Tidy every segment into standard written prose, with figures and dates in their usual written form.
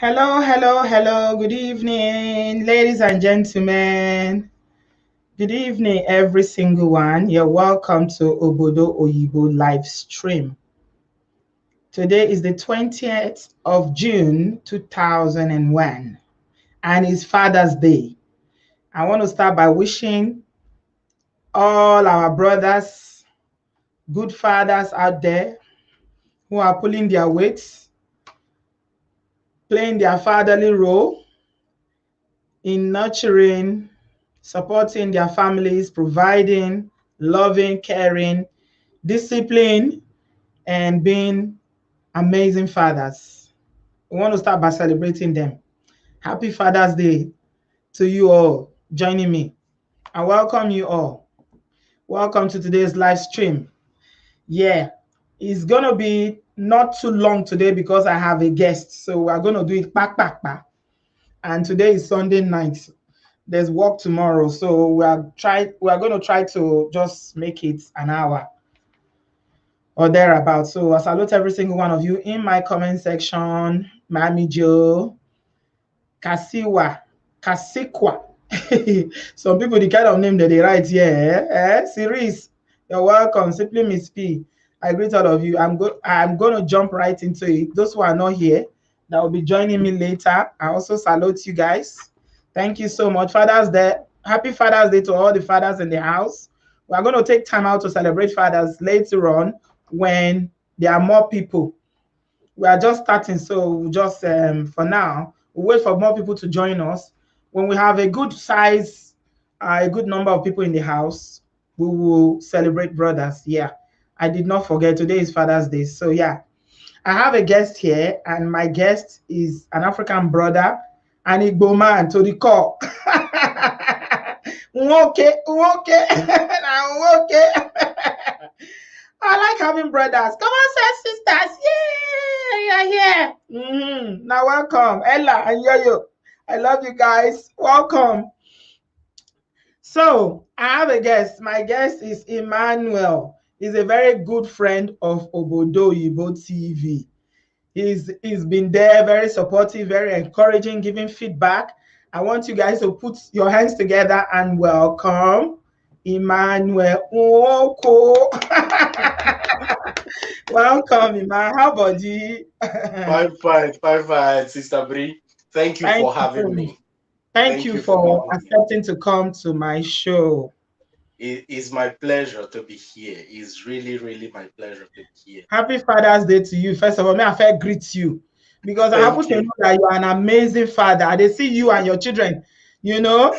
Hello, hello, hello. Good evening, ladies and gentlemen. Good evening, every single one. You're welcome to Obodo Oyibo live stream. Today is the 20th of June 2001, and it's Father's Day. I want to start by wishing all our brothers, good fathers out there who are pulling their weights, playing their fatherly role in nurturing, supporting their families, providing, loving, caring, discipline, and being amazing fathers. We want to start by celebrating them. Happy Father's Day to you all joining me. I welcome you all. Welcome to today's live stream. Yeah, it's going to be not too long today because I have a guest. So we're going to do it back. And today is Sunday night. There's work tomorrow, so we are going to try to just make it an hour or thereabouts. So I salute every single one of you in my comment section. Mami Joe, Kasiwa, Kasikwa. Some people, the kind of name that they write here, Series, you're welcome. Simply Miss P. I greet all of you. I'm going to jump right into it. Those who are not here, that will be joining me later. I also salute you guys. Thank you so much. Father's Day. Happy Father's Day to all the fathers in the house. We are going to take time out to celebrate fathers later on when there are more people. We are just starting, so just for now, we'll wait for more people to join us. When we have a good size, a good number of people in the house, we will celebrate brothers. Yeah, I did not forget. Today is Father's Day. So yeah, I have a guest here, and my guest is an African brother, an Igbo man to the core. Okay. I like having brothers. Come on, sisters. Yeah, you're here. Now, welcome, Ella and Yo-Yo. I love you guys. Welcome. So, I have a guest. My guest is Emmanuel. He's a very good friend of Obodo Oyibo TV. He's been there, very supportive, very encouraging, giving feedback. I want you guys to put your hands together and welcome Emmanuel Oko. Welcome, Emma. How about you? Fine, Sister Bri. Thank you for having me. Thank you for accepting to come to my show. It is my pleasure to be here. It's really, really my pleasure to be here. Happy Father's Day to you. First of all, may I first greet you because I happen to know that you are an amazing father. They see you and your children, you know.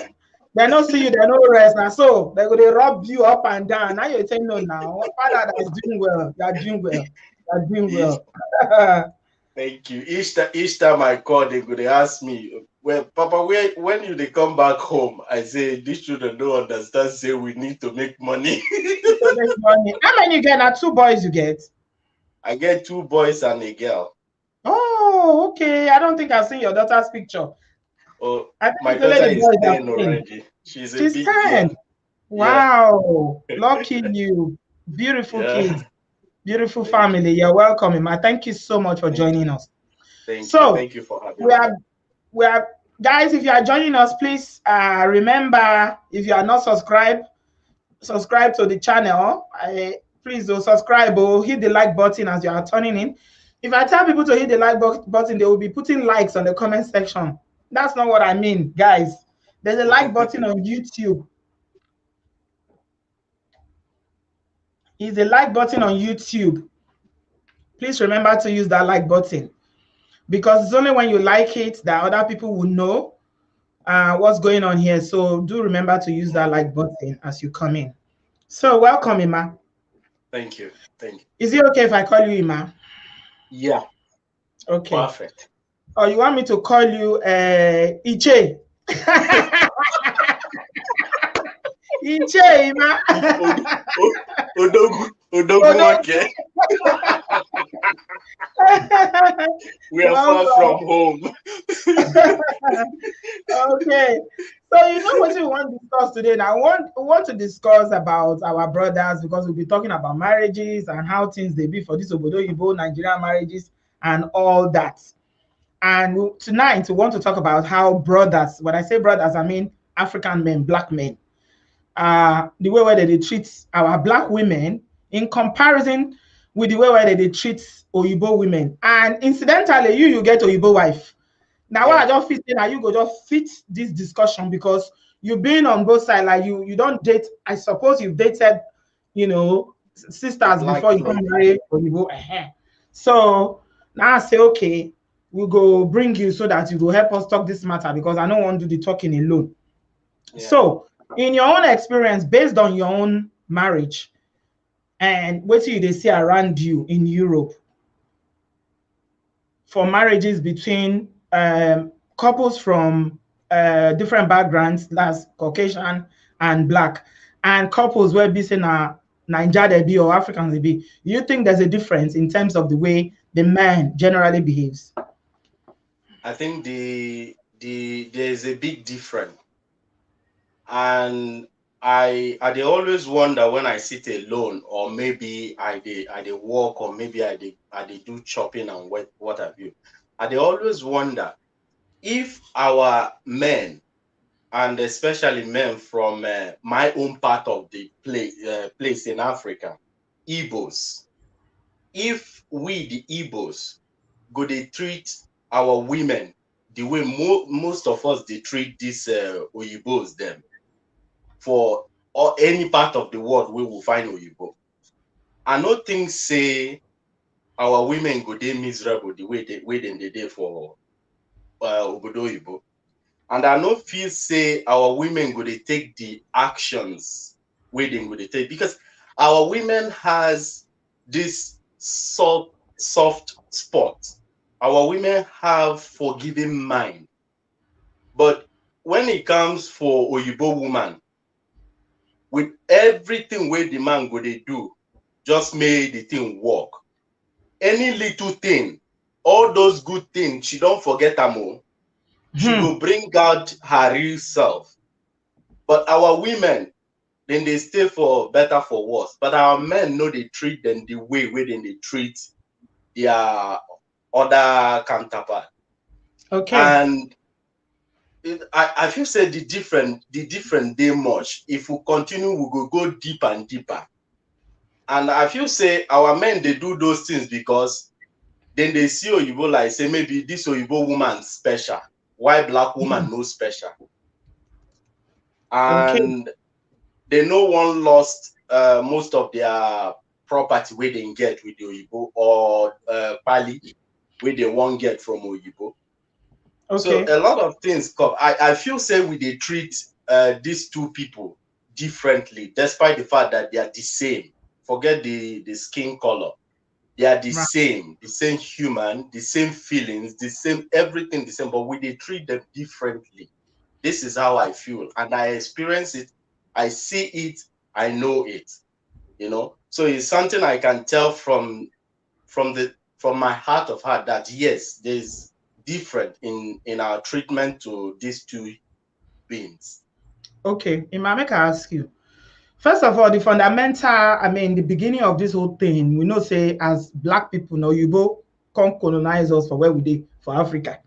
They don't see you, they don't rest. Now, so they're going to rub you up and down. Now you're saying, no, now, father that is doing well. You're doing well. You're doing well. Thank you. Each time I call, they could ask me, well, Papa, when you they come back home? I say, these children don't understand, say we need to make money. How many you get? Now 2 boys you get? I get 2 boys and a girl. Oh, okay. I don't think I've seen your daughter's picture. Oh, my daughter is 10 already. She's a big 10. Girl. Wow. Yeah. Lucky you. Beautiful kids. Beautiful family. You're welcome, Emma. Thank you so much for joining us. Thank you for having me. We are guys, if you are joining us, please remember, if you are not subscribed to the channel. Please do subscribe or hit the like button as you are turning in. If I tell people to hit the like button, they will be putting likes on the comment section. That's not what I mean, guys. There's a like button on YouTube. Is a like button on YouTube. Please remember to use that like button because it's only when you like it that other people will know what's going on here. So do remember to use that like button as you come in. So welcome, Emma. Thank you. Is it okay if I call you Emma? Yeah. Okay. Perfect. Or you want me to call you Iche? Iche, Emma. Odogu, okay. We are far from home. Okay. So you know what we want to discuss today? Now, we want to discuss about our brothers because we'll be talking about marriages and how things they be for this Obodo Oyibo Nigerian marriages and all that. And tonight we want to talk about how brothers, when I say brothers, I mean African men, black men, the way where they treat our black women in comparison with the way where they treat Oyibo women. And incidentally, you get Oyibo wife. Now, what I Yeah, just fit say, now you go just fit this discussion because you've been on both sides. Like you don't date. I suppose you've dated, a sisters black before you come lady. marry Oyibo. So now I say, okay, we'll go bring you so that you will help us talk this matter because I don't want to do the talking alone. Yeah. So, in your own experience, based on your own marriage and what you they see around you in Europe for marriages between couples from different backgrounds, that's Caucasian and black, and couples where be saying Niger they be or Africans they be, you think there's a difference in terms of the way the man generally behaves? I think there's a big difference, and I they always wonder when I sit alone, or maybe I they walk, or maybe I they do chopping and what have you. I they always wonder if our men, and especially men from my own part of the place in Africa, Igbos, if we the Igbos go they treat our women the way most of us they treat these Oyibos them for or any part of the world we will find Oyibo. I no think say our women go they miserable the way they dey for Obodo Oyibo. And I no feel say our women go they take the actions where they go they take, because our women has this soft spot. Our women have forgiving mind. But when it comes for Oyibo woman, with everything where the man go they do, just make the thing work. Any little thing, all those good things, she don't forget them all. She Hmm. go bring out her real self. But our women, then they stay for better for worse. But our men know they treat them the way where then they treat their other counterpart. Okay. And I feel say the different day much. If we continue, we go deeper and deeper. And I feel say our men they do those things because then they see Oyibo like say maybe this Oyibo woman special. Why black Hmm. woman no special? Okay. And they no one lost most of their property where they get with the Oyibo, or pali where they won't get from Oyibo. So Okay. a lot of things come. I feel say we they treat these two people differently, despite the fact that they are the same. Forget the skin color. They are Right. the same human, the same feelings, the same everything the same, but we they treat them differently. This is how I feel, and I experience it, I see it, I know it. So it's something I can tell from my heart of heart that yes, there's different in our treatment to these two beings. Okay. Imameka, ask you. First of all, the fundamental, I mean, the beginning of this whole thing, we know, say, as black people, now you both come colonize us for where we did for Africa.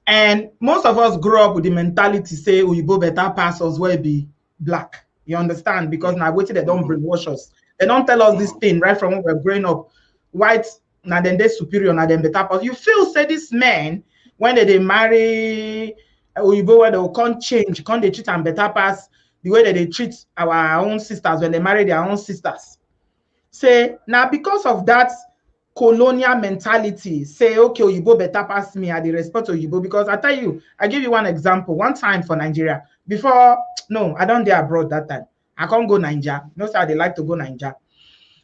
And most of us grew up with the mentality, say, oh, you both better pass us where be black. You understand? Because Yeah. now waiting, they don't Mm-hmm. brainwash us. They don't tell us this Mm-hmm. thing right from when we're growing up. White, now then they superior, now then better pass. You feel, say, this men, when they marry, Oyibo, where they will can't change, can't they treat and better pass the way that they treat our own sisters when they marry their own sisters. Say, now because of that colonial mentality, say, okay, Oyibo better pass me, I dey respect Oyibo. Because I tell you, I give you one example. One time for Nigeria, before, no, I don't dey abroad that time. I can't go Nigeria. No, sir, they like to go Nigeria.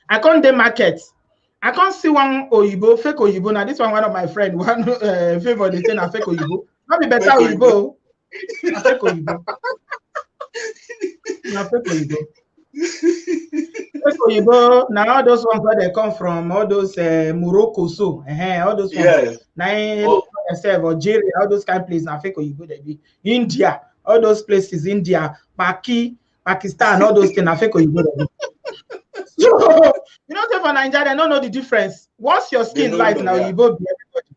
I can't dey market. I can't see one Oyibo, fake Oyibo. Now, this one of my friend, one favor, they say, na fake Oyibo. Not be better Make Oyibo. Oyibo, na fake Oyibo. Na fake Oyibo. Fake Oyibo, now all those ones where they come from, all those Morocco, so all those ones. Yes. Now Oh, themselves, Algeria, all those kind of places, now fake Oyibo they be. India, all those places, India, Pakistan, all those things, now fake Oyibo they be. So, you know, say for Nigeria, they don't know the difference. Once your they skin don't light know. now, Yeah. Oyibo be everybody.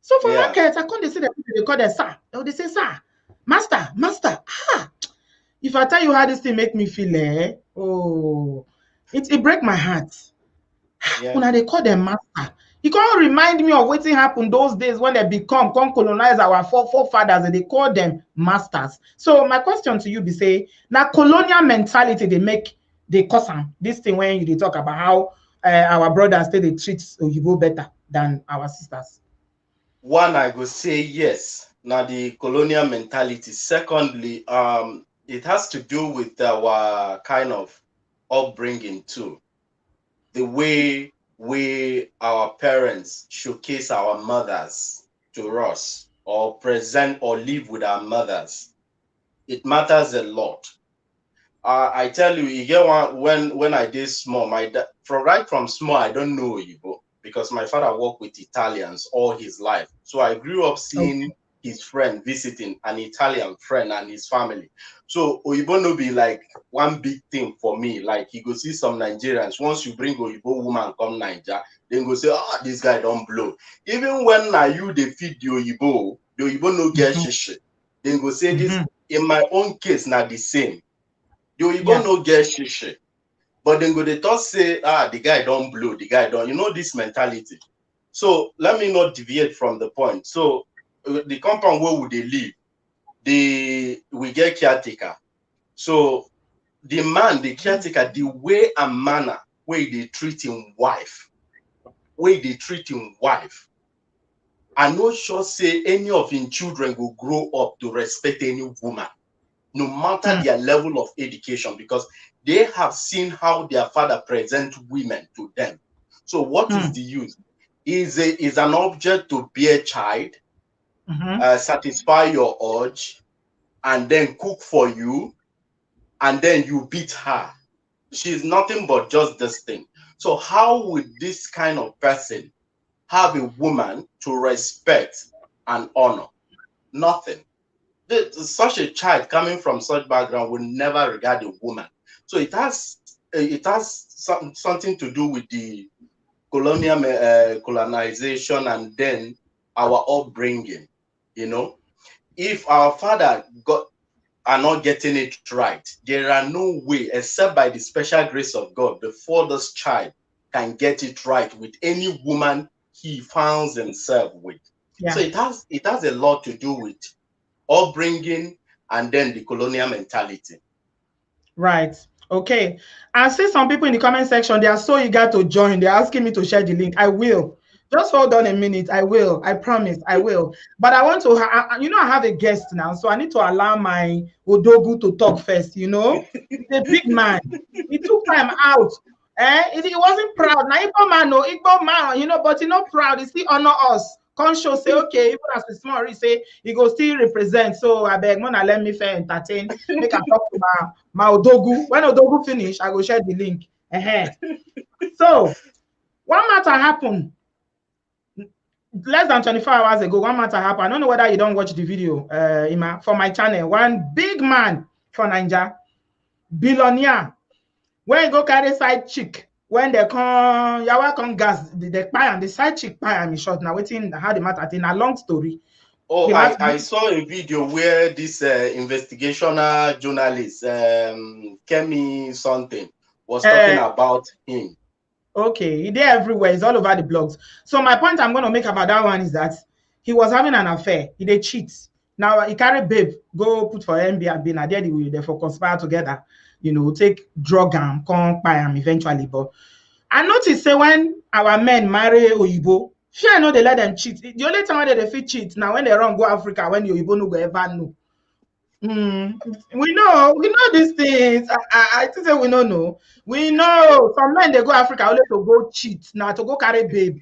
So for Yeah. market, I can't see the people they call them sir. They say sir, master, master. Ah, if I tell you how this thing make me feel, oh, it break my heart. Yeah. Una they call them master. You can't remind me of what happened those days when they come colonize our forefathers and they call them masters. So my question to you be say, now colonial mentality they cause this thing when you they talk about how our brothers they treat Oyibo better than our sisters. One, I go say yes. Now the colonial mentality. Secondly, it has to do with our kind of upbringing too. The way our parents showcase our mothers to us, or present or live with our mothers. It matters a lot. I tell you, you get one when I did small, my dad from small, I don't know Igbo because my father worked with Italians all his life. So I grew up Okay. seeing his friend visiting an Italian friend and his family. So Oyibo no be like one big thing for me. Like you go see some Nigerians, once you bring Oyibo woman come Niger, then go say, oh, this guy don't blow. Even when na you they feed the Oyibo no get Mhm, shishi. Then go say this, mhm. in my own case, not the same. The Oyibo Yeah. no get shishi. But then go they thought say, ah, the guy don't blow, the guy don't, this mentality. So let me not deviate from the point. So the compound where would they live? We get caretaker. So the man, the caretaker, the way and manner where they treat him wife, I'm not sure say any of his children will grow up to respect any woman, no matter Mm, their level of education, because they have seen how their father present women to them. So what is mm, the use? Is an object to bear child, mhm. satisfy your urge, and then cook for you, and then you beat her. She's nothing but just this thing. So how would this kind of person have a woman to respect and honor? Nothing. Such a child coming from such background will never regard a woman. So it has something to do with the colonization and then our upbringing. You know, if our father got are not getting it right, there are no way except by the special grace of God before this child can get it right with any woman he finds himself with. So Yeah. it has a lot to do with upbringing and then the colonial mentality. Right. Okay. I see some people in the comment section, they are so eager to join. They're asking me to share the link. I will. Just hold on a minute. I will. I promise. I will. But I want to, I have a guest now. So I need to allow my Odogu to talk first. He's a big man. He took time out. He wasn't proud. Now, Igbo man, no, Igbo man, but he not proud. He still honor us. Conscious say, okay, even as a small, he say, he go still represent. So I beg, Mona, let me fair entertain. Make I talk to my Odogu. When Odogu finish, I go share the link. So one matter happened less than 24 hours ago. One matter happened. I don't know whether you don't watch the video, Ima, for my channel. One big man for Niger, billionaire, when you go carry side chick, when they come, yawa come gas, the buy and the side chick buy am in short. Now waiting how the matter in a long story. Oh, The matter, I saw a video where this investigational journalist, Kemi something, was talking uh, about him. okay, he there everywhere. He's all over the blogs. So my point I'm going to make about that one is that he was having an affair. He did cheat. Now he carry babe go put for Airbnb. Now there they will therefore conspire together. Take drug and come buy him eventually. But I noticed say when our men marry Oyibo, fear no they let them cheat. The only time when they fit cheat now when they run go Africa when the Oyibo no go ever know. We know these things. I think say we don't know. We know some men they go Africa only to go cheat, now to go carry babe.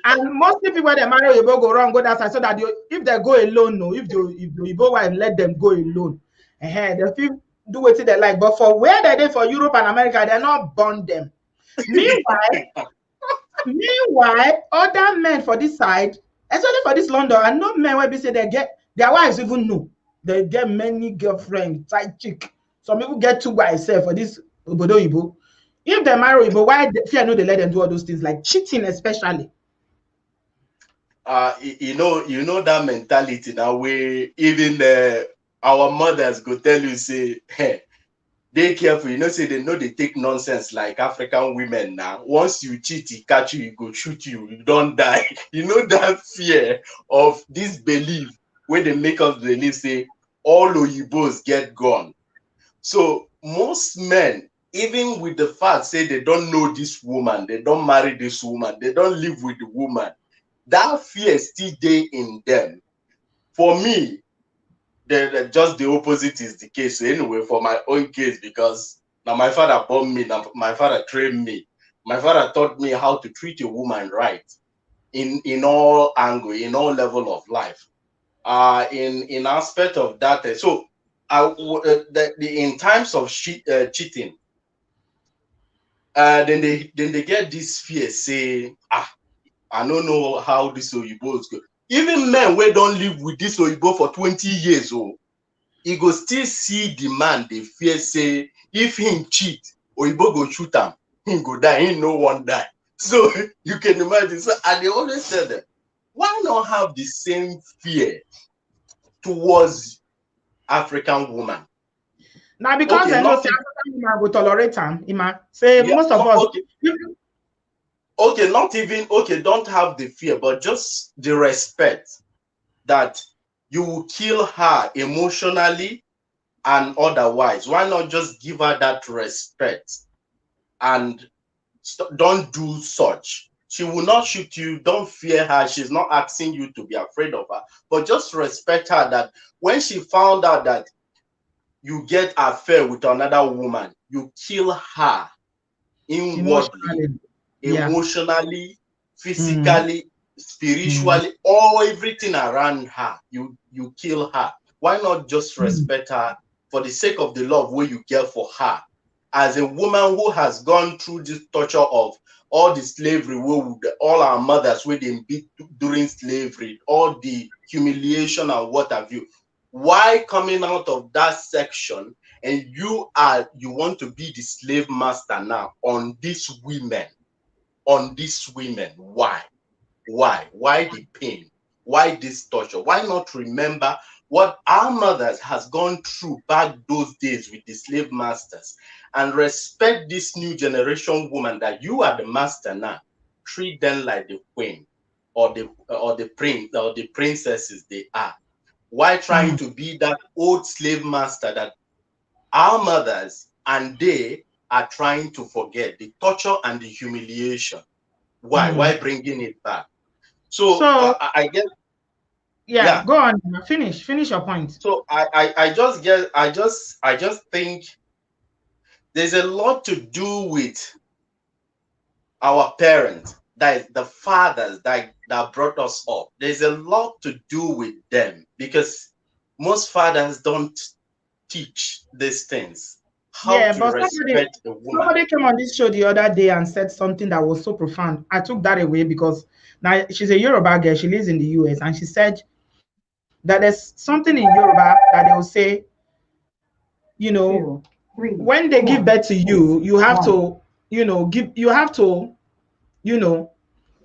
And mostly people when they marry Oyibo go wrong, go that side so that if they go alone, no, if the Oyibo wife let them go alone, they feel do what they like. But for where they dey for Europe and America, they're not born them. Meanwhile, other men for this side, especially for this London, and no men where be say they get their wives even know. They get many girlfriends, side chick. Some people get two by itself for this Obodo Ibo. If they marry Ibo, why fear no they let them do all those things like cheating, especially. you know that mentality now where even our mothers go tell you say, hey, they careful. You know they take nonsense like African women now. Once you cheat, he catch you, he go shoot you, you don't die. You know that fear of this belief where they make us believe say all Oyibos get gone. So most men, even with the fact say they don't know this woman, they don't marry this woman, they don't live with the woman, that fear still day in them. For me, just the opposite is the case. So anyway, for my own case, because now my father born me, now my father trained me. My father taught me how to treat a woman right in all angle, in all level of life. In aspect of that, so in times of cheating, then they get this fear, say, I don't know how this Oyibo is going. Even men who don't live with this Oyibo for 20 years, oh, he go still see the man they fear, say if him cheat Oyibo go shoot him, him go die, he no one die. So you can imagine. So and they always tell them, why not have the same fear towards African woman? Now because Okay, I know not say even, African woman will tolerate him, Ima. Say yeah, most of not us. okay, okay, not even okay, don't have the fear, but just the respect that you will kill her emotionally and otherwise. Why not just give her that respect and don't do such? She will not shoot you. Don't fear her. She's not asking you to be afraid of her, but just respect her. That when she found out that you get affair with another woman, you kill her inwardly, emotionally. Yeah. emotionally, Mm, physically, mm, spiritually, all everything around her. You kill her. Why not just mm, respect her for the sake of the love where you get for her? As a woman who has gone through this torture of all the slavery, all our mothers where they beat during slavery, all the humiliation and what have you. Why coming out of that section and you want to be the slave master now on these women? Why the pain? Why this torture? Why not remember what our mothers has gone through back those days with the slave masters and respect this new generation woman that you are the master now? Treat them like the queen or the prince or the princesses they are. Why trying mm, to be that old slave master that our mothers and they are trying to forget the torture and the humiliation? Why? mm. Why bringing it back? So So I get, yeah, yeah. go on. Finish your point. So I just get, I just think there's a lot to do with our parents, that is the fathers that brought us up. There's a lot to do with them because most fathers don't teach these things, how Yeah, to but respect a woman. somebody came on this show the other day and said something that was so profound. I took that away because now she's a Yoruba girl. She lives in the US, and she said that there's something in Yoruba that they will say, two, three, when they give birth to you, you have to, you have to, you know,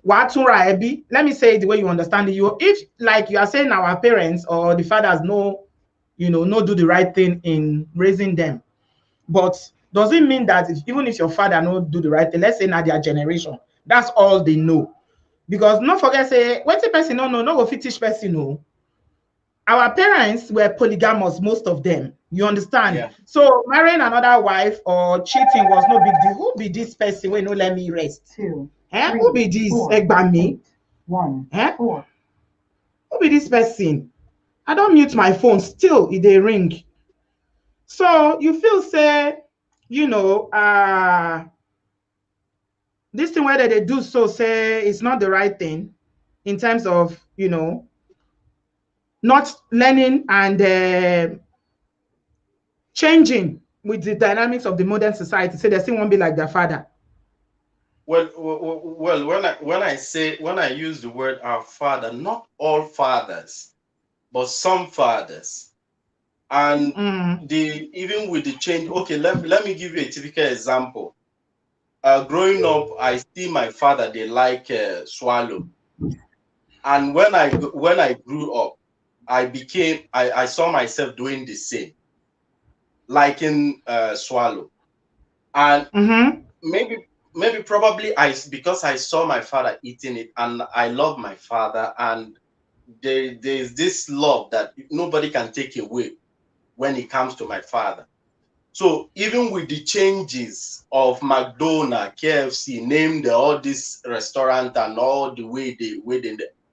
watura ebi. Let me say it the way you understand it. You, if like you are saying, our parents or the fathers know, no do the right thing in raising them. But does it mean that even if your father no do the right thing, let's say now their generation, that's all they know? Because not forget say when the person no go fit teach person no. Our parents were polygamous, most of them. You understand? Yeah. So marrying another wife or cheating was no big deal. Who be this person? Will no let me rest? Two, who be this? Egbami? One, four. Who be this person? I don't mute my phone. Still, it they ring. So you feel say, you know, uh, this thing whether they do so say it's not the right thing in terms of not learning and changing with the dynamics of the modern society. Say they still won't be like their father. Well, when I use the word our father, not all fathers, but some fathers. And Mm, the even with the change, okay, let me give you a typical example. Growing up, I see my father, they like swallow. And when I grew up, I saw myself doing the same, liking swallow. And Mm-hmm. maybe probably because I saw my father eating it, and I love my father, and there's this love that nobody can take away when it comes to my father. So even with the changes of McDonald's, KFC, name all this restaurant and all the way they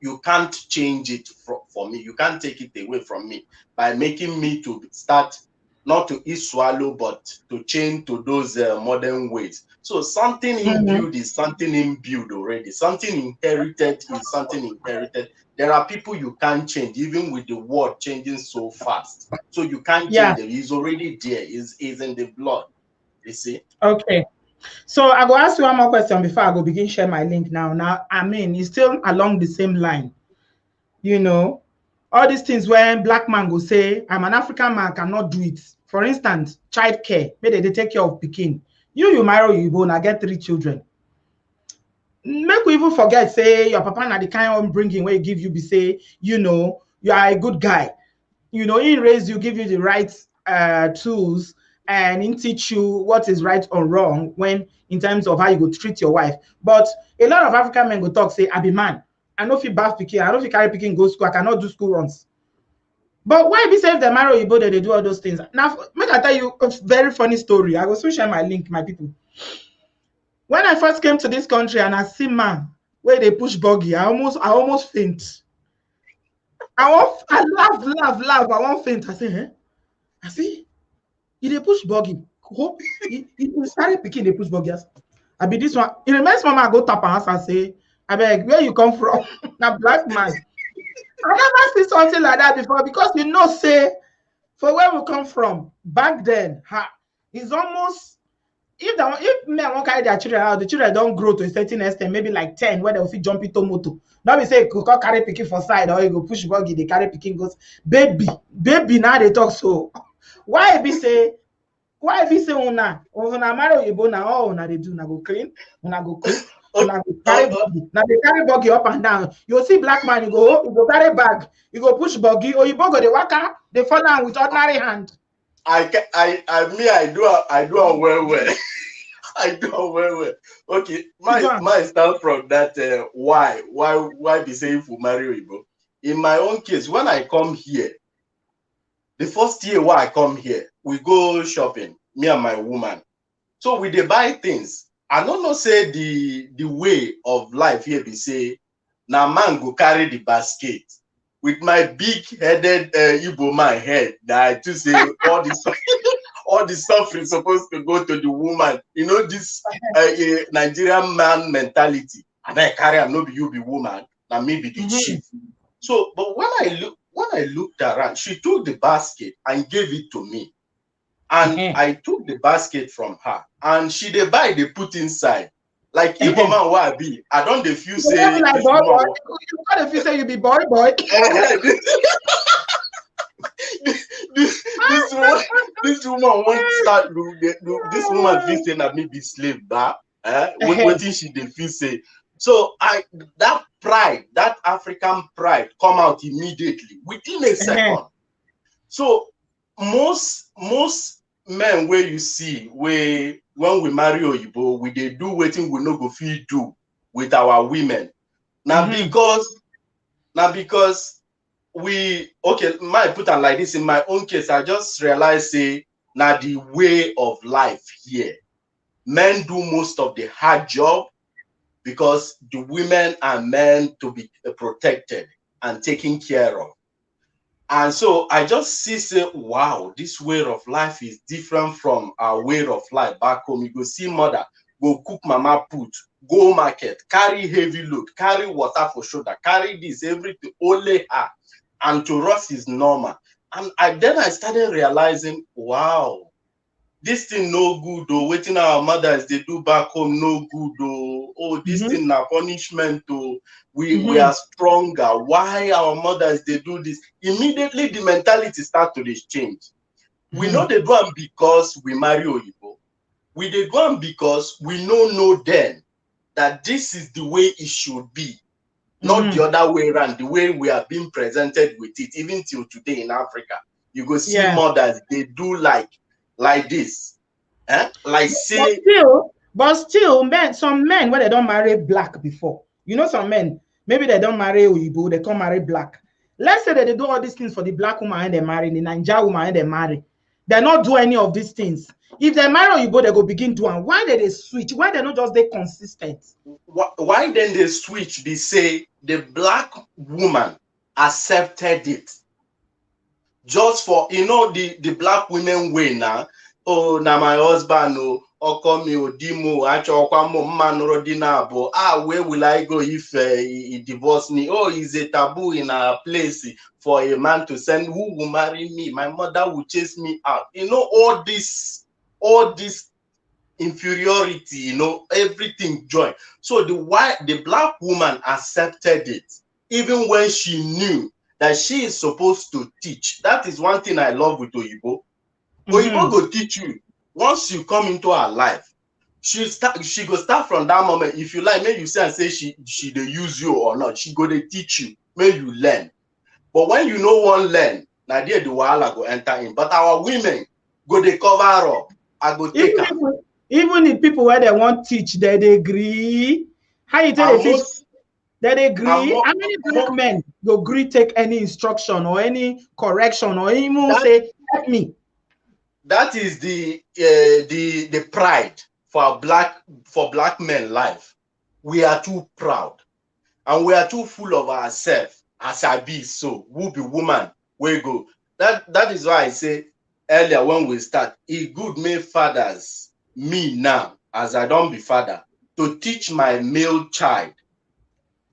you can't change it for me. You can't take it away from me by making me to start not to eat swallow, but to change to those modern ways. So something Mm-hmm. imbued is something imbued already. Something inherited is something inherited. There are people you can't change, even with the world changing so fast. So you can't Yeah. change them. He's already there. He's in the blood. You see? Okay. So I go ask you one more question before I go begin share my link now. Now, I mean, it's still along the same line. You know, all these things when black man go say, I'm an African man, cannot do it. For instance, child care, maybe they take care of Pekin. You marry you and I get 3 children. Make we even forget, say your papa na the kind of bringing where he give you be say, you are a good guy. He raise you, give you the right tools, and he teach you what is right or wrong when in terms of how you go treat your wife. But a lot of African men go talk, say, I be man. I know if you bath Pekin, I know if you carry Pekin go school, I cannot do school runs. But why be say if they marry Oyibo, they do all those things? Now, make I tell you a very funny story. I will soon share my link, my people. When I first came to this country and I see man where they push buggy, I almost faint. I laugh. I won't faint. I say, eh? I see, he dey push buggy. Hope he carry pikin dey push buggy. I be this one. It reminds mama I go tap her house and say, I beg, where you come from? Na black man. I never see something like that before because say for where we come from back then, it's almost if men won't carry their children out, the children don't grow to a certain extent, maybe like 10, where they'll fit jump into motor. Not be say you go carry pikin for side or you go push buggy, they carry pikin goes. Baby, now they talk so. Why be say una marry oyibo na all una dey do, una go clean, una go cook, Oh, una go carry oh, buggy. Now they carry buggy up and down. You see black man, you go carry bag, you go push buggy, oyibo go dey waka, dey follow am with ordinary hand. I do a well. I do a well. Okay, You my do am. my start from that. Why be saying for marry Igbo? In my own case, when I come here, the first year why I come here, we go shopping, me and my woman. So we dey buy things. I don't know say the way of life here be say na man go carry the basket with my big headed Igbo man head that I to say all this all the suffering supposed to go to the woman. This Nigerian man mentality. And I carry am, no be you be woman, now me be the Mhm. chief. So, but when I looked around, she took the basket and gave it to me. And Ehen. I took the basket from her. And she dey buy, they put inside. Like Igbo Ehen. man where I be, I don't dey feel You go tell me say like this boy boy. woman You go if you say you be boy. this woman, this woman won't start this woman feel say that me be slave, but Ehen. waiting she dey feel say. So that pride, that African pride come out immediately within a Ehen. second. So most men where you see where when we marry Oyibo, we dey do waiting we no go fit do with our women. Now Mhm. because we okay, might put am like this. In my own case, I just realize say now the way of life here. Men do most of the hard job because the women are meant to be protected and taken care of. And so I just see say, wow, this way of life is different from our way of life back home. You go see mother, go cook mama put, go market, carry heavy load, carry water for shoulder, carry this, everything, only her. And to us is normal. And then I started realizing, wow, this thing no good though. Waiting our mothers they do back home no good though. Oh, this Mhm. thing na punishment though. We Mhm. are stronger. Why our mothers they do this? Immediately the mentality start to change. We know Mhm. they do am because we marry Oyibo. We dey do am because we know then that this is the way it should be. not the other way around, the way we are being presented with it, even till today in Africa. You go see Yeah. mothers, they do like this. Like say, But still, men, some men when they don't marry black before, you know, some men maybe they don't marry Oyibo, they come marry black. Let's say that they do all these things for the black woman and they marry, the Nigeria woman and they marry. They not do any of these things. If they marry Oyibo, they go begin doing. Why did they switch? Why they not just they consistent? why then they switch? They say the black woman accepted it just for, the black women way now. Oh, now my husband, oko mi odimo achọkwa m mma nụrụ di na abụọ. Where will I go if he divorce me? Oh, it's a taboo in our place for a man to send. Who will marry me? My mother will chase me out. All this inferiority, everything joy. So the black woman accepted it, even when she knew that she is supposed to teach. That is one thing I love with Oyibo. Oyibo go teach you. Once you come into her life, she go start from that moment. If you like, maybe you say and say she they use you or not, she go they teach you, maybe you learn. But when you know one learn, now there the wahala go enter in. But our women go they cover up. I go take her. Even if people where they want teach, they agree. How you tell they teach? They agree. How many black men go agree take any instruction or any correction or even say help me? That is the pride for black men life. We are too proud and we are too full of ourselves. As I be so, who be woman, we go. That is why I say earlier when we start, it good make fathers, me now, as I don't be father, to teach my male child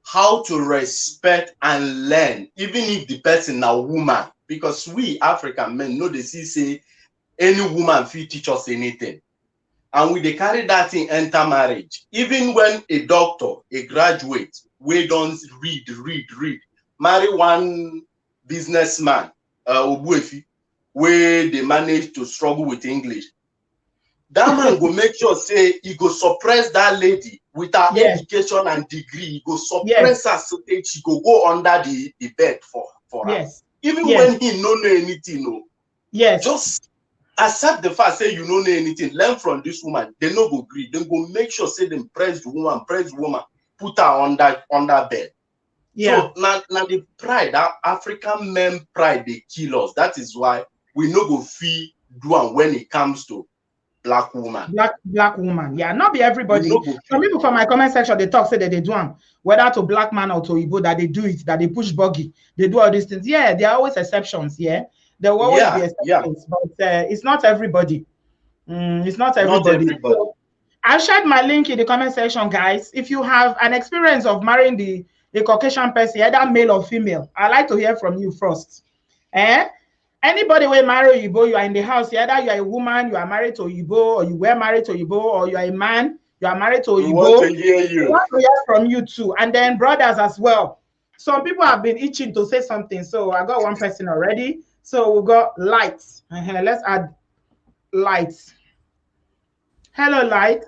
how to respect and learn, even if the person a woman. Because we African men know they say any woman fit teach us anything. And we they carry that thing enter marriage. Even when a doctor, a graduate, we don't read, marry one businessman, Obuefi, where they manage to struggle with English. That man go make sure say he go suppress that lady with her education and degree. He go suppress her so that she go under the bed for her. Even when he no know anything, just accept the fact say you don't know anything. Learn from this woman. They no go agree. They go make sure say them press the woman, put her under bed. So now the pride, that African men pride, they kill us. That is why we no go feel do am when it comes to black woman. Black woman. Yeah, not be everybody. Some people from my comment section, they talk, say that they do them, whether to black man or to Igbo, that they do it, that they push buggy, they do all these things. Yeah, there are always exceptions. Yeah, there will always be exceptions, but it's not everybody. It's not everybody. Not everybody. So, I shared my link in the comment section, guys. If you have an experience of marrying a Caucasian person, either male or female, I'd like to hear from you first. Anybody will marry Oyibo, you are in the house, either you are a woman, you are married to Oyibo, or you were married to Oyibo, or you are a man, you are married to Oyibo. We want to hear you. We want to hear from you too. And then brothers as well. Some people have been itching to say something. So I got one person already. So we got Lights. Let's add Lights. Hello, Light.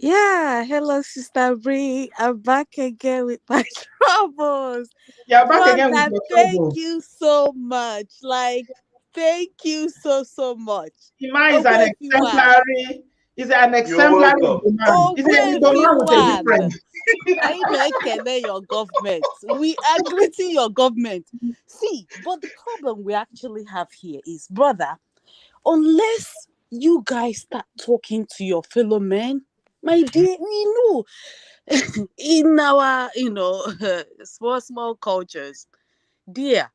Yeah, hello, Sister Bree. I'm back again with my troubles. Yeah, back again with your thank trouble. you so much. Like, thank you so much. Ima is an exemplary. He's an exemplary man. He's a man with a difference. I know your government. We are greeting your government. See, but the problem we actually have here is, brother, unless you guys start talking to your fellow men, my dear, we know in our, small cultures, dear,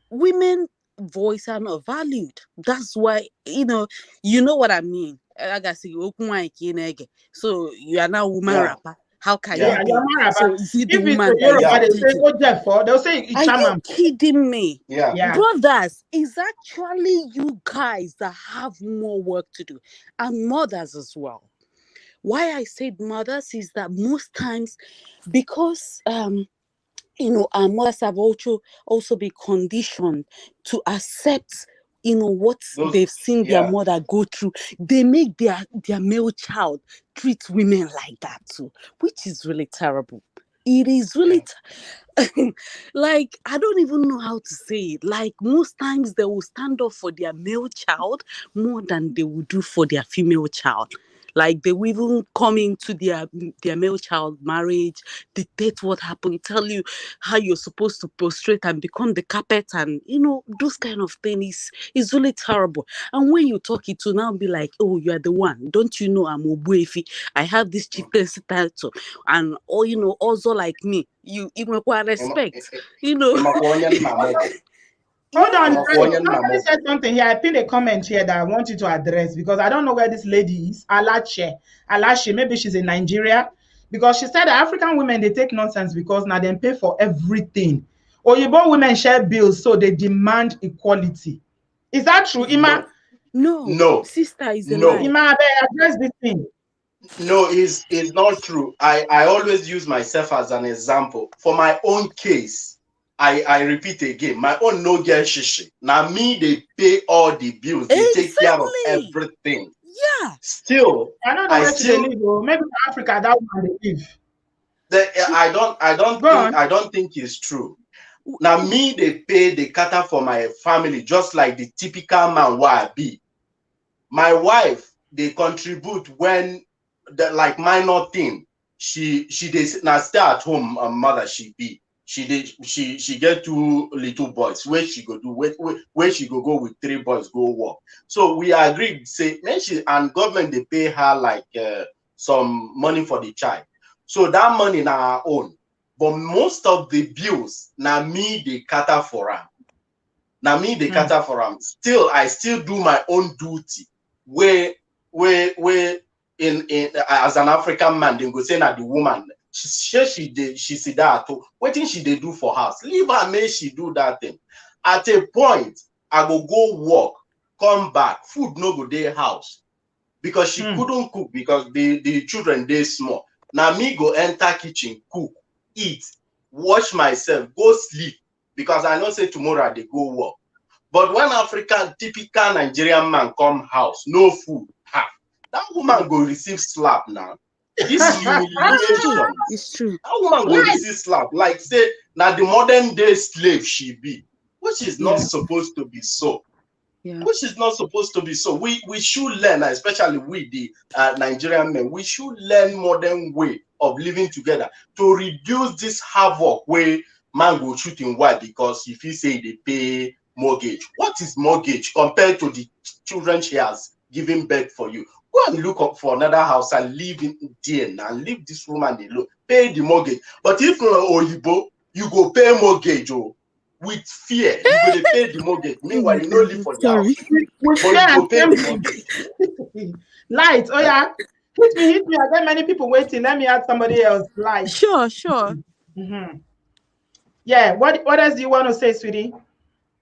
women voice are not valued. That's why, you know what I mean. Like I say, so you are now woman rapper. How can you be? So is it the woman that they'll say, are you kidding me? Yeah. Brothers, it's actually you guys that have more work to do, and mothers as well. Why I said mothers is that most times, because our mothers have also been conditioned to accept what they've seen their mother go through. They make their male child treat women like that too, which is really terrible. it is really like, I don't even know how to say it. Like, most times they will stand up for their male child more than they will do for their female child. Like, they will even come into their male child marriage, dictate what happened, tell you how you're supposed to prostrate and become the carpet, and those kind of things is really terrible. And when you talk, it will now be like, oh, you are the one. Don't you know I'm Obuefi? I have this chieftaincy title, and also like me, you even require respect. Ịmakwa onye nna m bụ. Hold on, Yes. Ịmakwa onye nna m somebody bụ. said something here. I pinned a comment here that I want you to address because I don't know where this lady is. Alache, maybe she's in Nigeria. Because she said that African women, they take nonsense because now they pay for everything. Oyibo women share bills, so they demand equality. Is that true, Ima? No, sister, is a No. lie. Ima, I beg, address this thing. No, it's not true. I always use myself as an example. For my own case, I repeat again, my own no get shishi. Now me, they pay all the bills, they take care of Exactly. everything. Yeah. Still, I don't know I where she still live. Oh. Maybe in Africa, that woman they live. I don't think it's true. Now me, they pay the cater for my family just like the typical man where I be. My wife, they contribute when the like minor thing. She now stay at home. Mother she be. She get 2 little boys. Where she go do? Where she go with 3 boys go work. So we agreed. Say, man, she and government they pay her like some money for the child. So that money now our own. But most of the bills now me they cater for her. Now me they cater for them. Still, I still do my own duty. Where in as an African man, they go say that the woman she see that what thing she they do for house. Leave her, may she do that thing. At a point, I go work, come back, food no go their house because she couldn't cook because the children they small. Now me go enter kitchen, cook, eat, wash myself, go sleep because I know say tomorrow they go work. But when African typical Nigerian man come house, no food, that woman go receive slap now. This humiliation. It's true. That woman go receive slap. Like say now the modern day slave she be, which is not supposed to be so. Yeah. Which is not supposed to be so. We should learn, especially we the Nigerian men, we should learn modern way of living together to reduce this havoc where man go shooting wife because if you say they pay mortgage. What is mortgage compared to the children she has given birth for you? Go and look up for another house and live in there and leave this woman alone. Pay the mortgage. But if Oyibo, you go pay mortgage with fear. You go to pay the mortgage. Meanwhile, you don't live for the house. With But you go pay the mortgage. Light. Oh yeah. Hit me. I got many people waiting. Let me add somebody else. Light. Sure. Yeah. What else do you want to say, sweetie?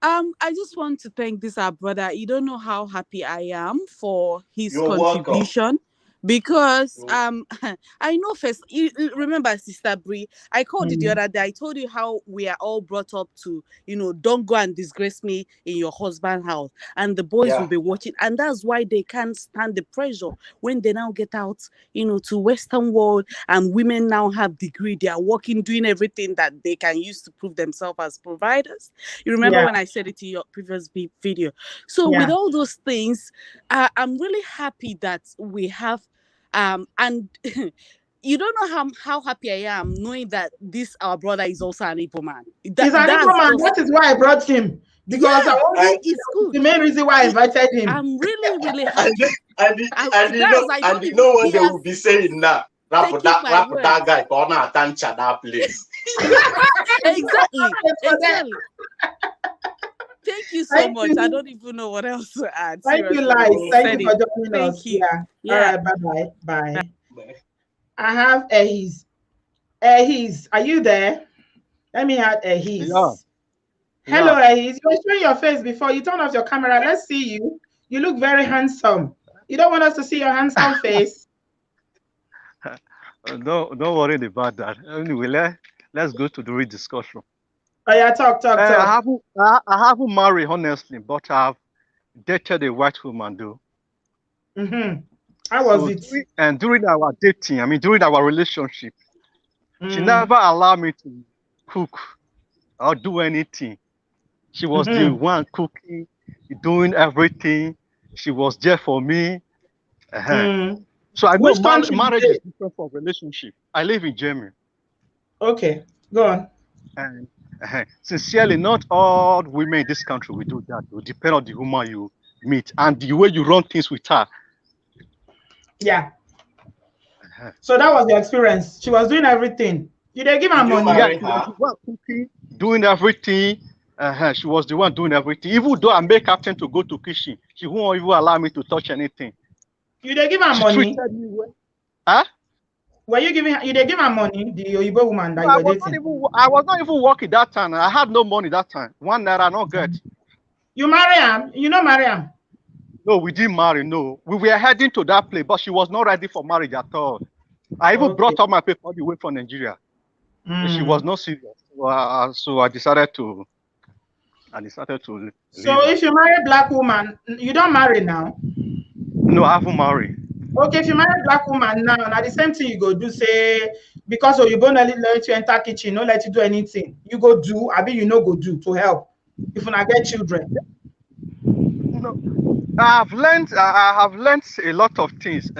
I just want to thank this our brother. You don't know how happy I am for his You're contribution. welcome. Because I know first you remember Sister Brie, I called you the other day. I told you how we are all brought up to, don't go and disgrace me in your husband's house, and the boys will be watching, and that's why they can't stand the pressure when they now get out, to Western world, and women now have degree, they are working, doing everything that they can use to prove themselves as providers. You remember when I said it in your previous video. So with all those things, I'm really happy that we have and you don't know how happy I am knowing that this our brother is also an Igbo man. He's an Igbo man. That is why I brought him. Because it's good. The main reason why I invited him. I'm really happy. and you know what they will be saying now. Rap that guy corner attention that place. Exactly. Thank you so much. I don't even know what else to add. Thank you, Light. Thank you for joining us. Yeah. All right. Bye. I have Ehis. Ehis, are you there? Let me add Ehis. Hello, Ehis. You were showing your face before you turn off your camera. Let's see you. You look very handsome. You don't want us to see your handsome face? Don't worry about that. Anyway, let's go to the real discussion. Oh yeah, talk. I haven't married honestly, but I've dated a white woman though. How was it? And during our dating, during our relationship, She never allowed me to cook or do anything. She was the Mm-hmm. one cooking, doing everything. She was there for me. Uh-huh. Mm. So I know Which country you marriage is live? different from relationship. I live in Germany. Okay, go on. And sincerely, not all women in this country will do that. It will depend on the woman you meet and the way you run things with her. Yeah. Uh-huh. So that was your experience. She was doing everything. Did they give her Did you money? Yeah, marry she was her? the one cooking, doing everything. She was the one doing everything. Even though I make captain to go to kitchen, she won't even allow me to touch anything. Did they give her She money? treated me well. Huh? Were you giving her, did they give her money? The Oyibo woman No, that you were dating? I was not even working that time. I had no money that time. 1 naira, not get. You marry him? You know marry him? No, we didn't marry. No, we were heading to that place, but she was not ready for marriage at all. I even Okay. brought up my paper all the way from Nigeria. She was Mm. not serious. So I decided to. I decided to leave So her. if you marry a black woman, you don't marry now. No, I haven't married. Okay, if you marry black woman now the same thing you go do, say, because Oyibo no let you enter kitchen, no let you do anything. You go do, abi you no go do to help. If you not get children. No, I have learned a lot of things.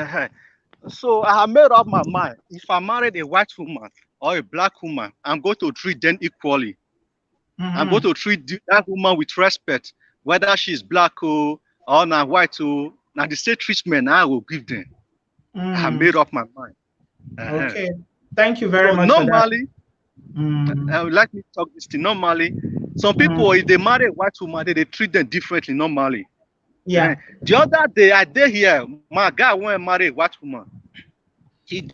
So I have made up my mind. If I married a white woman or a black woman, I'm going to treat them equally. I'm going Mm-hmm. to treat that woman with respect, whether she's black or not white now the same treatment I will give them. I have Mm. made up my mind. Uh-huh. Okay. Thank you very So much for that. normally, Mm. let me talk this thing. Normally, some people, Mm. if they marry a white woman, they treat them differently normally. Yeah. The other day, I did here, my guy went and marry a white woman. He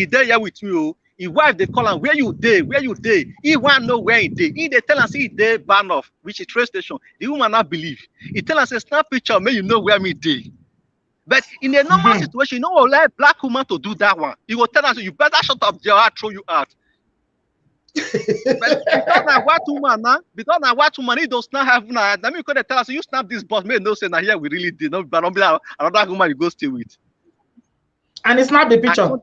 there here with me. Oh. His wife, they call him, where you day? Where you day? He want to know where he day. He they tell us he day ban off, which is train station. The woman not believe. He tell us, snap picture, may you know where me day. But in a normal Mm-hmm. situation, you know, like black woman to do that one. He will tell us, you better shut up, jail, I'll throw you out. But because na white woman now, because na white woman, he don't snap have now. Let me tell us, you snap this boss, may no say now here we really did. No, but another woman you go stay with. And it's not the I picture. can't,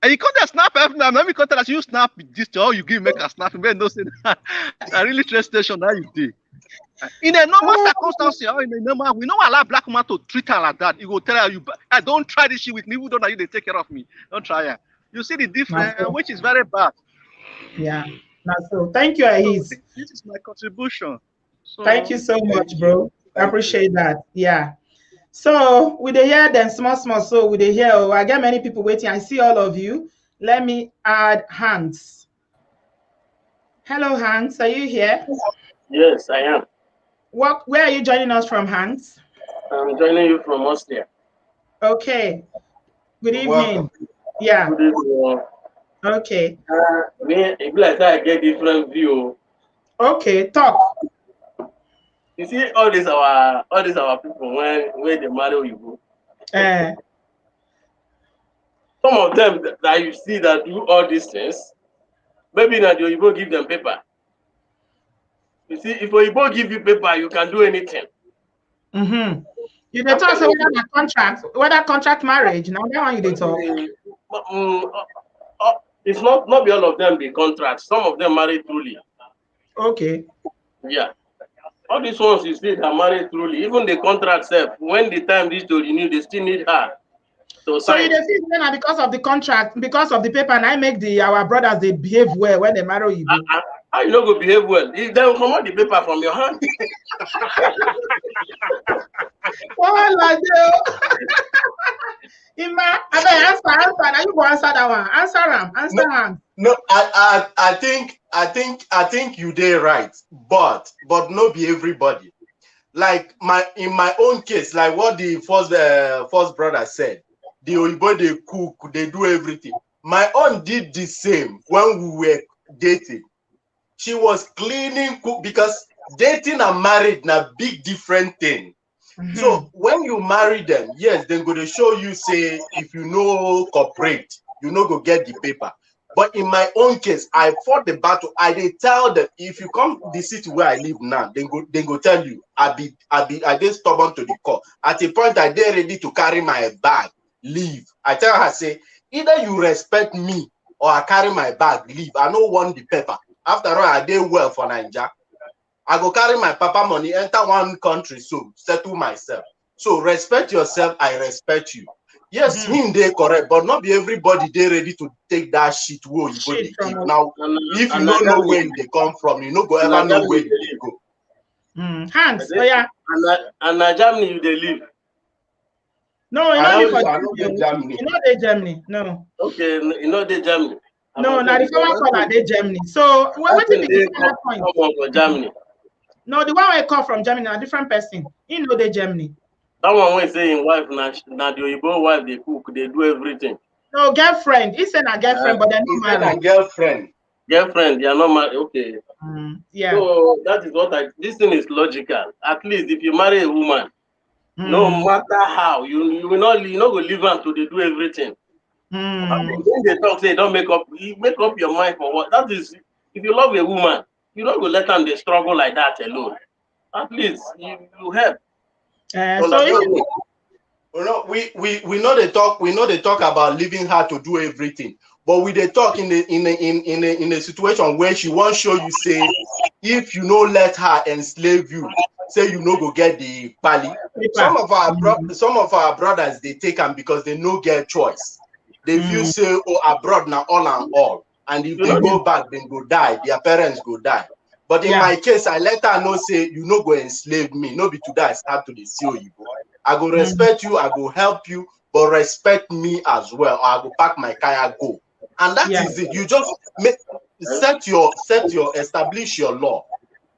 and you can't just snap every now. Let me tell us, you snap this, or you give make a snap. May no say I really train station now you did. In a normal Oh, circumstance, or in a normal, we don't allow black woman to treat her like that. You will tell her, I don't try this shit with me. Who don't know you? They take care of me. Don't try her. You see the difference, so. which is very bad. Yeah. So. Thank you, So Ahis. this is my contribution. Thank you So so Thank much, you. bro. I Thank you. appreciate that. Yeah. So with the hear then small. So with the hear, I get many people waiting. I see all of you. Let me add Hans. Hello, Hans. Are you here? Yes, I am. Where are you joining us from, Hans? I'm joining you from Austria. Okay. Good You're welcome. evening. Yeah. Good evening. Okay. It be like that I get different view. Okay. Talk. You see all these our people when they marry you. Uh, Some of them that you see that do all these things, maybe that you go give them paper. You see, if you give you paper, you can do anything. mm-hmm. You dey I'm talk say telling whether na contract, whether contract marriage. Now that one you dey talk. you. It's not be all of them be contracts. Some of them marry truly. Okay. Yeah. All these ones you see that marry truly, even the contract self, when the time is to renew, they still need her to So you sign. dey feel say na because of the contract, because of the paper, and I make our brothers they behave well when they marry Oyibo. How you no go behave well? They will comot the paper from your hand. Oh, like Ima, abeg answer. Now you go answer that one. Answer am. No, Answer am. no, I think you did right, but not be everybody. Like in my own case, like what the first brother said, the Oyibo they cook, they do everything. My aunt did the same when we were dating. She was cleaning, cook, because dating and married na big different thing. So when you marry them, yes, they're going to show you, say, if you know cooperate, you know go get the paper. But in my own case, I fought the battle. I did tell them, if you come to the city where I live now, they go tell you, I did stubborn to the core. At a point, I did ready to carry my bag, leave. I tell her, say, either you respect me or I carry my bag, leave. I no want the paper. After all, I did well for Nigeria. I go carry my papa money, enter one country, so settle myself. So respect yourself, I respect you. Yes, him they correct, but not be everybody they ready to take that shit where you go Shit they from give. us. Now, if you don't know where they come from, you no go ever know where they go. Hands. Oh yeah. And na Germany you dey live. No, you I know know for I know get Germany. You know they Germany. No. Okay, you know the Germany. No, not the former caller they Germany. So what Wetin is dey the final point? come for Germany? No, the one I call from Germany, a different person. He know they Germany. That one wey say him wife na the Oyibo wife dey cook, dey do everything. No, girlfriend. He said a girlfriend, but they're He not said a married. girlfriend. Girlfriend, they are not married. Okay. Yeah. So that is what this thing is logical. At least if you marry a woman, no matter how, you will not go leave am to dey do everything. When they talk, say don't make up your mind for what. That is, if you love a woman, you don't go let them they struggle like that alone. At least you help. So if You know, we know they talk about leaving her to do everything, but we they talk in a situation where she won't show you say if you no let her enslave you, say you no go get the pali. Some of our brothers they take them because they no get choice. They feel say abroad now all and all, and if they go back then go die, their parents go die. But in my case, I let her know say you no go enslave me. No be today I start to see you. I go respect you, I go help you, but respect me as well. Or I go pack my kaya go. And that is it. You just establish your law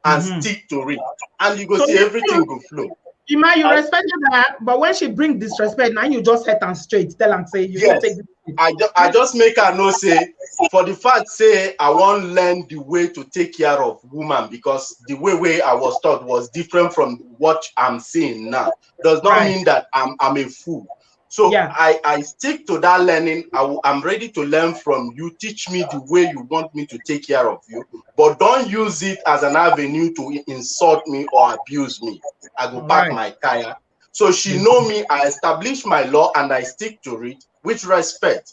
and stick to it. And you go see everything go flow. Ima, you respected her, but when she bring disrespect, now you just hit and straight, tell and say you don't take this. I just make her know say for the fact say I won't learn the way to take care of woman because the way I was taught was different from what I'm seeing now. Does not mean that I'm a fool. So I stick to that learning. I'm ready to learn from you. Teach me the way you want me to take care of you, but don't use it as an avenue to insult me or abuse me. I go back my kaya. So she know me, I establish my law and I stick to it with respect.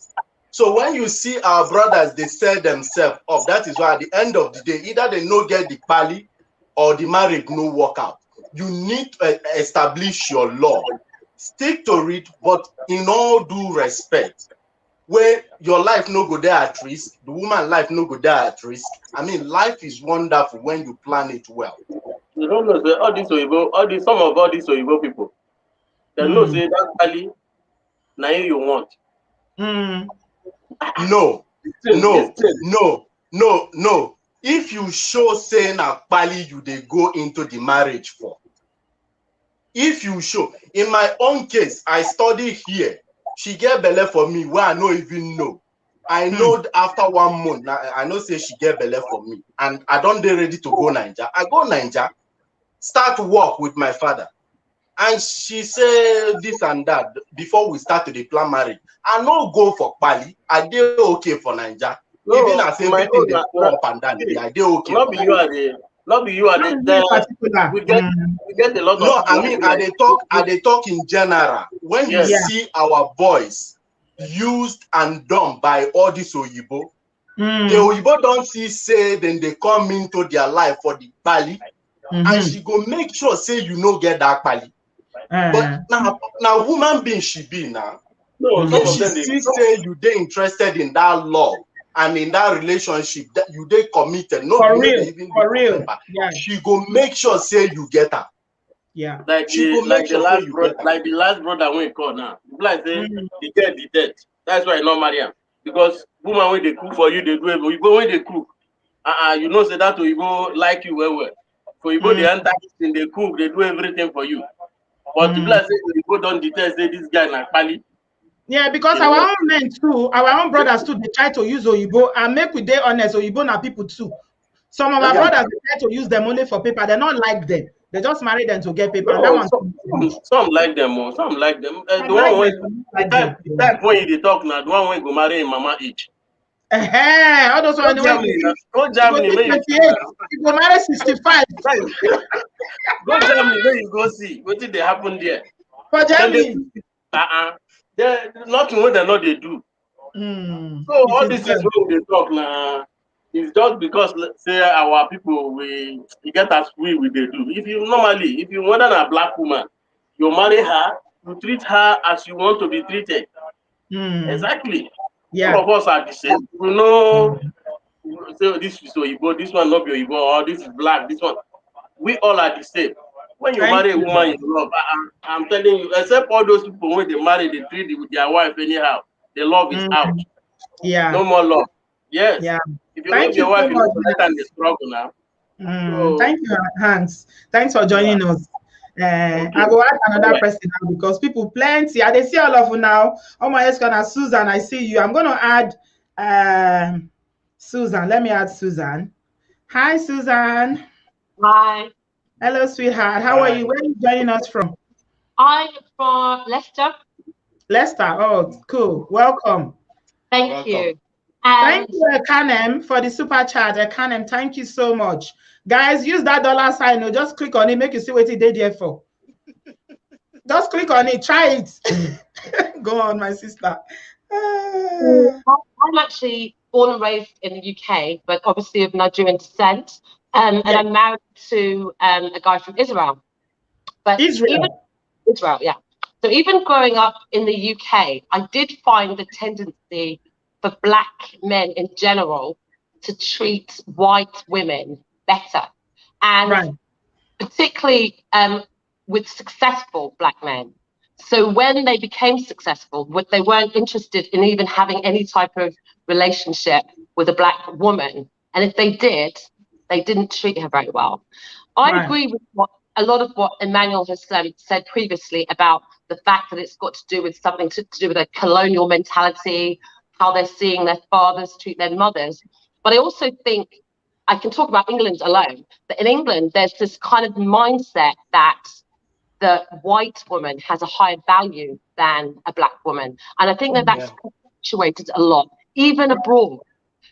So when you see our brothers, they sell themselves up. That is why at the end of the day, either they no get the pali or the marriage no work out. You need to establish your law. Stick to it, but in all due respect. Where your life no go there at risk, the woman life no go there at risk. I mean, life is wonderful when you plan it well. You don't know, say some of all these Oyibo people, they know say that pali na you want. No. If you show say na pali you they go into the marriage for. If you show, in my own case, I study here. She get belle for me where I no even know. I know after 1 month, I know say she get belle for me, and I don't dey ready to go Niger. I go Niger, start work with my father, and she say this and that before we start to the plan marriage. I no go for pali. I dey okay for Niger. No, even as everything they go up and down, I dey okay. Not be you are the we get a lot of. No, I mean, I they talk in general. When you see our boys used and done by all this Oyibo, the Oyibo don't see say then they come into their life for the pali, and she go make sure say you no get that pali. But now woman being she be now. No, if she see say you dey interested in that love and in that relationship that you dey committed, no, for real. She go make sure say you get her. Yeah, like the last brother when he call now. Like say the dead, the dead. That's why I not marry him. Because woman when they cook for you, they do it. You go when they cook. You know say that you go like you well. So you go the enter in they cook, they do everything for you. But the black say you go don't detest say this guy like pali. Yeah, because our own men too, our own brothers too, they try to use Oyibo, and make we dey honest, Oyibo na people too. Some of our brothers they try to use them only for paper. They don't like them. They just marry them to get paper. No, and that one some like them, some like them. The one when the type when you talk now, the one when go marry in mama age. All those ones go Germany, you go marry 65. Go Germany, where you go see what did they happen there? For Germany. There nothing what they know they do. Mm. So It all is this is well. what we dey talk now. It's just because say our people we get as we dey do. If you normally, if you whether a black woman, you marry her, you treat her as you want to be treated. Mm. Exactly. All Yeah. of us are the same. We know say this is Oyibo, this one not be Oyibo, or this is black, this one. We all are the same. When you Thank marry a you. woman you love, I'm telling you, except all those people when they marry, they treat their wife anyhow. The love is out. Mm. Yeah. No more love. Yes. Yeah. If you love Thank you your so wife, you much, don't let her in the Hans. struggle now. So Thank you, Hans. Thanks for yeah, joining us. okay. I will add All another right. person now because people plenty. I dey see all of you now. Oh my God, Susan, I see you. I'm going to add Susan. Let me add Susan. Hi, Susan. Hi, Hello, sweetheart. How are Hi. you? Where are you joining us from? I'm from Leicester. Leicester. Oh, cool. Welcome. Thank Welcome. you. Thank And you, Ekanem, for the super chat. Ekanem, thank you so much. Guys, use that dollar sign. No, just click on it, make you see what it did there for. Just click on it, try it. Go on, my sister. Ah, I'm actually born and raised in the UK, but obviously of Nigerian descent. And yeah, I'm married to a guy from Israel. But even Israel. Israel, yeah. So even growing up in the UK, I did find the tendency for black men in general to treat white women better. And Right. particularly with successful black men. So when they became successful, they weren't interested in even having any type of relationship with a black woman. And if they did, they didn't treat her very well. I Right. agree with a lot of what Emmanuel has said previously about the fact that it's got to do with something to do with a colonial mentality, how they're seeing their fathers treat their mothers. But I also think I can talk about England alone, but in England, there's this kind of mindset that the white woman has a higher value than a black woman. And I think that Mm. that's Yeah. perpetuated a lot, even abroad.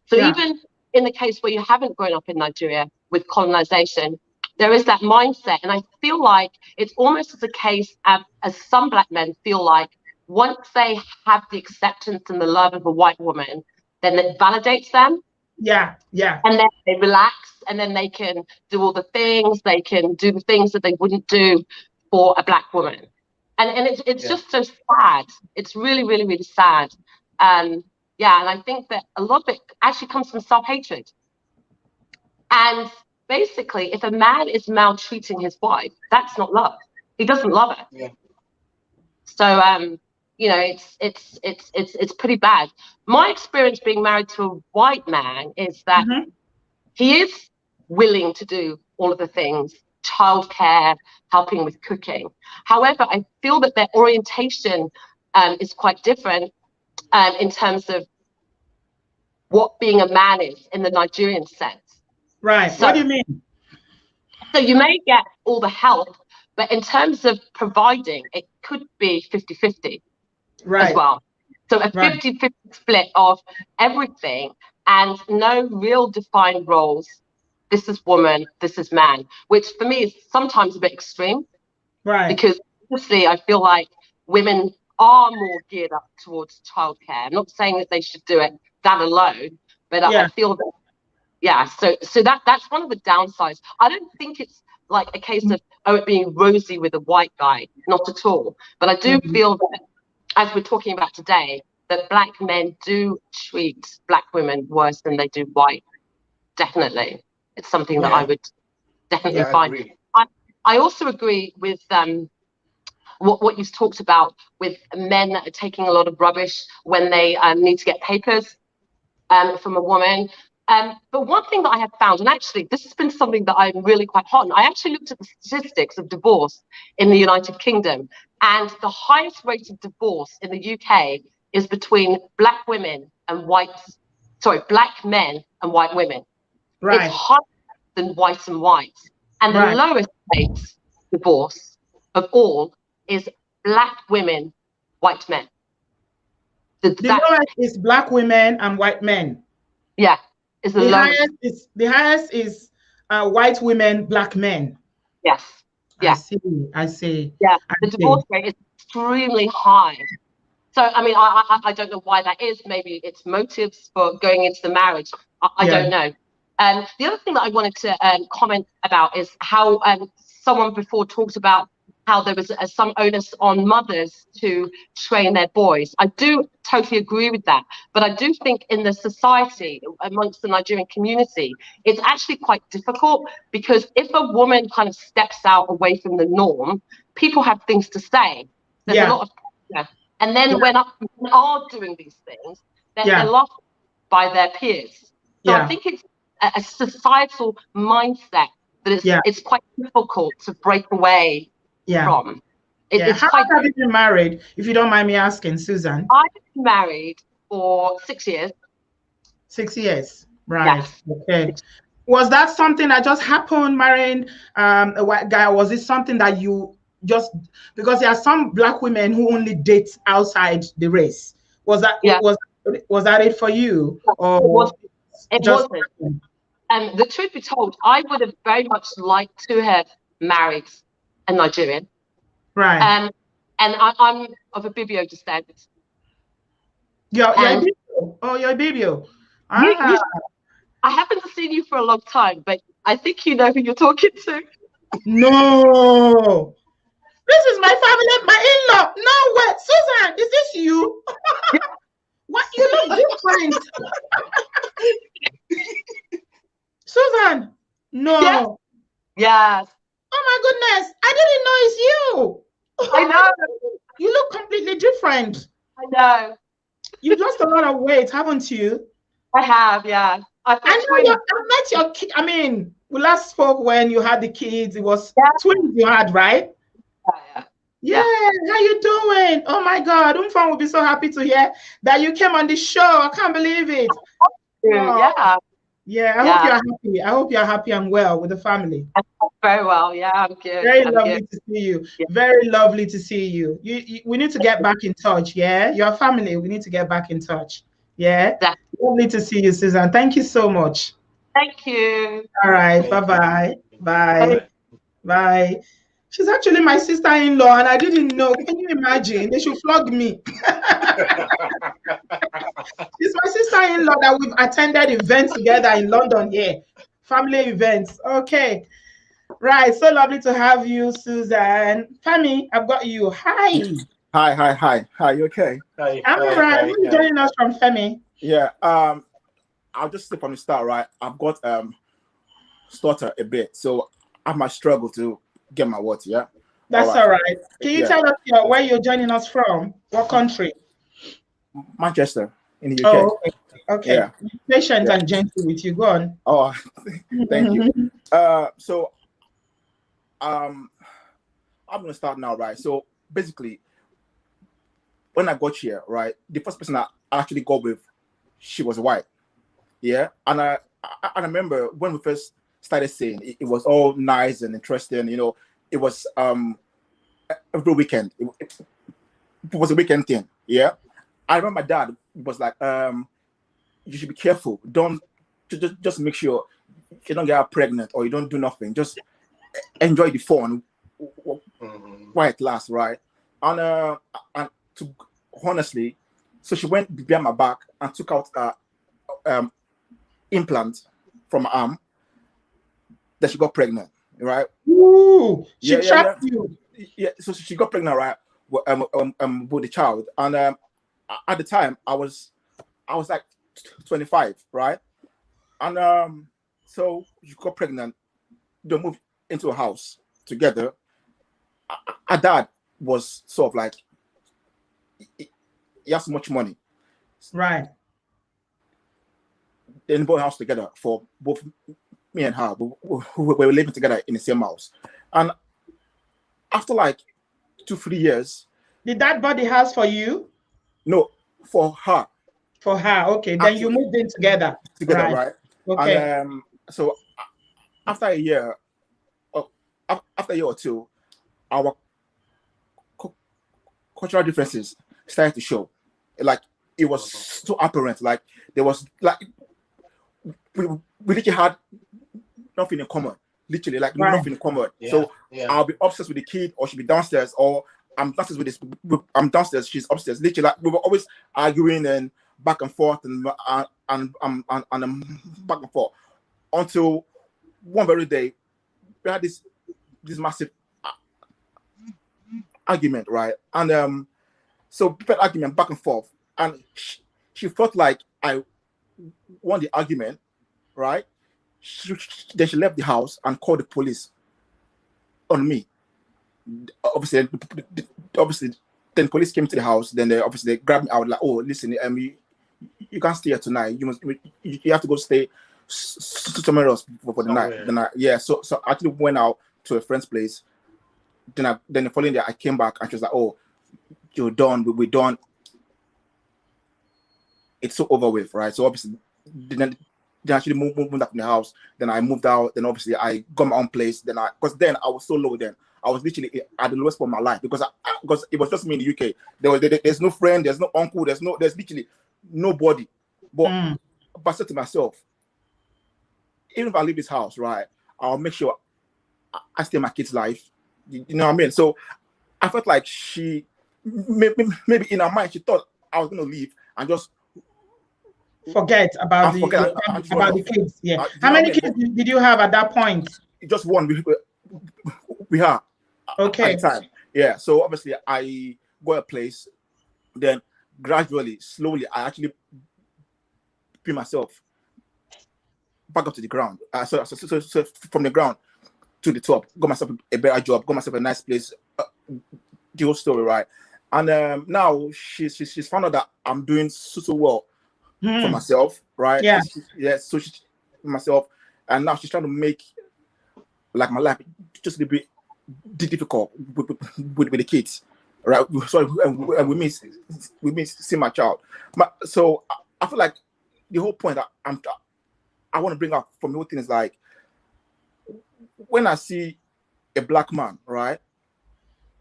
So Yeah. even in the case where you haven't grown up in Nigeria with colonization, there is that mindset. And I feel like it's almost as a case as some black men feel like once they have the acceptance and the love of a white woman, then it validates them Yeah. Yeah. and then they relax and then they can do all the things, they can do the things that they wouldn't do for a black woman. And it's Yeah. just so sad. It's really, really, really sad. Yeah, and I think that a lot of it actually comes from self-hatred. And basically, if a man is maltreating his wife, that's not love. He doesn't love her. Yeah. So you know, it's pretty bad. My experience being married to a white man is that Mhm. he is willing to do all of the things, childcare, helping with cooking. However, I feel that their orientation is quite different in terms of what being a man is in the Nigerian sense. Right. What So, do you mean? so you may get all the help, but in terms of providing, it could be 50-50 as Right. well. So a Right. 50-50 split of everything and no real defined roles. This is woman, this is man, which for me is sometimes a bit extreme Right. because obviously I feel like women are more geared up towards childcare. I'm not saying that they should do it that alone, but I Yeah. feel that yeah. So that's one of the downsides. I don't think it's like a case of it being rosy with a white guy, not at all. But I do Mhm. feel that as we're talking about today, that black men do treat black women worse than they do white. Definitely. It's something that I Yeah. would definitely Yeah. I find. agree. I also agree with what you've talked about with men that are taking a lot of rubbish when they need to get papers from a woman. But one thing that I have found, and actually this has been something that I'm really quite hot on, I actually looked at the statistics of divorce in the United Kingdom, and the highest rate of divorce in the UK is between black women and black men and white women. It's Right. higher than white and white. And the Right. lowest rate divorce of all is black women, white men. The That, lowest is black women and white men. yeah, is the The lowest. highest is white women, black men. Yes. I Yeah. see. I see. Yeah. I The see. divorce rate is extremely high. So, I mean, I don't know why that is. Maybe it's motives for going into the marriage. I don't know. The other thing that I wanted to comment about is how someone before talked about how there was some onus on mothers to train their boys. I do totally agree with that. But I do think in the society, amongst the Nigerian community, it's actually quite difficult, because if a woman kind of steps out away from the norm, people have things to say. There's a lot of pressure. And then when women are doing these things, they're loved by their peers. So I think it's a societal mindset that it's quite difficult to break away from. It's How long have you been married, if you don't mind me asking, Susan? I've been married for 6 years. 6 years, right? Yes. Okay. Was that something that just happened, marrying a white guy? Was it something that you just, because there are some black women who only date outside the race? Was that was that it for you? Or it wasn't. And the truth be told, I would have very much liked to have married a Nigerian. Right. And I'm of a Bibio descent. You're a Bibio. Oh, you're a Bibio. Ah. I haven't seen you for a long time, but I think you know who you're talking to. No. This is my family, my in-law. No way. Susan, is this you? What? You look different. Susan. No. Yes. Oh my goodness. I didn't know it's you. I know. You look completely different. I know. You've lost a lot of weight, haven't you? I have, yeah. I met your kid. I mean, we last spoke when you had the kids. It was twins you had, right? Yeah. How you doing? Oh my God, Umfang will be so happy to hear that you came on the show. I can't believe it. Yeah. Yeah, I hope you're happy. I hope you're happy and well with the family. Very well. Yeah, I'm good. Very lovely to see you. Yeah. Very lovely to see you. We need to get back in touch. Yeah, your family. We need to get back in touch. Yeah. Lovely to see you, Susan. Thank you so much. Thank you. All right. Bye-bye. Bye. Bye. She's actually my sister-in-law, and I didn't know. Can you imagine? They should flog me. She's my sister-in-law that we've attended events together in London here. Family events. Okay. Right. So lovely to have you, Susan. Femi, I've got you. Hi. Hi. You okay? Hi. I'm all right. Who are you joining us from, Femi? Yeah. I'll just say from the start, right? I've got stutter a bit, so I might struggle to get my words. Yeah. That's all right. Can you tell us where you're joining us from? What country? Manchester in the UK. Oh, okay. Yeah. Patient and gentle with you. Go on. Oh, thank you. So I'm gonna start now, right? So basically, when I got here, right, the first person I actually got with, she was white. Yeah, and I remember when we first started saying it was all nice and interesting. You know, it was every weekend. It was a weekend thing. Yeah, I remember my dad was like, "You should be careful. Don't just make sure you don't get pregnant or you don't do nothing. Just enjoy the fun while it lasts, right?" And to honestly, so she went behind my back and took out implant from my arm. That she got pregnant, right? Ooh, she trapped you. Yeah, so she got pregnant, right? With the child, and at the time I was like 25, right? And so she got pregnant. They moved into a house together. Our dad was sort of like, he has so much money, right? They bought a house together for both me and her. We were living together in the same house. And after like 2-3 years. Did that buy the house for you? No, for her. For her, okay. Then you moved in together. Together, right? Okay. And so after a year or two, our cultural differences started to show. Like it was so apparent. Like there was like we literally had nothing in common. Literally, like nothing in common. Yeah, so I'll be upstairs with the kid, or she'll be downstairs, or I'm downstairs with this. I'm downstairs. She's upstairs. Literally, like we were always arguing and back and forth and back and forth until one very day we had this massive argument, right? And so people argument back and forth, and she felt like I won the argument, right? Then she left the house and called the police on me. Obviously, then police came to the house. Then they grabbed me out like, oh, listen, you can't stay here tonight. You have to go stay somewhere else for the night. Then so I actually went out to a friend's place. Then the following day I came back and she was like, oh, you're done. We're done. It's so over with, right? So obviously, then actually moved up in the house. Then I moved out. Then obviously I got my own place. Because then I was so low. Then I was literally at the lowest point of my life because it was just me in the UK. There's no friend. There's no uncle. There's literally nobody. But I said to myself, even if I leave this house, right, I'll make sure I stay in my kid's life. You know what I mean? So I felt like she maybe in her mind she thought I was going to leave and just forget about the kids. Yeah. How many kids did you have at that point? Just one. We had. Okay. At the time. Yeah. So obviously I got a place. Then gradually, slowly, I actually put myself back up to the ground. So from the ground to the top, got myself a better job, got myself a nice place. The whole story, right? And now she's found out that I'm doing so well for myself, right? Yeah. So she's myself, and now she's trying to make like my life just a little bit difficult with the kids, right? So and we miss see my child. So I feel like the whole point that I want to bring up from the whole thing is like when I see a black man, right,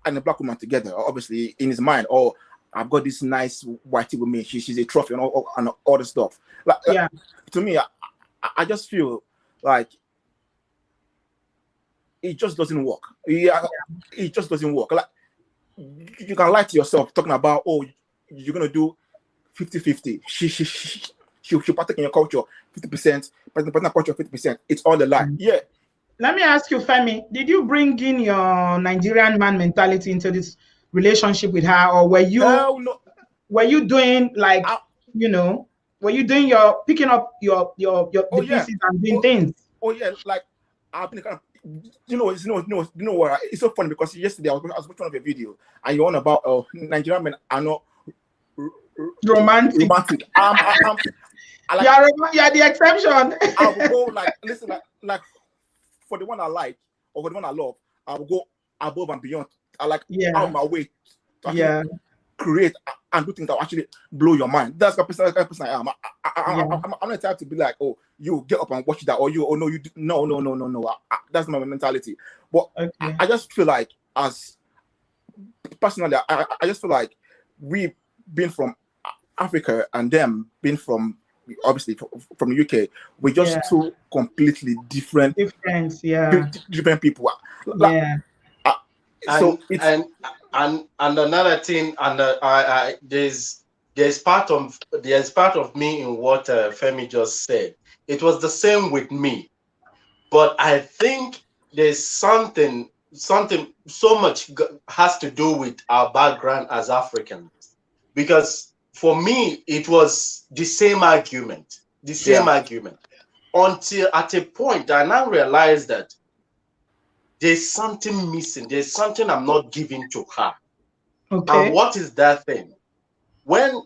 and a black woman together, obviously in his mind, oh, I've got this nice whitey with me. She's a trophy and all the stuff. Like, to me, I just feel like it just doesn't work. It just doesn't work. Like you can lie to yourself talking about, oh, you're gonna do 50-50. She'll partake in your culture 50%, but in culture 50%. It's all a lie. Yeah. Let me ask you, Femi, did you bring in your Nigerian man mentality into this relationship with her, or were you doing like were you doing picking up your pieces and doing things? Oh yeah, like I've been kind of, what? It's so funny because yesterday I was watching one of your video and you're on about Nigerian men are not romantic. You're the exception. I will go like listen like for the one I like or for the one I love, I will go above and beyond. I like out of my way to create and do things that will actually blow your mind. That's the person I am. I'm not the type to be like, oh, you get up and watch that, or no, you do. No. That's not my mentality. But I just feel like, as personally, I just feel like we being from Africa and them being from obviously from the UK, we're just two completely different people. Like, so and another thing, and there's part of me in what Femi just said. It was the same with me, but I think there's something so much has to do with our background as Africans, because for me it was the same argument until at a point I now realized that there's something missing. There's something I'm not giving to her. Okay. And what is that thing? When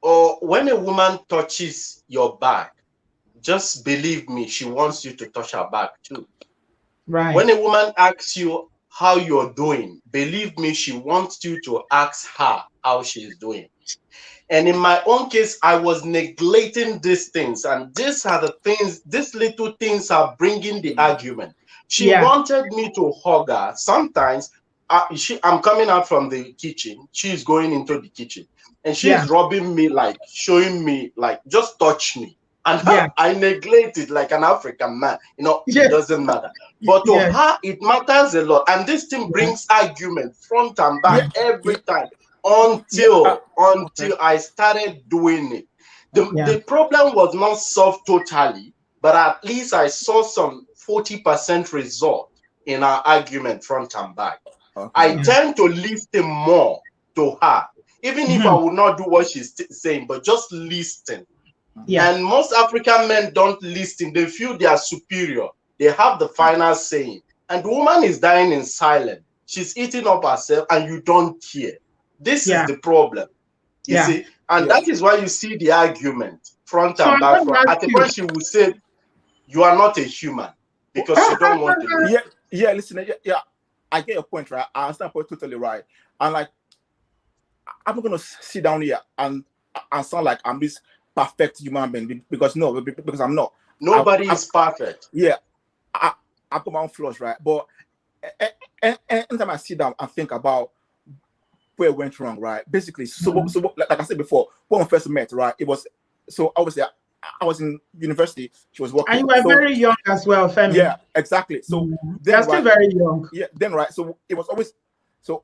a woman touches your back, just believe me, she wants you to touch her back too. Right. When a woman asks you how you're doing, believe me, she wants you to ask her how she's doing. And in my own case, I was neglecting these things. And these are the things, these little things are bringing the argument. She wanted me to hug her. Sometimes I'm coming out from the kitchen. She's going into the kitchen. And she's rubbing me, like, showing me, like, just touch me. And Yeah. I neglect it like an African man. It Yes. doesn't matter. But to Yes. her, it matters a lot. And this thing brings argument front and back every time until I started doing it. The problem was not solved totally, but at least I saw some 40% result in our argument front and back. I tend to listen more to her, even if I would not do what she's saying, but just listen. Yeah. And most African men don't listen. They feel they are superior. They have the final saying. And the woman is dying in silence. She's eating up herself and you don't care. This is the problem. You see? And that is why you see the argument front So and I'm back. going to ask At the you. point she will say, you are not a human because you don't want to live. Listen, I get your point, right? I understand your point totally right. And like, I'm not gonna sit down here and sound like I'm this perfect human being because I'm not. Nobody is perfect. Yeah, I've got my own flaws, right? But anytime I sit down and think about where it went wrong, right? Basically, so like I said before, when we first met, right? It was so obviously I was in university. She was working. And you were very young as well, Femi. Yeah, exactly. So you're still very young. Yeah, then right. So it was always so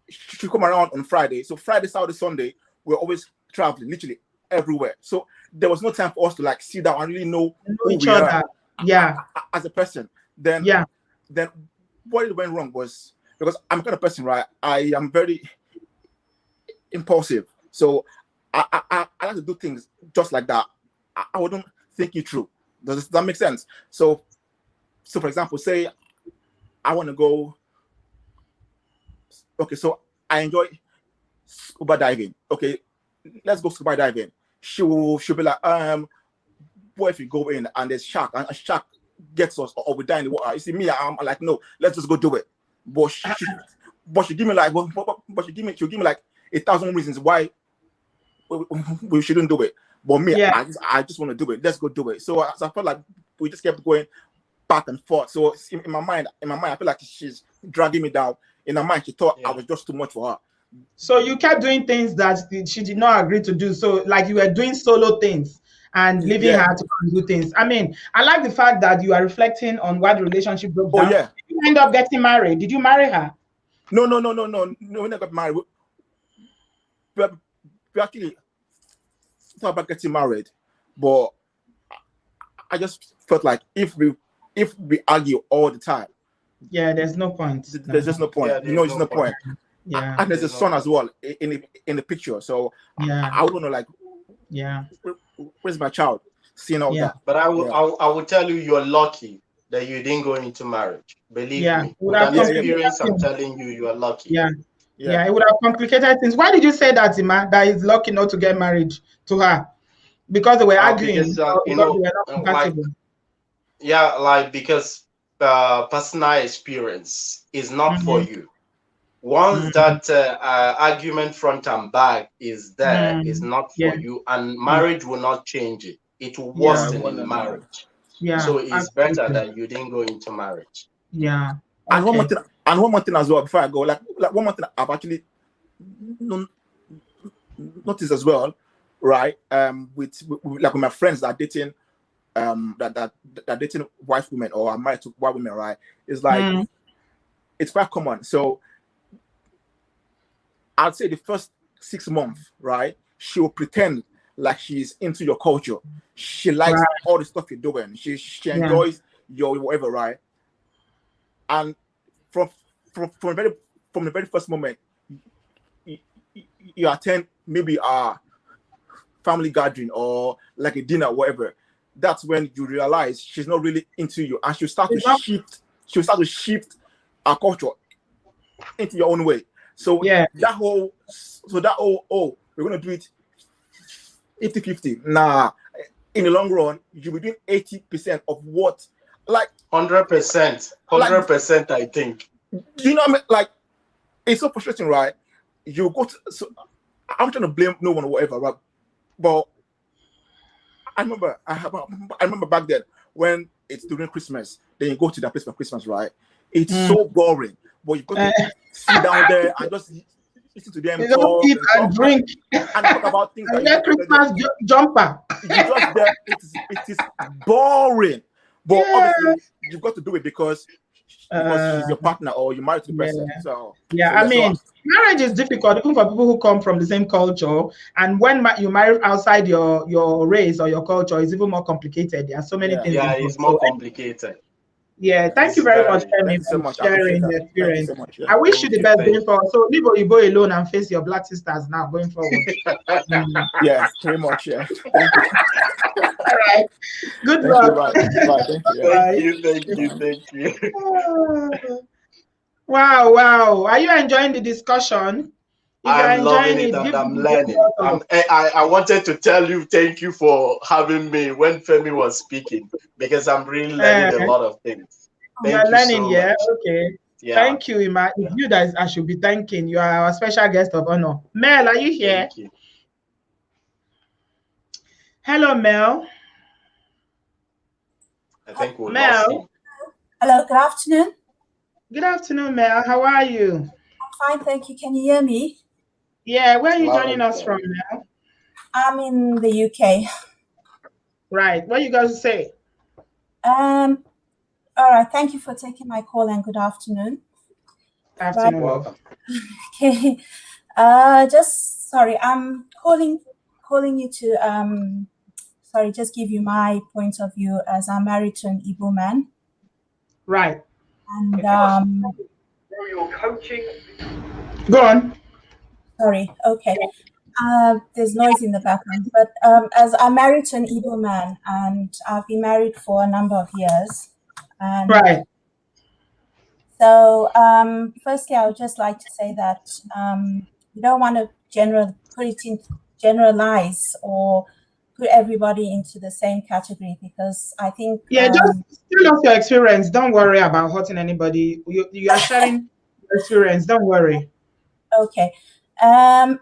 she come around on Friday. So Friday, Saturday, Sunday, we're always traveling, literally everywhere. So there was no time for us to like sit down and really know who each we other. are, as a person. Then what it went wrong was because I'm the kind of person, right? I am very impulsive, so I like to do things just like that. I wouldn't think it through. Does that make sense? So for example, say I want to go. Okay, so I enjoy scuba diving. Okay, let's go scuba diving. She'll be like, what if you go in and there's shark and a shark gets us or we die in the water? You see me, I'm like, no, let's just go do it. But she give me like, she'll give me like 1,000 reasons why we shouldn't do it. But me, I just want to do it. Let's go do it. So I felt like we just kept going back and forth. So in my mind, I feel like she's dragging me down. In her mind, she thought I was just too much for her. So you kept doing things that she did not agree to do. So like you were doing solo things and leaving her to do things. I mean, I like the fact that you are reflecting on why the relationship broke down. Did you end up getting married? Did you marry her? No, we never got married. We actually thought about getting married, but I just felt like if we argue all the time, there's no point. There's just no point. There's no point. Yeah, and there's a son as well in the picture. So I would know like, where's my child? Seeing all that. But I will tell you, you're lucky that you didn't go into marriage. Believe me. With an experience, I'm telling you, you are lucky. Yeah, it would have complicated things. Why did you say that, Ima? That he's lucky not to get married to her because they were arguing. Because, they were not compatible. Because personal experience is not for you. Once that argument front and back is there, is not for you, and marriage will not change it. It will worsen in marriage. So it's better that you didn't go into marriage. Yeah. And one more thing as well before I go, like one more thing I've actually noticed as well, right? With my friends that are dating, that dating white women or are married to white women, right? It's like it's quite common. So I'd say the first 6 months, right? She will pretend like she's into your culture. She likes all the stuff you're doing. She enjoys your whatever, right? And from the very first moment, you attend maybe a family gathering or like a dinner, whatever. That's when you realize she's not really into you, and she'll start to shift our culture into your own way. So that whole we're gonna do it 50-50. Nah, in the long run, you'll be doing 80% of what, like 100%, 100%. I think. Do you know what I mean? Like, it's so frustrating, right? You go to. So I'm trying to blame no one or whatever, right? But I remember back then when it's during Christmas, then you go to that place for Christmas, right? It's so boring. But you've got to sit down there and just listen to them You don't talk eat and drink and talk about things that and you wear don't Christmas jumper. you just there. It is boring. But Yeah. obviously, you've got to do it because she's your partner or you're married to the person. So I mean, so marriage is difficult even for people who come from the same culture. And when you marry outside your race or your culture, it's even more complicated. There are so many things Yeah, involved. it's more complicated. Yeah, thank you very much, thank Femi, you so for much. I appreciate sharing that. the Thank you experience. so much. Yeah. I wish you the best Thank going forward. So leave Oyibo alone and face your black sisters now going forward. Yeah, pretty much. Yeah. Thank you. All right. Good Thank luck. you. Bye. Thank you. Yeah. Thank you. Wow. Are you enjoying the discussion? If you're I'm enjoying loving it it, and give I'm me a learning. follow. I wanted to tell you thank you for having me when Femi was speaking because I'm really learning a lot of things. You're Thank you learning, so yeah? much. Okay. Yeah, Thank you, Ima. It's you that I should be thanking. You are our special guest of honor. Mel, are you here? thank you. Hello, Mel. I think we lost Mel. him. Hello, good afternoon. Good afternoon, Mel. How are you? I'm fine, thank you. Can you hear me? Yeah, where are you Loud joining and us clear. from, Mel? I'm in the UK. Right. What you guys say? All right, thank you for taking my call and good afternoon. Afternoon. Welcome. Okay. Just sorry, I'm calling you to just give you my point of view as I'm married to an Igbo man. Right. And Go on. sorry, okay. There's noise in the background, but as I'm married to an Igbo man, and I've been married for a number of years, and Right. so firstly, I would just like to say that we don't want to generalize or put everybody into the same category because I think Yeah, just tell us your experience. Don't worry about hurting anybody. You are sharing your experience. Don't worry. okay.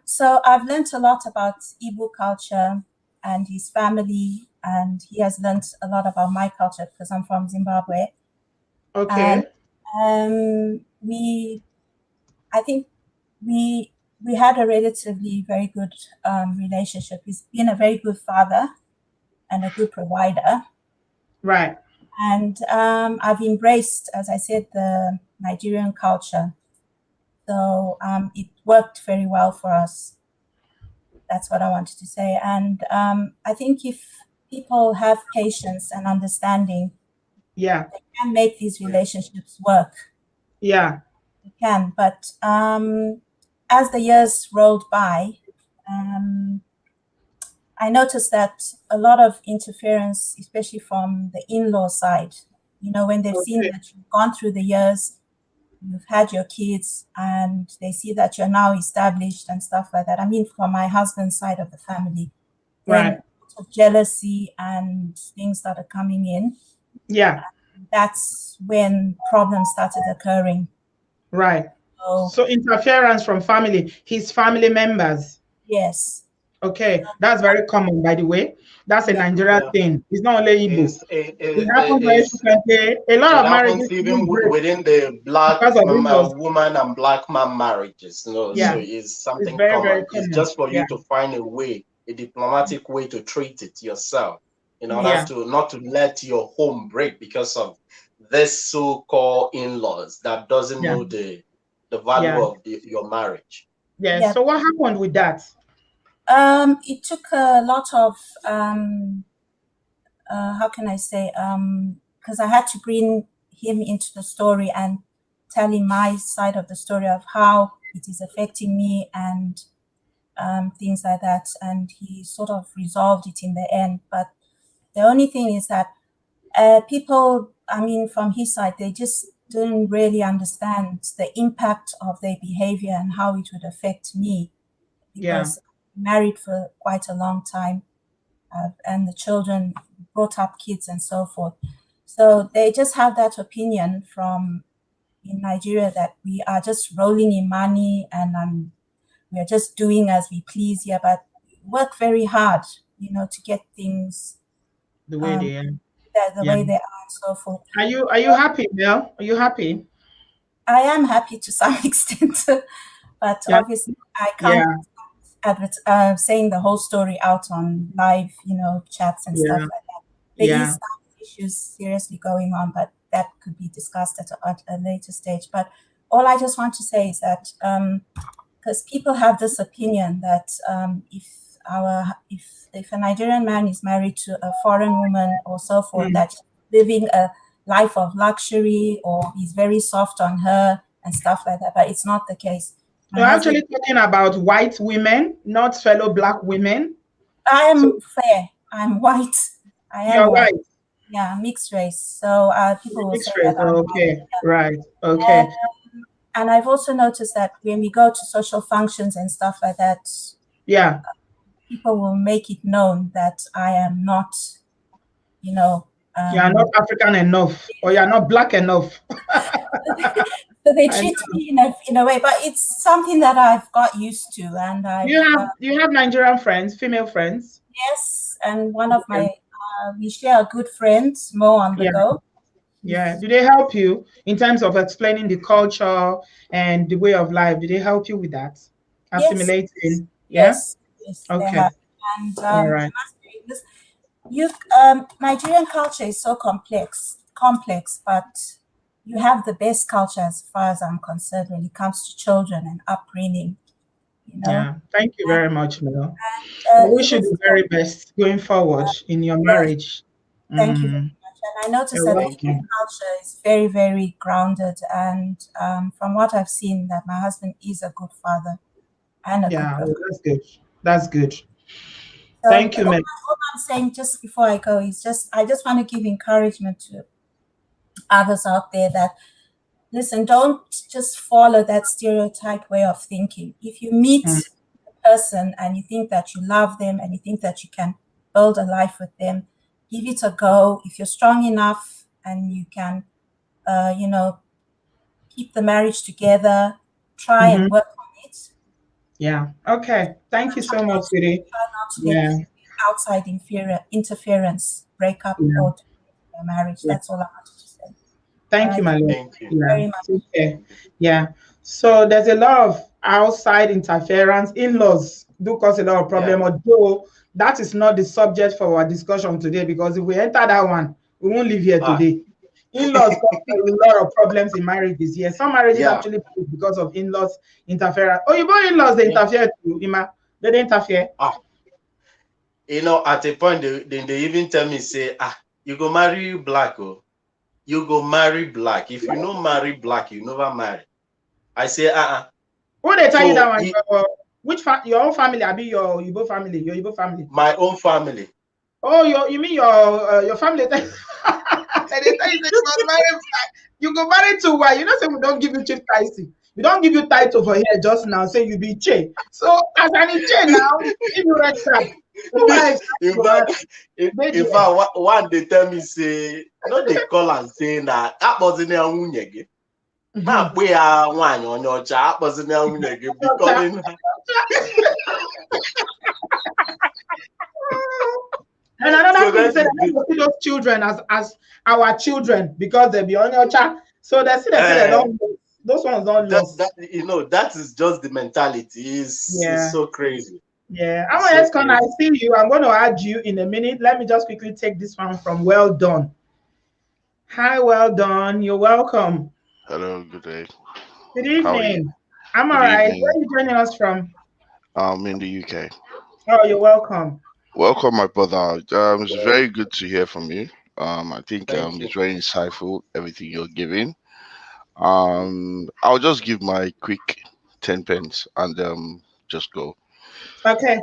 So I've learned a lot about Igbo culture and his family, and he has learned a lot about my culture because I'm from Zimbabwe. Okay. And I think we had a relatively very good relationship. He's been a very good father and a good provider. Right. And I've embraced, as I said, the Nigerian culture. So it worked very well for us. That's what I wanted to say. And I think if people have patience and understanding, Yeah. they can make these relationships work. Yeah. They can. But as the years rolled by, I noticed that a lot of interference, especially from the in-law side, when they've seen that you've gone through the years, you've had your kids, and they see that you're now established and stuff like that. I mean, from my husband's side of the family, then Right. of jealousy and things started coming in. Yeah. That's when problems started occurring. Right. So interference from his family members. Yes. Okay, that's very common, by the way. That's a Nigerian thing. It's not only Igbo. It happens very frequently. A lot of marriages even within the black woman and black man marriages. So it's something very, common. very It's common. just for you to find a diplomatic way to treat it yourself in order to not to let your home break because of this so-called in-laws that doesn't know the value of your marriage. Yeah. So what happened with that? It took a lot of how can I say? Because I had to bring him into the story and tell him my side of the story of how it is affecting me and things like that. And he sort of resolved it in the end. But the only thing is that people, I mean, from his side, they just didn't really understand the impact of their behavior and how it would affect me because I'm married for quite a long time. And the children brought up kids and so forth. So they just have that opinion from in Nigeria that we are just rolling in money and we are just doing as we please here, but work very hard, to get things the way they are. The way they are and so forth. Are you happy, Mel? Are you happy? I am happy to some extent. but Yeah. obviously I Yeah. can't saying the whole story out on live, chats and stuff Yeah. like that. There is Yeah. some issues seriously going on, but that could be discussed at a later stage. But all I just want to say is that because people have this opinion that if a Nigerian man is married to a foreign woman or so forth, Mm. that living a life of luxury or he's very soft on her and stuff like that. But it's not the case. My You're husband, actually talking about white women, not fellow black women. I So am fair. I'm white. I am you're white. white. Yeah, mixed race. So people will say Mixed that race. I'm white. Okay. Right. And, Okay. and I've also noticed that when we go to social functions and stuff like that, Yeah. people will make it known that I am not, you know, You are not um, African enough, or you are not black enough. so they I treat know. me in a way, but it's something that I've got used to, and Do I've you have Nigerian friends, female friends? yes, and one of Okay. my we share a good friend, Mo on the Yeah. go. Yeah. Do they help you in terms of explaining the culture and the way of life? Do they help you with that? Yes, Assimilating? Yeah. yes, they Okay. have, and All I right. must say this: you Nigerian culture is so complex, but you have the best culture as far as I'm concerned when it comes to children and upbringing. You know, Yeah. Thank you very much, Mel. I and wish you even the so, very best going forward in your yes, marriage. thank you very Mm, much. And I noticed you're that the Thank you. Indian welcome. culture is very, very grounded. And from what I've seen, that my husband is a good father and a good Yeah, well, brother. that's good. That's good. So Thank you, Mel. all I'm saying just before I go is I just want to give encouragement to others out there that listen, don't just follow that stereotype way of thinking. If you meet Mm, a person and you think that you love them and you think that you can build a life with them, give it a go. If you're strong enough and you can, you know, keep the marriage together, try and mhm. work on it. Yeah. Okay. Thank you so much, sweetie. Try not to let Yeah. outside interference break up Yeah. or your marriage. Yeah. That's all I wanted to say. All Thank you, right. my love. Thank you. Yeah. Very much. Okay. Yeah. So there's a lot of outside interference. In-laws do cause a lot of Yeah. problem, although that is not the subject for our discussion today, because if we enter that one, we won't live here Ah, today. In-laws cause a lot of problems in marriages here. Some marriages yeah. actually break because of in-laws interference. Oh, you both in-laws they interfere too, Ima. They interfere. Ah, at a point they even tell me, say, you go marry black, oh. You go marry black. If you no marry black, you never marry. I say, Who they tell you that So one? Your own family? I be your Igbo family. Your Igbo family. my own family. Oh, you mean your family? They tell you that you must marry. You go marry to why? You know, say we don't give you chief title. We don't give you title for here just now. Say you be che. So as an che now, if you register, the wife in go marry. fact, in, They in there. fact, one they tell me, say, no, they call and saying that wasn't a nwunye gị. Ma Mhm. akpụ ya nwaanyị onye ọcha, akpọzina ya nwunye gị, be calling her. And another So thing, that say is that they go see those children as our children because they be on your child. So they say they don't lose. Those ones don't lose. that is just the mentality. It's Yeah. so crazy. Yeah, I'm It's gonna so ask, can I crazy. see you? I'm going to add you in a minute. Let me just quickly take this one from Well Done. Hi, Well Done. You're welcome. Hello, good day. Good How are you? evening. I'm all Good right. Where evening. are you joining us from? I'm in the UK. Oh, you're welcome. Welcome, my brother. It's very good to hear from you. I think Thank you. it's very insightful everything you're giving. I'll just give my quick 10 pence and just go. Okay.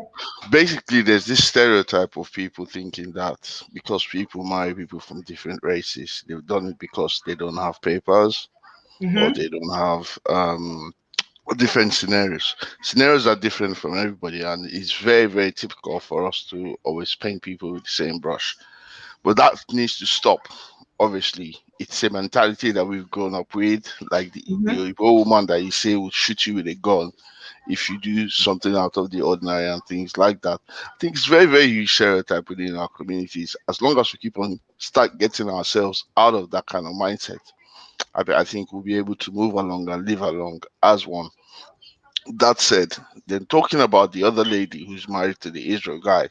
Basically, there's this stereotype of people thinking that because people marry people from different races, they've done it because they don't have papers or Mm-hmm. they don't have different scenarios. Scenarios are different from everybody, and it's very, very typical for us to always paint people with the same brush. But that needs to stop. Obviously, it's a mentality that we've grown up with, like the Mm-hmm. Oyibo woman that you say will shoot you with a gun if you do something out of the ordinary and things like that. I think it's very, very huge stereotype within our communities. As long as we keep on start getting ourselves out of that kind of mindset, I think we'll be able to move along and live along as one. That said, then talking about the other lady who's married to the Israel guy,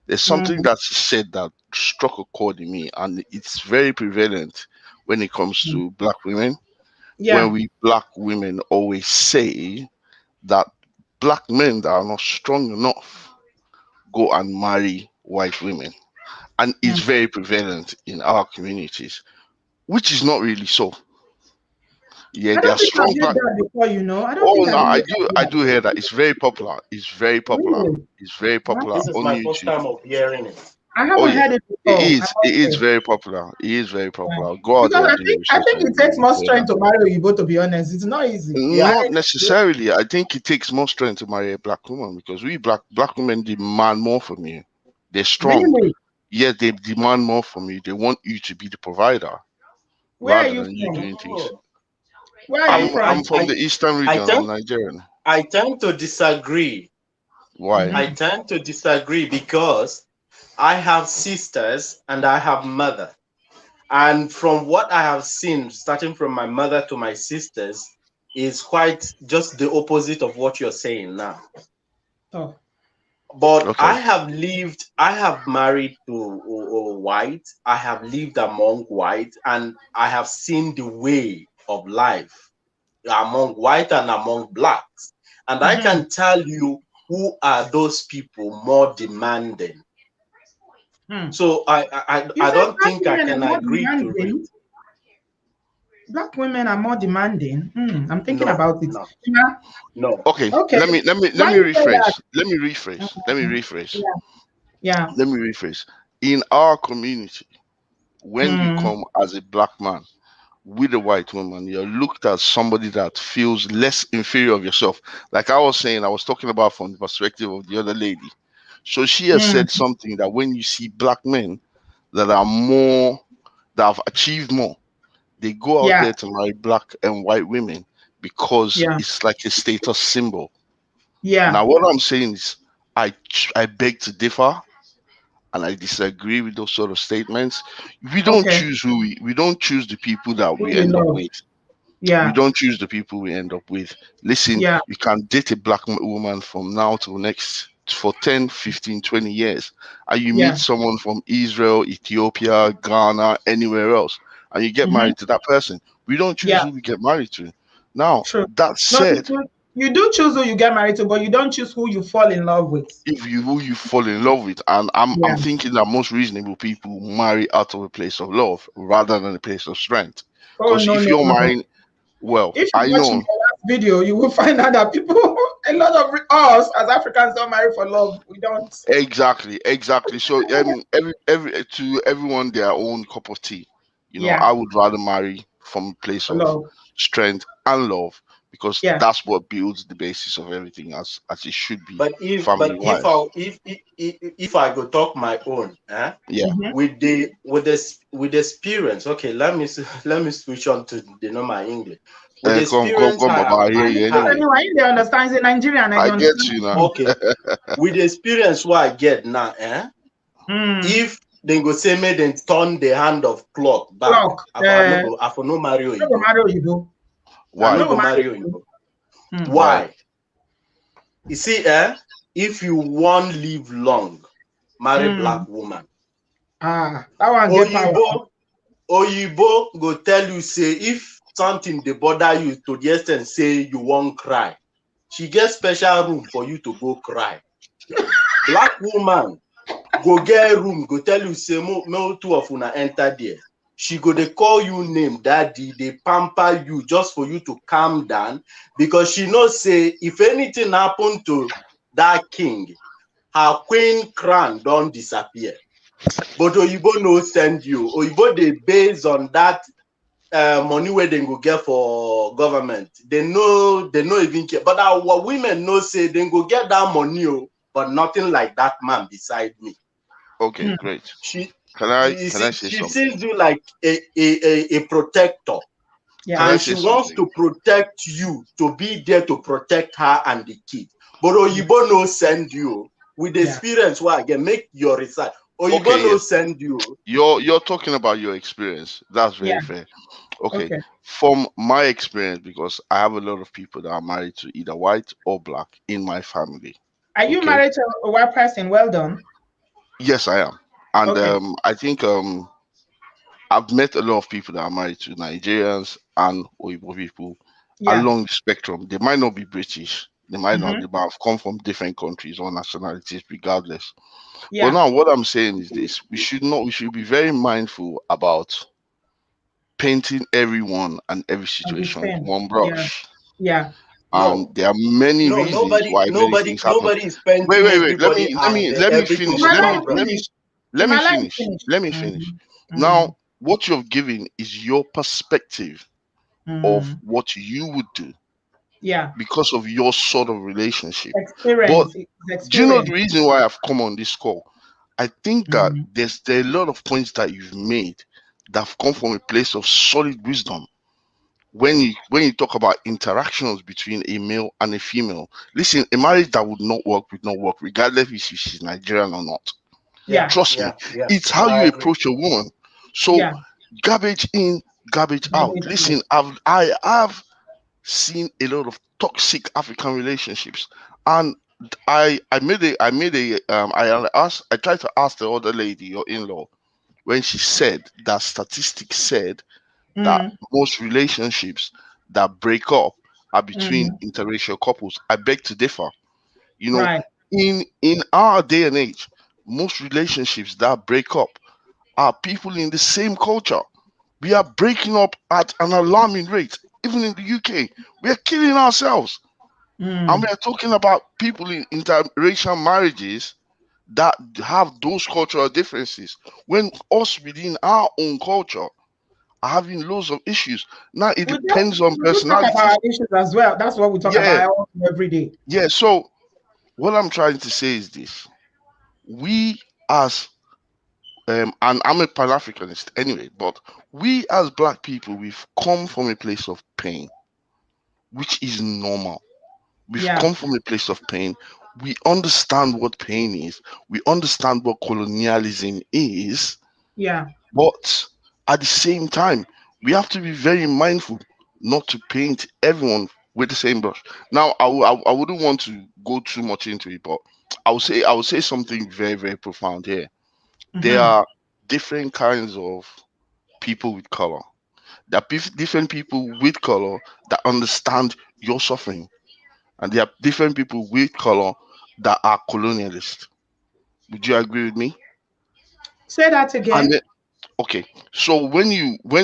there's something Mm, that she said that struck a chord in me, and it's very prevalent when it comes mm. to black women. When Yeah. we black women always say that black men that are not strong enough go and marry white women, and it's Mm. very prevalent in our communities, which is not really so. Yeah, I they are don't think I've strong heard black. that before, you know. I don't Oh think no, I've heard I that. do hear that. It's very popular. It's very popular. Really? It's very Wow. popular This is on my first YouTube. time of hearing it. I Oh haven't yeah, heard it it before, I is. It must is say. very popular. It is very Yeah. popular. Go out Because there and do your I research, think and it takes you more hear that. strength to marry Oyibo, to be honest. It's not easy. Yeah. Not necessarily. I think it takes more strength to marry a black woman because we black women demand more from you. They're strong. Really? Yes, they demand more from you. They want you to be the provider Where are rather you than you from? doing things. Oh, Where are you I, from? I'm I, from I, the eastern I region. I'm tend, Nigerian. I tend to disagree. Why? I Mm-hmm. tend to disagree because I have sisters and I have mother. And from what I have seen, starting from my mother to my sisters, is quite just the opposite of what you're saying now. Oh. But Okay. I have married to white, I have lived among white, and I have seen the way of life among white and among blacks. And I Mm-hmm. can tell you who are those people more demanding. Hmm. So You I said don't black think I women are can more agree to it. demanding. Black women are more demanding. Hmm. I'm thinking No, about it. no, Yeah. no. Okay. Okay. Let Why me you say that? rephrase. Let me rephrase. Let me rephrase. Yeah. Yeah. Let me rephrase. In our community, when you Hmm. come as a black man with a white woman, you're looked at somebody that feels less inferior of yourself. Like I was saying, I was talking about from the perspective of the other lady. So she has Hmm. said something that when you see black men that are more that have achieved more, they go out Yeah. there to marry black and white women because Yeah. it's like a status symbol. Yeah. Now, what I'm saying is, I beg to differ, and I disagree with those sort of statements. Okay. We don't choose the people that Who we we end up love. with. We Yeah. don't choose the people we end up with. Listen, Yeah. you can date a black woman from now till next for 10, 15, 20 years, and you meet Yeah. someone from Israel, Ethiopia, Ghana, anywhere else, and you get Mm-hmm. married to that person. We don't choose Yeah. who we get married to. Now, True. that No, said, you do choose who you get married to, but you don't choose who you fall in love with. if you who you fall in love with, and I'm Yeah. thinking that most reasonable people marry out of a place of love rather than a place of strength. Oh Because no, if no, you're no, no. marrying, well, If you I watch know my last video, you will find out that people, a lot of us as Africans don't marry for love. We don't. exactly. So every to everyone their own cup of tea. You know, Yeah. I would rather marry from a place For of love. strength and love because Yeah. that's what builds the basis of everything as it should be, But family wise. if I go talk my own, Yeah. Mm-hmm. with experience, okay, let me switch on to the normal English. With Come, experience Baba. I hear I you had, anyway. Anyway, they understand. He's a Nigerian. I I don't get understand. you now. okay, with the experience what I get now, Mm. if they go say me then turn the hand of clock back, Clock. I for no marry No go Oyibo. marry Oyibo. I No no Why? go go marry marry Oyibo. Oyibo. Mm. Why? Why? You see, if you want live long, marry Mm. black woman. Ah, that one get power. Oyibo go tell you say if something dey bother you to the extent say you wan cry, she get special room for you to go cry. Black woman go get room, go tell you say no two of una enter there. She go dey call you name, daddy, dey pamper you just for you to calm down because she know say if anything happen to that king, her queen crown don disappear. But Oyibo no send you. Oyibo dey base on that money where they go get for government. They no even care. But our women know say they go get that money, but nothing like that man beside me. Okay, Mm. great. She you Can I see, say she something? sees you like a protector, Can Yeah. I and she say wants something? to protect you to be there to protect her and the kid. But Yeah. Oyibo no send you with the Yeah. experience. Why again? Make your research. Okay, Oyibo no yes. send you. You're talking about your experience. That's Yeah. very fair. Okay, Okay. from my experience, because I have a lot of people that are married to either white or black in my family. Are you Okay, married to a white person? Well done. yes, I am, and Okay. I think I've met a lot of people that are married to Nigerians and Oyibo people Yeah. along the spectrum. They might not be British. They might not. Mm-hmm. They might have come from different countries or nationalities, regardless. But Yeah. now, what I'm saying is this: we should not. We should be very mindful about painting everyone and every And the situation with same. one Yeah. brush. Yeah. And No, there are many no, reasons why many things happen. nobody is Wait, painting wait, wait. Let everybody me let and me let me everything finish. with Imala one is brush. finished. Let me Imala is finish. finished. Let me finish. Mm-hmm. Now, Mm-hmm. what you've given is your perspective of Mm. what you would do Yeah. because of your sort of relationship. But Experience. It's do you know the experience. reason why I've come on this call? I think that Mm-hmm. there are a lot of points that you've made that have come from a place of solid wisdom. When you talk about interactions between a male and a female, listen, a marriage that would not work, regardless if she's Nigerian or not. Yeah, Yeah. Trust me, yeah, yeah, it's how yeah. I you agree. approach a woman. So Yeah. garbage in, garbage out. Garbage out. Listen, I have seen a lot of toxic African relationships, and I tried to ask the other lady, your in-law, when she said that statistics said that Mm. most relationships that break up are between Mm. interracial couples. I beg to differ. You know, Right. in our day and age, most relationships that break up are people in the same culture. We are breaking up at an alarming rate. Even in the UK, we are killing ourselves. And we Mm. are talking about people in interracial marriages that have those cultural differences. When us within our own culture are having loads of issues. Now it depends on We do talk about our personalities. issues as well. That's what we talk Yeah, about every day. yeah. So what I'm trying to say is this: we as and I'm a Pan Africanist anyway, but we as Black people, we've come from a place of pain, which is normal. We've Yeah. come from a place of pain. We understand what pain is. We understand what colonialism is. Yeah. But at the same time, we have to be very mindful not to paint everyone with the same brush. Now, I wouldn't want to go too much into it, but I would say something very, very profound here. There Mm-hmm. are different kinds of people with color. There are different people with color that understand your suffering, and there are different people with color that are colonialist. Would you agree with me? Say that And again. then, okay, so when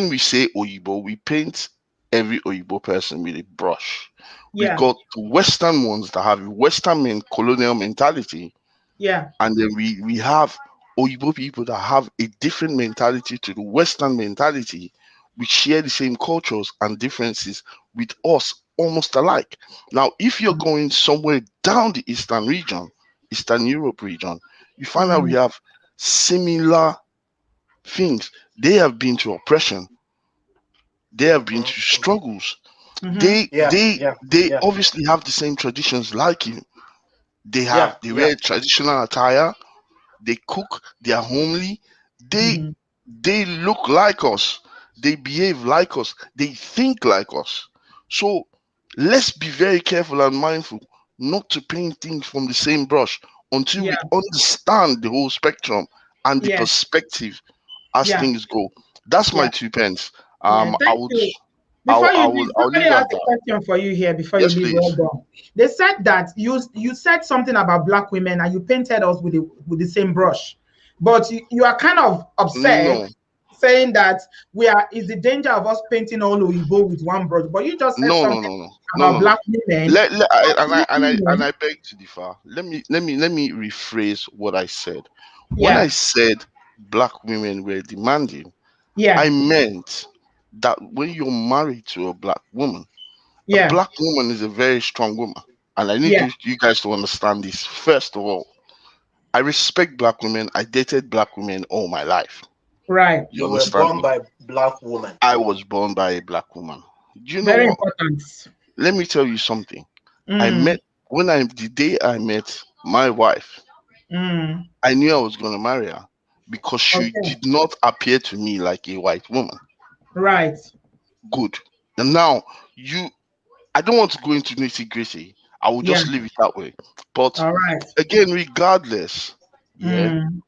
we say Oyibo, we paint every Oyibo person with a brush. We've Yeah. got the Western ones that have a Western colonial mentality, Yeah. and then we have Oyibo people that have a different mentality to the Western mentality. We share the same cultures and differences with us almost alike. Now, if you're going somewhere down the Eastern region, Eastern Europe region, you find out we Mm. have similar things. They have been to oppression. They have been Mhm, to mhm. struggles. Mm-hmm. They Yeah, they yeah, they yeah, obviously have the same traditions like you. yeah, They yeah. wear traditional attire. They cook. They are homely. They Mm-hmm. they look like us. They behave like us. They think like us. So let's be very careful and mindful not to paint things from the same brush until we Yeah. understand the whole spectrum and the Yeah. perspective as Yeah. things go. That's my Yeah. 2 pence. Yeah. I Thank would you. Before you leave, I'll somebody leave has at a that. question for you here. Before you Yes, leave, well please. done. They said that you said something about black women and you painted us with the same brush, but you are kind of upset, No, saying that we are is the danger of us painting all Oyibo with one brush. But you just said no, no, something no, no, no, about no, no. black women. And I beg to differ. Let me rephrase what I said. When I Yeah. said black women were demanding, Yeah. I meant that when you're married to a Yeah. black woman is a very strong woman. And I need Yeah. you guys to understand this. First of all, I respect black women. I dated black women all my life. Right. You You were understand born me? by black woman. I was born by a black woman. Do you know Very what? important. Let me tell you something. I Mm. met the day I met my wife, Mm. I knew I was gonna marry her because she Okay. did not appear to me like a white woman. Right. good. And now I don't want to go into nitty gritty. I will Yeah. just leave it that way. But All right. again, regardless, yeah, Mm.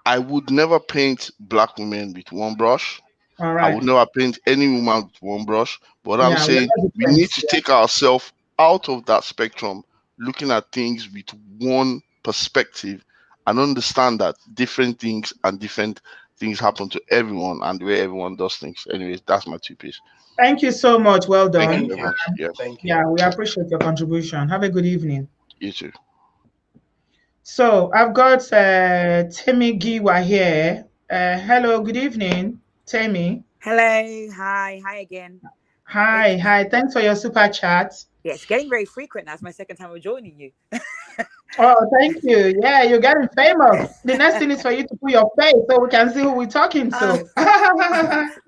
I would never paint black women with one brush. All I right. would never paint any woman with one brush. But I'm Yeah, we're saying all we different. need to take ourselves out of that spectrum, looking at things with one perspective, and understand that different things and different things happen to everyone and the way everyone does things. Anyways, that's my two piece. Thank you so much. Well Thank you done. Thank very you. much. Yeah, Thank you. Yeah, we appreciate your contribution. Have a good evening. you too. So I've got Temi Giwa here. Hello, good evening, Temi. Hello, hi again. Hi, It's hi. Thanks for your super chat. yeah, it's getting very frequent. That's my second time of joining you. Oh, thank you. Yeah, you're getting famous. The next thing is for you to put your face so we can see who we're talking Uh, to.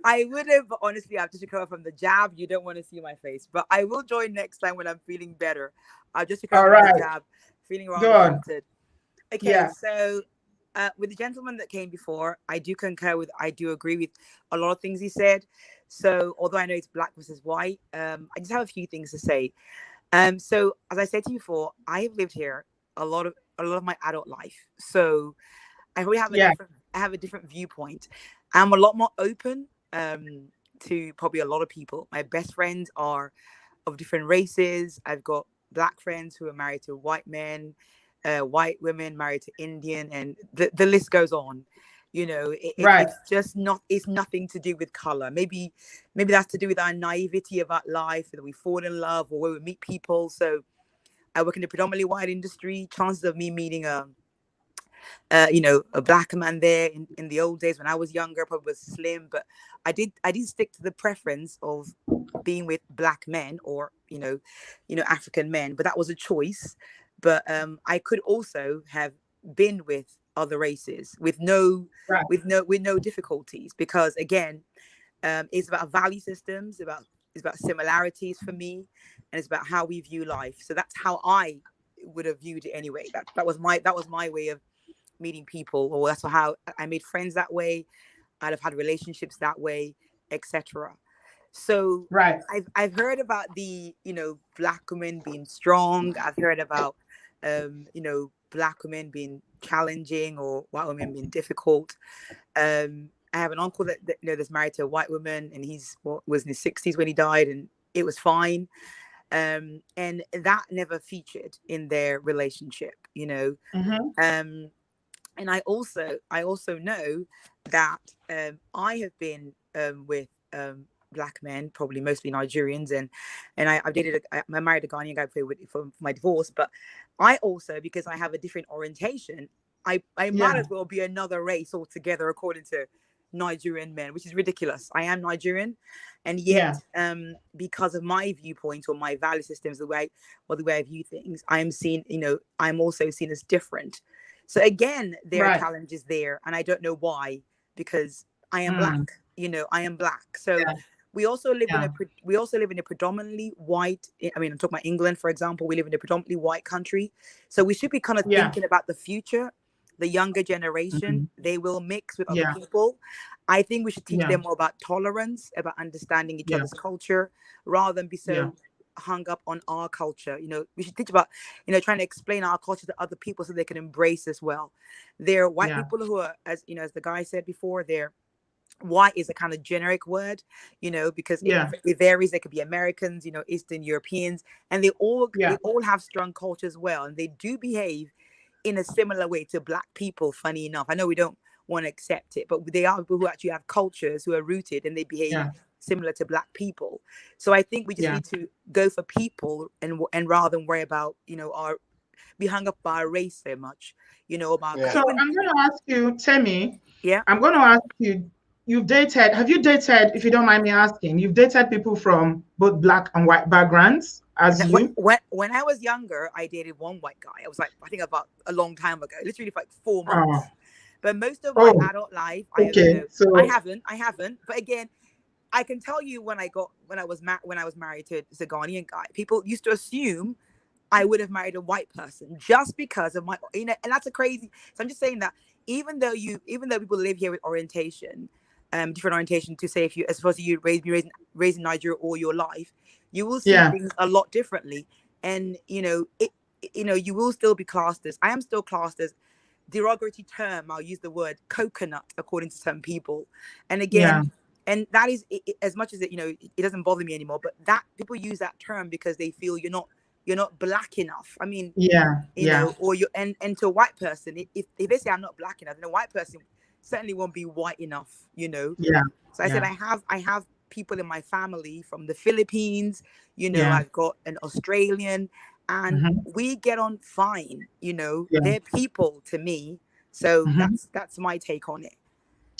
I would have, but honestly, I've just recovered from the jab. You don't want to see my face, but I will join next time when I'm feeling better. I've just All recovered from the right, jab, feeling rather good. shattered. Okay, Yeah, so with the gentleman that came before, I do agree with a lot of things he said. So although I know it's black versus white, I just have a few things to say. So as I said to you before, I have lived here a lot of my adult life. So I really have yeah, a different viewpoint. I'm a lot more open to probably a lot of people. My best friends are of different races. I've got black friends who are married to white men, white women married to Indian, and the list goes on. right, It's just not. It's nothing to do with color. Maybe that's to do with our naivety about life, that we fall in love or where we meet people. So I work in a predominantly white industry. Chances of me meeting a black man there in the old days when I was younger probably was slim, but I did stick to the preference of being with black men or African men, but that was a choice. But I could also have been with other races right. with no difficulties, because again, it's about value systems, it's about similarities for me, and it's about how we view life. So that's how I would have viewed it anyway. That was my way of meeting people, or that's how I made friends that way. I'd have had relationships that way, etc. So Right. I've heard about the black women being strong. I've heard about black women being challenging or white women being difficult. I have an uncle that that's married to a white woman, and was in his 60s when he died, and it was fine. And that never featured in their relationship. Mm-hmm. Um, and I also know that I have been with black men, probably mostly Nigerians, and I married a Ghanaian guy for my divorce. But I also, because I have a different orientation, I might Yeah, as well be another race altogether according to Nigerian men, which is ridiculous. I am Nigerian, and yeah, yet because of my viewpoint or my value systems, the way I view things, I'm also seen as different. So again, there are right. challenges there, and I don't know why, because I am black. Mm, I am black. So yeah, yeah, we also live in a predominantly white. I mean, I'm talking about England, for example. We live in a predominantly white country, so we should be kind of yeah, thinking about the future. The younger generation, mhm, they will mix with other yeah, people. I think we should teach yeah, them more about tolerance, about understanding each yeah, other's culture, rather than be yeah, so hung up on our culture. We should teach about trying to explain our culture to other people so they can embrace as well. There are white yeah, people who are, as the guy said before, they're white is a kind of generic word, because it, yeah, it varies. They could be Americans, Eastern Europeans, and they all yeah, they all have strong culture as well, and they do behave in a similar way to black people. Funny enough, I know we don't want to accept it, but they are people who actually have cultures who are rooted and they behave yeah, similar to black people. So I think we just yeah. need to go for people, and rather than worry about our be hung up by our race so much, about Yeah. So even I'm going to ask you, Temi, yeah. I'm going to ask you, have you dated, if you don't mind me asking, you've dated people from both black and white backgrounds as And you? when I was younger, I dated one white guy. I was like, I think about a long time ago, literally for like four Oh, months. But most of my oh, adult life, okay. So, I haven't. But again, I can tell you when I was married to a Ghanaian guy, people used to assume I would have married a white person just because of and that's a crazy. So I'm just saying that even though people live here with orientation, different orientation to say if you, as opposed to you raised in Nigeria all your life, you will see things a lot differently. And you will still be classed as, I am still classed as, derogatory term, I'll use the word coconut according to some people. And again, and that is as much as it doesn't bother me anymore, but that people use that term because they feel you're not black enough. I mean, or you and to a white person, if they say I'm not black enough, then a white person certainly won't be white enough, So I said I have people in my family from the Philippines, I've got an Australian, and we get on fine, they're people to me. So that's my take on it.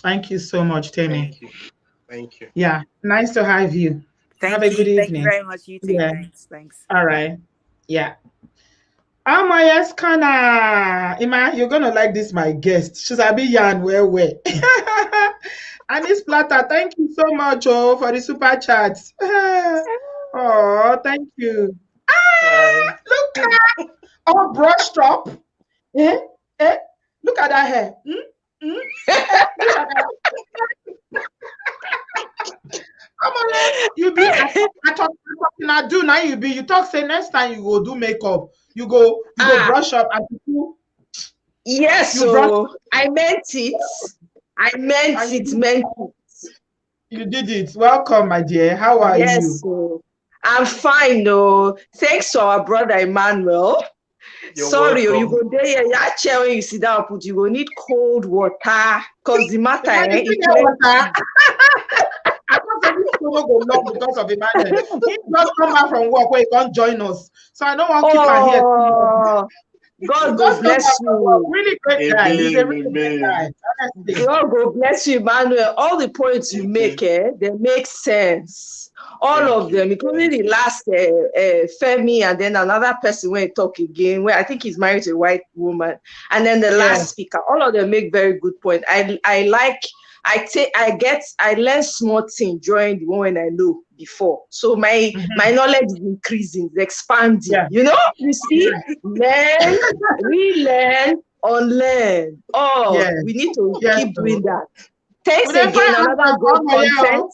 Thank you so much, Temi. Thank you. Yeah, nice to have you. Have a good evening. Thank you very much. You too. Thanks. All right. Yeah. Yes, Kana. Ima, you're gonna like this, my guest. She's a bit young, where. Anis Plata, thank you so much for the super chats. Oh, thank you. Look at all brushed up. Look at that hair. Come on, you be I do now. You talk say next time you go do makeup, you go brush up and people. Yes, so I meant it. You did it. Welcome, my dear. How are you? Yes, so I'm fine. No, thanks to our brother Emmanuel. Sorry, welcome. you go there. Yeah, chair when you sit down, but you go need cold water because the matter. I don't say this will go long because of Emmanuel. He just come back from work where he can't join us. So I don't want to keep my hair. God go bless you. Really great guy. He's a really great guy. Honestly. God go bless you, Emmanuel. All the points you make, they make sense. All of them, including the last Femi, and then another person when he talk again, where I think he's married to a white woman, and then the last speaker. All of them make very good point. I learn small things during the one when I know before. So my knowledge is increasing, it's expanding. You see, learn, relearn, unlearn. We need to keep doing that. Thanks again, another good content.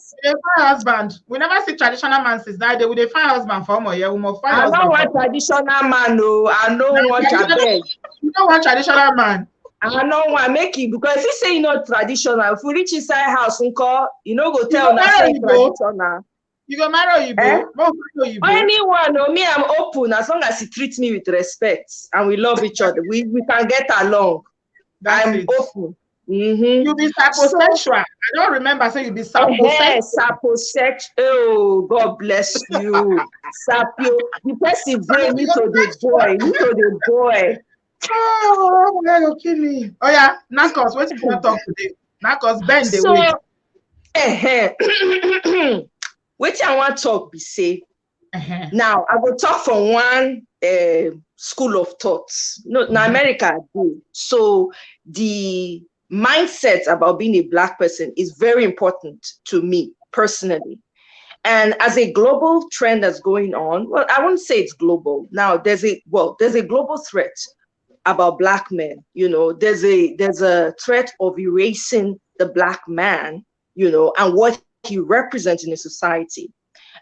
Husband. We never see traditional man since that day. We find husband for more. We must find husband. I don't want traditional man, no. I don't want a beg. You don't want traditional man. I know why make it because if you say traditional, if we reach inside house, go tell us say traditional. You go marry you, anyone, me, I'm open as long as he treats me with respect and we love each other. We can get along. I'm open. You be saposexual. I don't remember saying you be saposexual. Saposexual. Oh, God bless you. Sapio. The person bring me to the boy. Oh my God, you're killing me. Oh yeah, Nakos, what you gonna talk today? Nakos, bend the way. What I want to talk be say. Now I will talk from one school of thoughts. No, in America, so the mindset about being a Black person is very important to me personally. And as a global trend that's going on, well, I won't say it's global. Now there's a global threat about Black men. There's a threat of erasing the Black man, and what he represents in a society.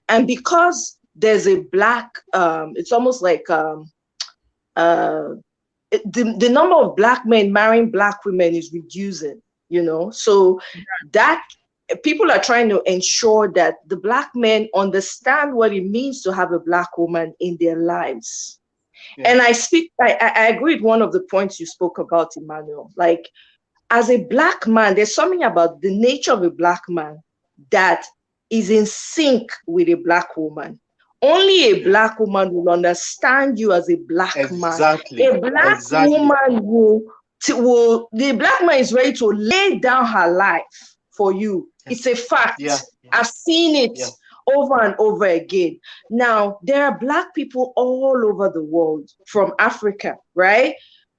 And because there's a Black, it's almost like the number of Black men marrying Black women is reducing, so that people are trying to ensure that the Black men understand what it means to have a Black woman in their lives. And I agree with one of the points you spoke about, Emmanuel. Like, as a Black man, there's something about the nature of a Black man that is in sync with a Black woman. Only a Black woman will understand you as a Black man. A Black woman the Black man is ready to lay down her life for you. It's a fact. I've seen it over and over again. Now, there are Black people all over the world from Africa, right?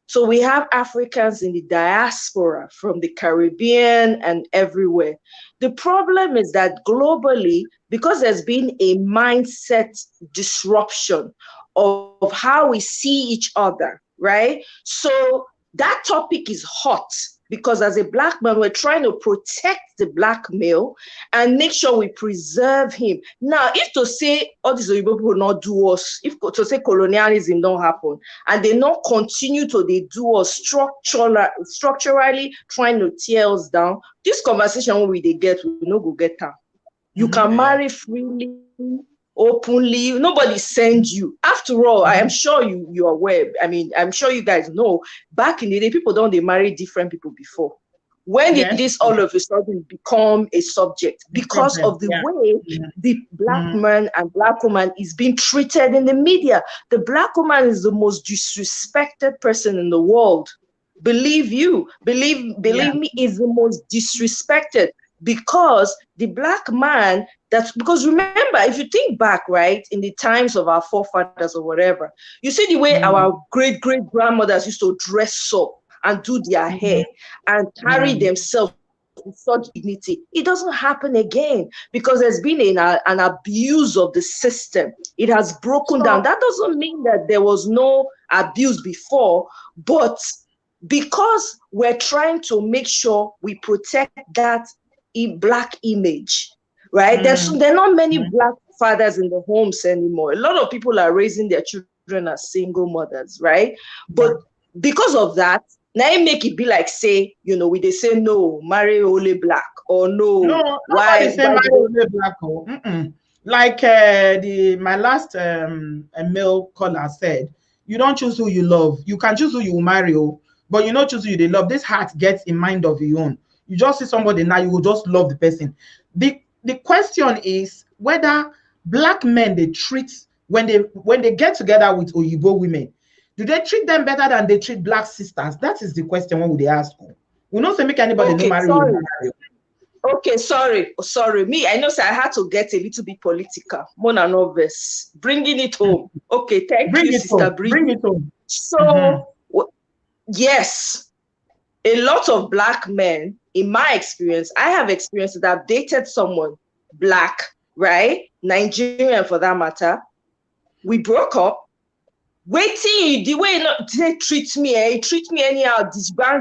So we have Africans in the diaspora from the Caribbean and everywhere. The problem is that globally, because there's been a mindset disruption of how we see each other, right? So that topic is hot because as a black man, we're trying to protect the black male and make sure we preserve him. Now, if to say all these people will not do us, if to say colonialism don't happen, and they not continue to they do us structurally trying to tear us down, this conversation we they get, we no go get her. You can marry freely, openly, nobody sends you. After all, I am sure you're aware. I mean, I'm sure you guys know, back in the day, people don't they marry different people before. When did this all of a sudden become a subject? Because of the way the black man and black woman is being treated in the media. The black woman is the most disrespected person in the world. Believe me, is the most disrespected. Because the black man, because remember, if you think back, right, in the times of our forefathers or whatever, you see the way our great-great-grandmothers used to dress up and do their hair and carry themselves with such dignity. It doesn't happen again because there's been an abuse of the system. It has broken down. That doesn't mean that there was no abuse before, but because we're trying to make sure we protect that black image, right? There are not many black fathers in the homes anymore. A lot of people are raising their children as single mothers, right? But because of that, now it make it be like, say, you know, they say no, marry only black, or no, why say marry only black? Like my last male caller said, you don't choose who you love. You can choose who you will marry, but you don't choose who you love. This heart gets in mind of your own. You just see somebody now, you will just love the person. The question is whether black men they treat when they get together with Oyibo women, do they treat them better than they treat black sisters? That is the question. What would they ask? We not say make anybody no marry. Okay, sorry. Me, I know. So I had to get a little bit political. Mona Noves, bringing it home. Okay, thank you, sister. Bring it home. So yes. A lot of black men, in my experience, I have experienced that I've dated someone black, right? Nigerian for that matter. We broke up. Waiting, the way they treat me, treat me anyhow,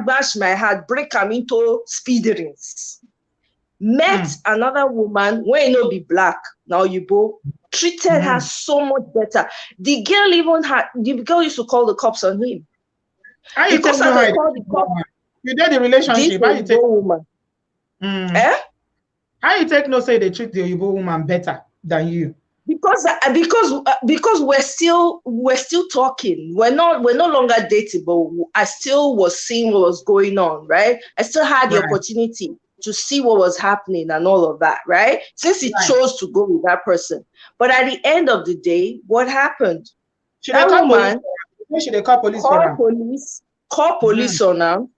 bash my heart, break them into speed rings. Met another woman, when you be black, now you both treated her so much better. The girl used to call the cops on him. Because as I called the cops, you did the relationship. How you take woman? How you take no say they treat the Oyibo woman better than you? Because we're still talking. We're no longer dating, but I still was seeing what was going on, right? I still had the opportunity to see what was happening and all of that, right? Since he chose to go with that person. But at the end of the day, what happened? Should they call police? Call police on him.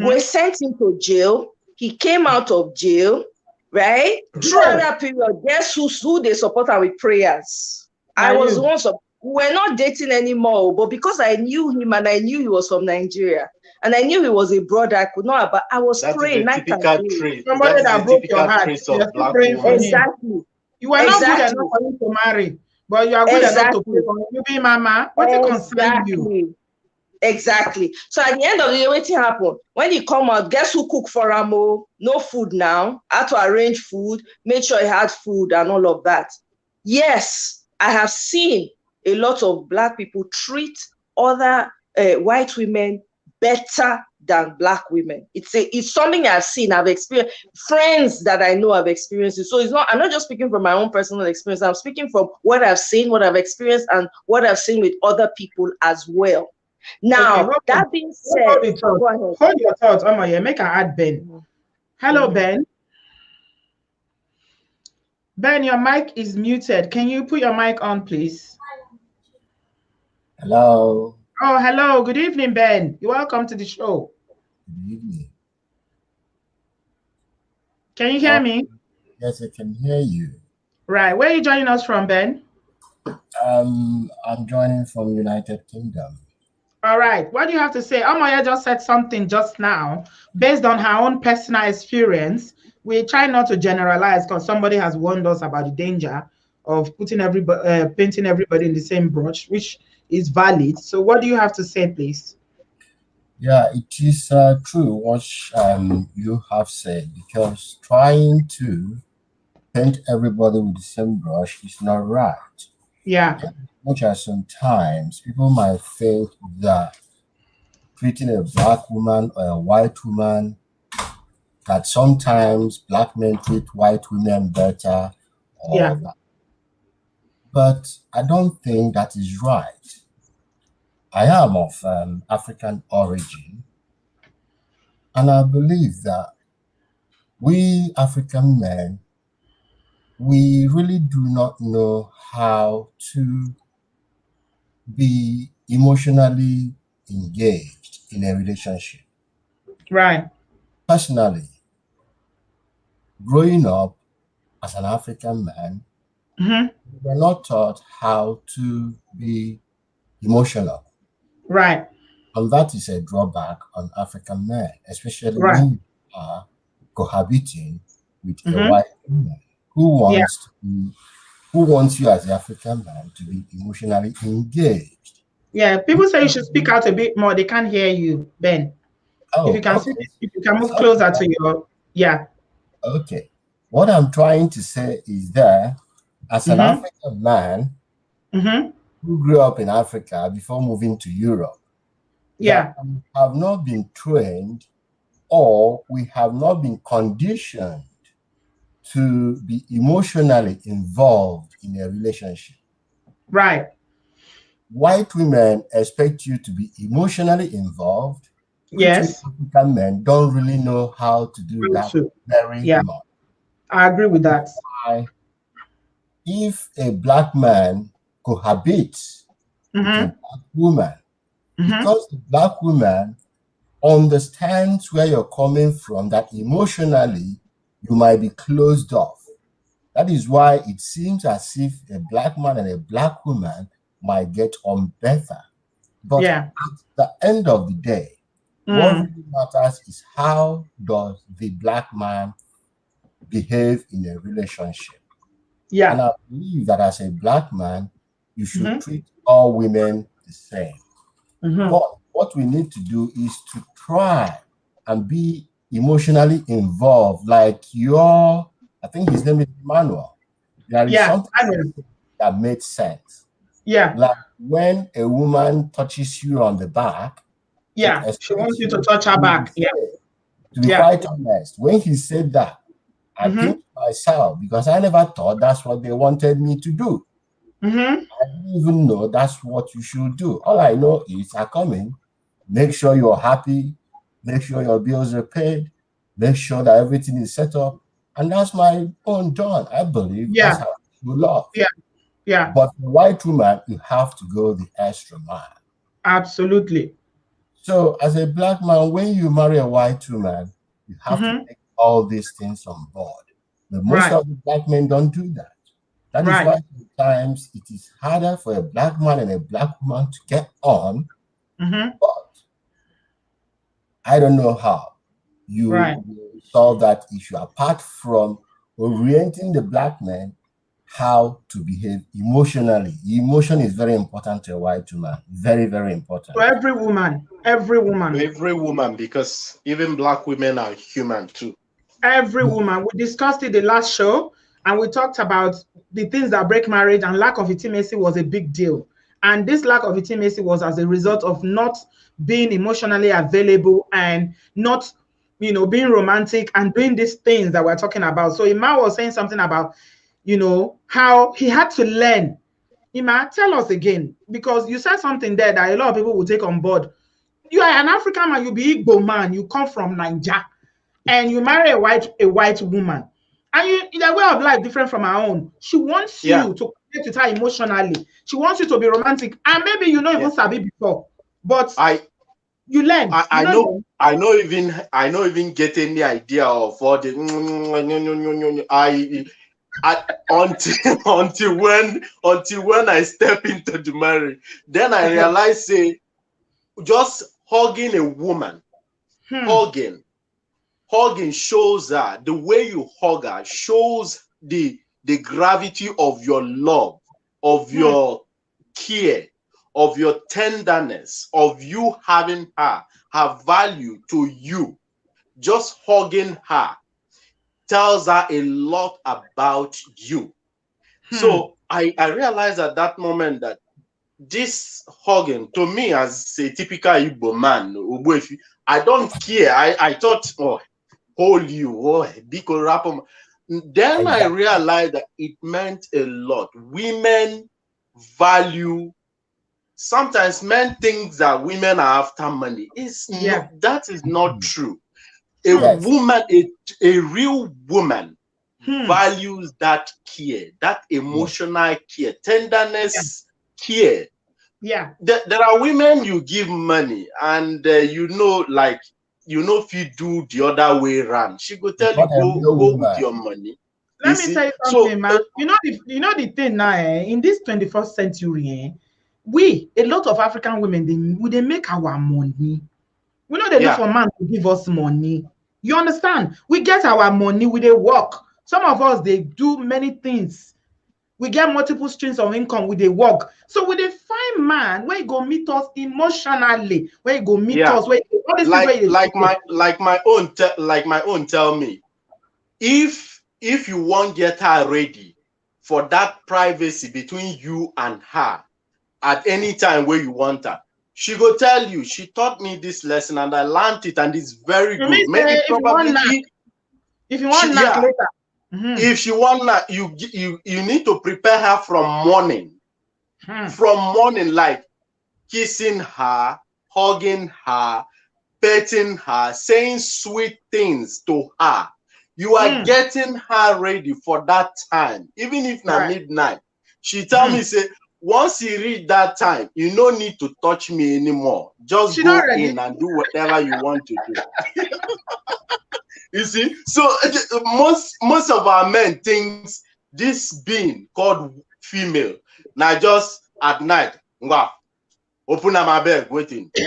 We sent him to jail. He came out of jail, right? Throughout that period, guess who they support her with prayers? I was the one. We're not dating anymore, but because I knew him and I knew he was from Nigeria, and I knew he was a brother, I could not. But I was praying night and day. Somebody that broke your heart. Exactly. You were not good enough for him to marry, but you are good enough to pray for him. You be mama. What it concern you? Exactly. So at the end of the day, what happened? When he come out, guess who cooked for him? No food now. Had to arrange food, make sure he had food and all of that. Yes, I have seen a lot of black people treat other white women better than black women. It's something I've seen, I've experienced, friends that I know have experienced it. So I'm not just speaking from my own personal experience. I'm speaking from what I've seen, what I've experienced, and what I've seen with other people as well. Now, that being said, hold your thoughts. Make an add Ben. Hello, Ben. Ben, your mic is muted. Can you put your mic on, please? Hello. Oh, hello. Good evening, Ben. You're welcome to the show. Good evening. Can you hear me? Yes, I can hear you. Right. Where are you joining us from, Ben? I'm joining from United Kingdom. All right. What do you have to say? Amaya just said something just now based on her own personal experience. We try not to generalize because somebody has warned us about the danger of putting painting everybody in the same brush, which is valid. So what do you have to say, please? Yeah, it is true what you have said, because trying to paint everybody with the same brush is not right. Yeah. Much as sometimes people might think that treating a black woman or a white woman, that sometimes black men treat white women better, Yeah. or that. But I don't think that is right. I am of African origin, and I believe that we African men, we really do not know how to be emotionally engaged in a relationship. Right. Personally, growing up as an African man, Mm-hmm. we were not taught how to be emotional. Right. And that is a drawback on African men, especially Right. when you are cohabiting with a Mm-hmm. white woman who Yeah. wants you as the African man to be emotionally engaged. Yeah. People say you should speak out a bit more. They can't hear you, Ben. If you Oh, can speak, okay. if you can move Sorry closer about to your, yeah. Okay. What I'm trying to say is that as an Mm-hmm. African man Mm-hmm. who grew up in Africa before moving to Europe, that Yeah. we have not been trained, or we have not been conditioned to be emotionally involved in a relationship. Right. White women expect you to be emotionally involved, which we Yes. African men don't really know how to do Me that too. very Yeah. much. I agree with that. Why, if a black man cohabits with a Mm-hmm. black woman, Mm-hmm. because the black woman understands where you're coming from, that emotionally you might be closed off. That is why it seems as if a black man and a black woman might get on better. But Yeah. at the end of the day, what Mm. really matters is how does the black man behave in a relationship. And Yeah. I believe that as a black man, you should Mm-hmm. treat all women the same. Mm-hmm. But what we need to do is to try and be emotionally involved, like I think his name is Emmanuel. There is Yeah. something I know. that made sense. Yeah. Like when a woman touches you on the back, it Yeah. She wants expects you you to to touch her do the back. Yeah. same. To be Yeah. quite honest, when he said that, I Mm-hmm. pinched myself because I never thought that's what they wanted me to do. Mm-hmm. I didn't even know that's what you should do. All I know is I come in, make sure you're happy, make sure your bills are paid, make sure that everything is set up. And that's my own done. I believe that's Yeah. how you love. Yeah. Yeah. But for white woman, you have to go the extra mile. Absolutely. So as a black man, when you marry a white woman, you have to Mm-hmm. take all these things on board. But most Right. of the black men don't do that. That is Right. why sometimes it is harder for a black man and a black woman to get on. Mm-hmm. But I don't know how Right. you will solve that issue apart from orienting the black man how to behave emotionally. Emotion is very important to a white woman. Very, very important. To every woman. Every woman. Every woman, because even black women are human too. Every woman. We discussed it the last show, and we talked about the things that break marriage, and lack of intimacy was a big deal. And this lack of intimacy was as a result of not being emotionally available and not, being romantic and doing these things that we're talking about. So Ima was saying something about, how he had to learn. Ima, tell us again, because you said something there that a lot of people will take on board. You are an African man, you be Igbo man, you come from Nigeria, and you marry a white woman, and their way of life different from her own. She wants Yeah, you to connect with her emotionally. She wants you to be romantic, and maybe you know yeah. even sabi before, but I you learn. I, You I know know learn. I know even get any idea of all the I until until when I step into the marriage, then I realize say just hugging a woman, hugging shows her, the way you hug her shows the gravity of your love, of your care, of your tenderness, of you having her value to you, just hugging her tells her a lot about you. So I realized at that moment that this hugging, to me as a typical Igbo man, I don't care. I thought, oh, hold you, oh, biko rap. Then I realized that it meant a lot. Women value. Sometimes men think that women are after money. That is not true. A woman, a real woman values that care, that emotional care, tenderness, care. Yeah. There are women you give money and if you do the other way around, she go tell you go with your money. Let me tell you something, man. You know the thing now, in this 21st century, a lot of African women, they make our money. We know they look for man to give us money. You understand? We get our money, they work. Some of us, they do many things. We get multiple streams of income with the work. So we dey find man where you go meet us emotionally, where you go meet us, where all these like my own tell me, if you won't get her ready for that privacy between you and her at any time where you want her, she go tell you, she taught me this lesson and I learned it and it's very good. Maybe probably if you want later. If she want that, you need to prepare her from morning. From morning, like kissing her, hugging her, petting her, saying sweet things to her. You are getting her ready for that time. Even if na midnight. She tell me, say, once you reach that time, you no need to touch me anymore. Just go in and do whatever you want to do. You see, so most of our men thinks this being called female now just at night, open up my bed, waiting. and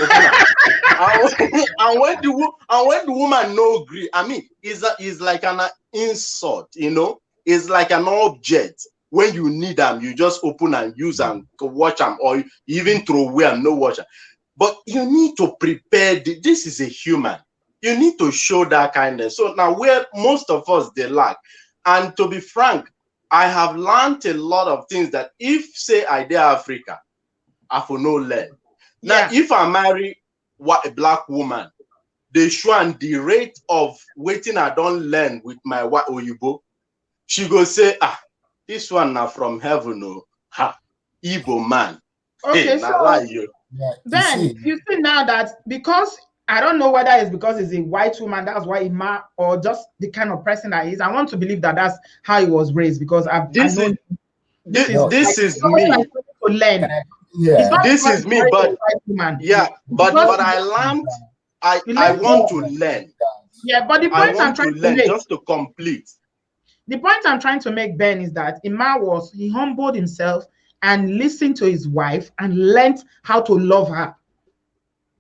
when the woman no agree, I mean, it's like an insult, you know. It's like an object. When you need them, you just open and use them to watch them, or even throw away and no watch them. But you need to prepare. This is a human. You need to show that kindness. So now where most of us they lack. And to be frank, I have learned a lot of things that if say I did Africa, I for no learn. Now if I marry a black woman, they show and the rate of waiting I don't learn with my white Oyibo, she go say, this one now from heaven, no, Igbo man. Okay, hey, so then you see now that because I don't know whether it's because it's a white woman, that's why Ima, or just the kind of person that he is. I want to believe that that's how he was raised because this is me. To learn. This is me, but but I learned. I want to learn. Yeah, but the point I'm trying to make, just to complete. The point I'm trying to make, Ben, is that Ima he humbled himself and listened to his wife and learned how to love her.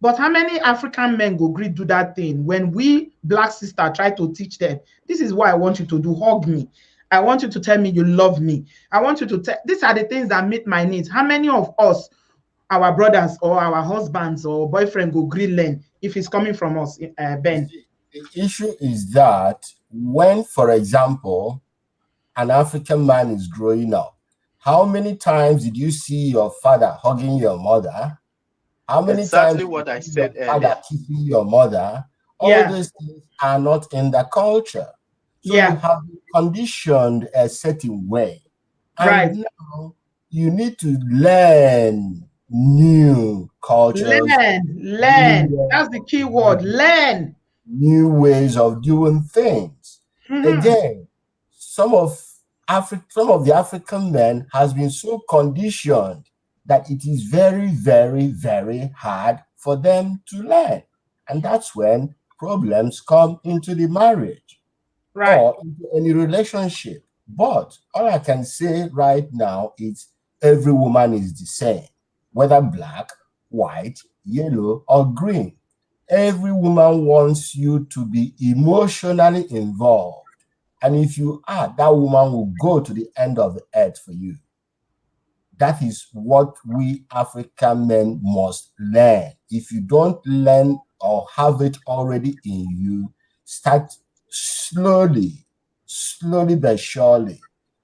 But how many African men go agree do that thing when we black sister try to teach them? This is what I want you to do. Hug me. I want you to tell me you love me. I want you to tell. These are the things that meet my needs. How many of us, our brothers or our husbands or boyfriend, go agree learn if it's coming from us, Ben? The issue is that when, for example, an African man is growing up, how many times did you see your father hugging your mother? How many times what I said earlier, kissing your mother? All these things are not in the culture. So you have been conditioned a certain way. And now you need to learn new cultures. Learn. That's the key word. Learn. New ways of doing things. Again, some of the African men has been so conditioned that it is very, very, very hard for them to learn. And that's when problems come into the marriage or into any relationship. But all I can say right now is every woman is the same, whether black, white, yellow, or green. Every woman wants you to be emotionally involved. And if you are, that woman will go to the end of the earth for you. that is what we African men must learn. If you don't learn or have it already in you, start slowly but surely.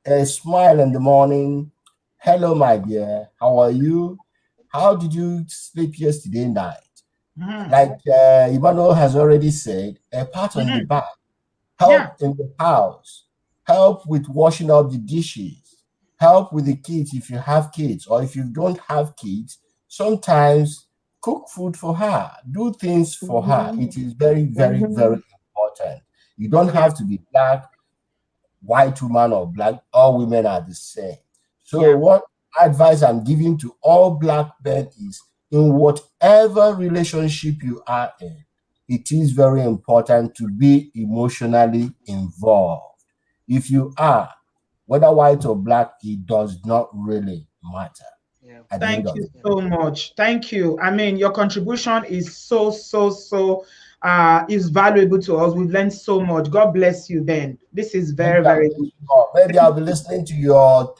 A smile in the morning. Hello, my dear. How are you? How did you sleep yesterday night? Like Emmanuel has already said, a pat on the back, help in the house, help with washing up the dishes, help with the kids if you have kids, or if you don't have kids, sometimes cook food for her, do things for her. It is very, very, very important. You don't have to be black, white woman, or black. All women are the same. So what advice I'm giving to all black men is, in whatever relationship you are in, it is very important to be emotionally involved. If you are, whether white or black, it does not really matter. At the end Thank of you it. so much. Thank you. I mean, your contribution is so is valuable to us. We've learned so much. God bless you, Ben. This is very, Maybe I'll, very good. maybe I'll be listening to your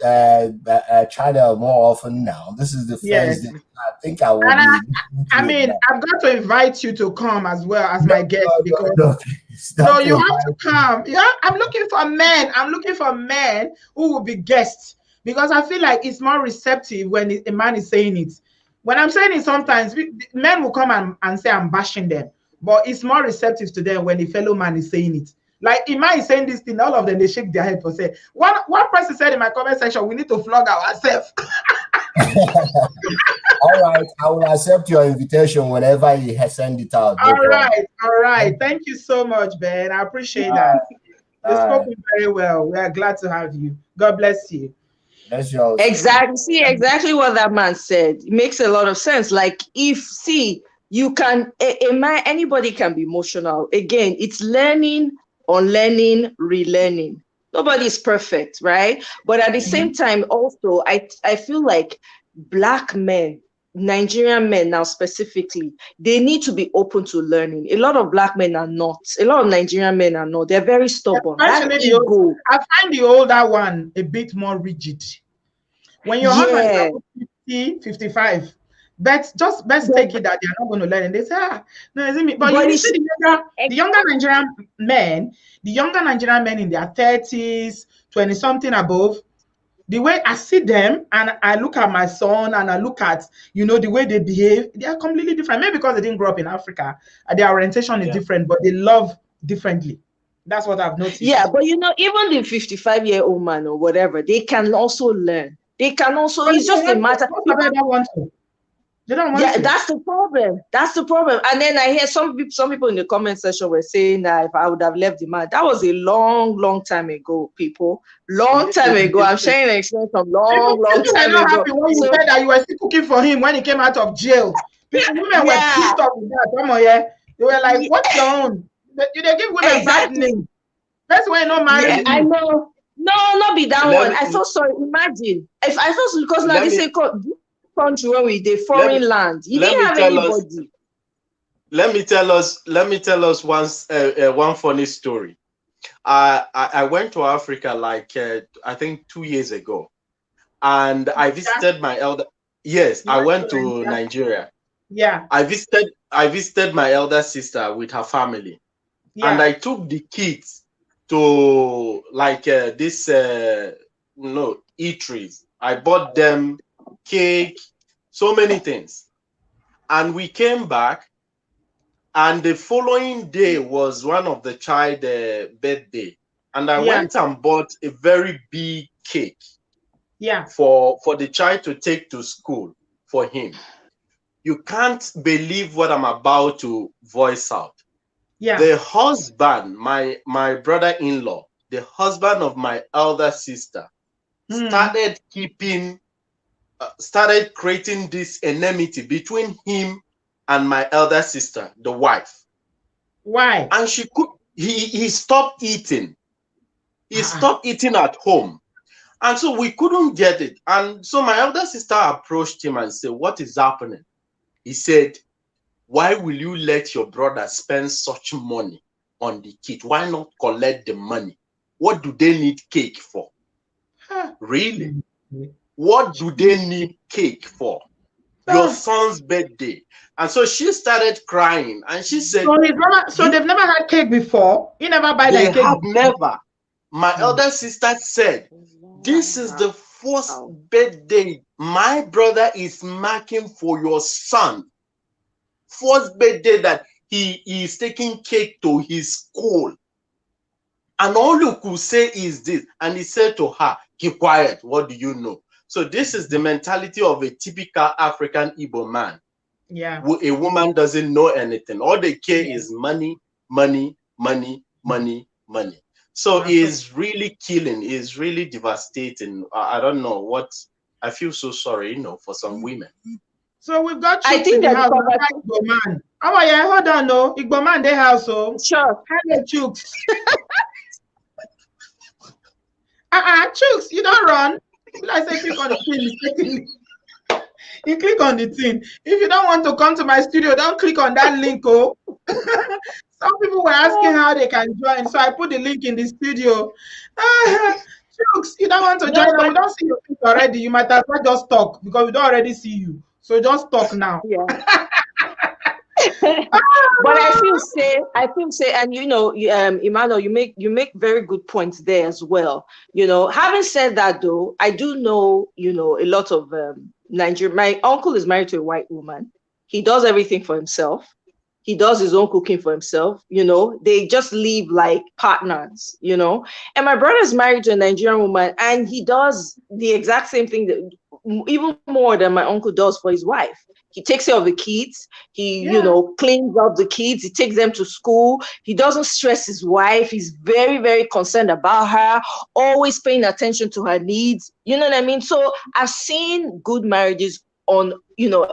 channel more often now. This is the Yes. first day. I think I will And be listening to I it mean, now. I've got to invite you to come as well as No, my guest because please, no, don't you have to invite me. come. Yeah, I'm looking for men. I'm looking for men who will be guests because I feel like it's more receptive when a man is saying it. When I'm saying it, sometimes men will come and say I'm bashing them, but it's more receptive to them when a fellow man is saying it. Like Iman is saying this thing, all of them they shake their head for say. One person said in my comment section, we need to flog ourselves. All right, I will accept your invitation whenever you send it out. No problem. All right. Thank you so much, Ben. I appreciate that. You've spoken very well. We are glad to have you. God bless you. Bless you also. Exactly. See exactly what that man said. It makes a lot of sense. Like you can a man, anybody can be emotional. Again, it's learning, unlearning, relearning. Nobody is perfect, right? But at the same time, also, I feel like black men, Nigerian men now specifically, they need to be open to learning. A lot of black men are not. A lot of Nigerian men are not. They're very stubborn. That Especially ego. I find the older one a bit more rigid. When your husband is about 50, 55, but just best take it that they're not going to learn. And they say, no, is it me? But you see the younger Nigerian men in their 30s, 20 something above, the way I see them and I look at my son and I look at, the way they behave, they are completely different. Maybe because they didn't grow up in Africa, their orientation is different, but they love differently. That's what I've noticed. Yeah, but even the 55-year-old man or whatever, they can also learn. They can also, it's just a matter. They don't want to. They don't want to. That's the problem. That's the problem. And then I hear some people in the comment section were saying that if I would have left the man, that was a long time ago, people. Long time ago. I'm sharing an experience from long time ago. ago. When you said that you were still cooking for him when he came out of jail. Women were pissed off with that. Come on, they were like, what's your own? They give women bad names. That's why you're not marrying. I know. No, not be that one. I felt sorry. Imagine. If I felt because now this country where we did foreign land. He didn't have anybody. Let me tell us one funny story. I went to Africa like I think 2 years ago, and I visited my elder. Yes, I went to Nigeria. Yeah. I visited my elder sister with her family, and I took the kids to like this eateries. I bought them cake, so many things, and we came back. And the following day was one of the child birthday, and I went and bought a very big cake. Yeah. For the child to take to school for him. You can't believe what I'm about to voice out. Yeah. The husband, my brother-in-law, the husband of my elder sister, started creating this enmity between him and my elder sister, the wife. Why? And he stopped eating. He stopped eating at home. And so we couldn't get it. And so my elder sister approached him and said, what is happening? He said, why will you let your brother spend such money on the kid? Why not collect the money? What do they need cake for? Really? what do they need cake for? Your son's birthday. And so she started crying and she said, so they've never had cake before. You never buy they them cake have before. never. My elder sister said, this is the first birthday my brother is marking for your son. First birthday that he is taking cake to his school. And all you could say is this. And he said to her, keep quiet. What do you know? So this is the mentality of a typical African Igbo man. Yeah. A woman doesn't know anything. All they care is money, money, money, money, money. So it's really killing. It's really devastating. I don't know what. I feel so sorry, for some women. So we've got Chooks in the house. Igbo man. Oh yeah, hold on, no. Igbo man, they house, so. Sure. Hello, Chooks. Chooks, you don't run. I say click on the thing mistakenly. You click on the thing. If you don't want to come to my studio, don't click on that link. Oh, some people were asking how they can join, so I put the link in the studio. Chooks, you don't want to join, and we don't see your face already. You might as well just talk because we don't already see you. So just talk now. Yeah. But I feel say, and Emmanuel, you make very good points there as well. Having said that though, I do know, a lot of Nigeria. My uncle is married to a white woman. He does everything for himself. He does his own cooking for himself. They just live like partners, And my brother is married to a Nigerian woman, and he does the exact same thing, that even more than my uncle does for his wife. He takes care of the kids. He, cleans up the kids. He takes them to school. He doesn't stress his wife. He's very, very concerned about her, always paying attention to her needs. You know what I mean? So I've seen good marriages on,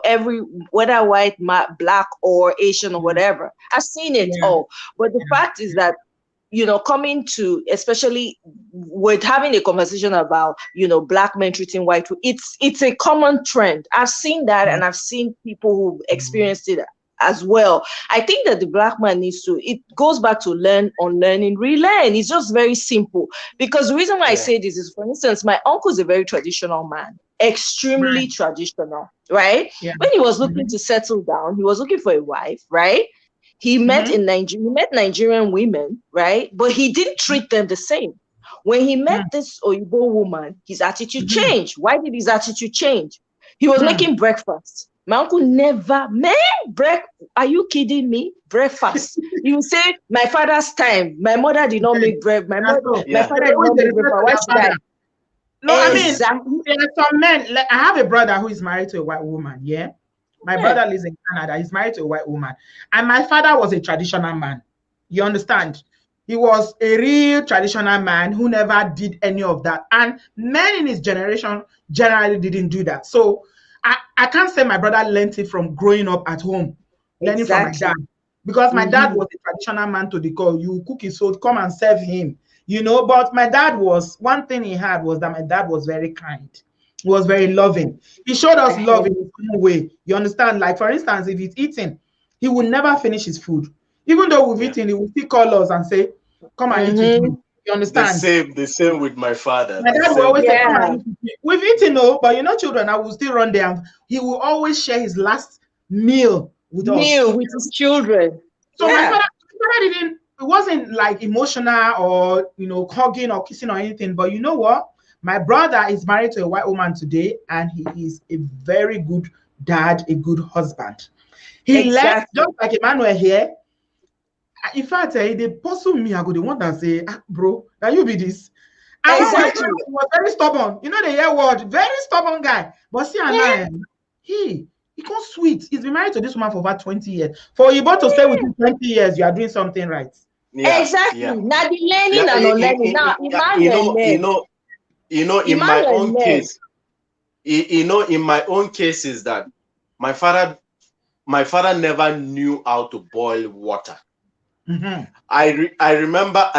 every, whether white, black, or Asian or whatever. I've seen it all. But the fact is that, coming to, especially with having a conversation about, black men treating white, it's a common trend. I've seen that, and I've seen people who experienced it as well. I think that the black man needs to, it goes back to unlearning, relearn. It's just very simple. Because the reason why I say this is, for instance, my uncle is a very traditional man, extremely traditional, right? Yeah. When he was looking to settle down, he was looking for a wife, right? He met Nigerian women, right? But he didn't treat them the same. When he met this Oyibo woman, his attitude changed. Why did his attitude change? He was making breakfast. My uncle never are you kidding me? Breakfast. He would say, my father's time. My mother did not make bread. My father did not make breakfast. Why should I? No, exactly. There are some men. Like, I have a brother who is married to a white woman. Yeah. My brother lives in Canada. He's married to a white woman. And my father was a traditional man. You understand? He was a real traditional man who never did any of that. And men in his generation generally didn't do that. So I can't say my brother learned it from growing up at home, learning from my dad. Because my dad was a traditional man to the core. You cook his food, come and serve him. But my dad one thing he had was that my dad was very kind. He was very loving. He showed us love in his own way. You understand? Like, for instance, if he's eating, he would never finish his food. Even though we've eaten, he would still call us and say, come and eat with me. You understand? The same with my father. My dad will always say, come and eat with me. We've eaten, but children, I will still run there. And he will always share his last meal with us. With his children. So my father it wasn't like emotional or, hugging or kissing or anything. But you know what? My brother is married to a white woman today, and he is a very good dad, a good husband. He left, just like Emmanuel here. In fact, they pursue me. I go the one that say, bro, that you be this. And he was very stubborn. The year word, very stubborn guy. But see, he can't sweet. He's been married to this woman for over 20 years. For you both to stay with him 20 years, you are doing something right. Now the learning and unlearning. Now, Emmanuel, in my own case, in my own case is that my father never knew how to boil water. I remember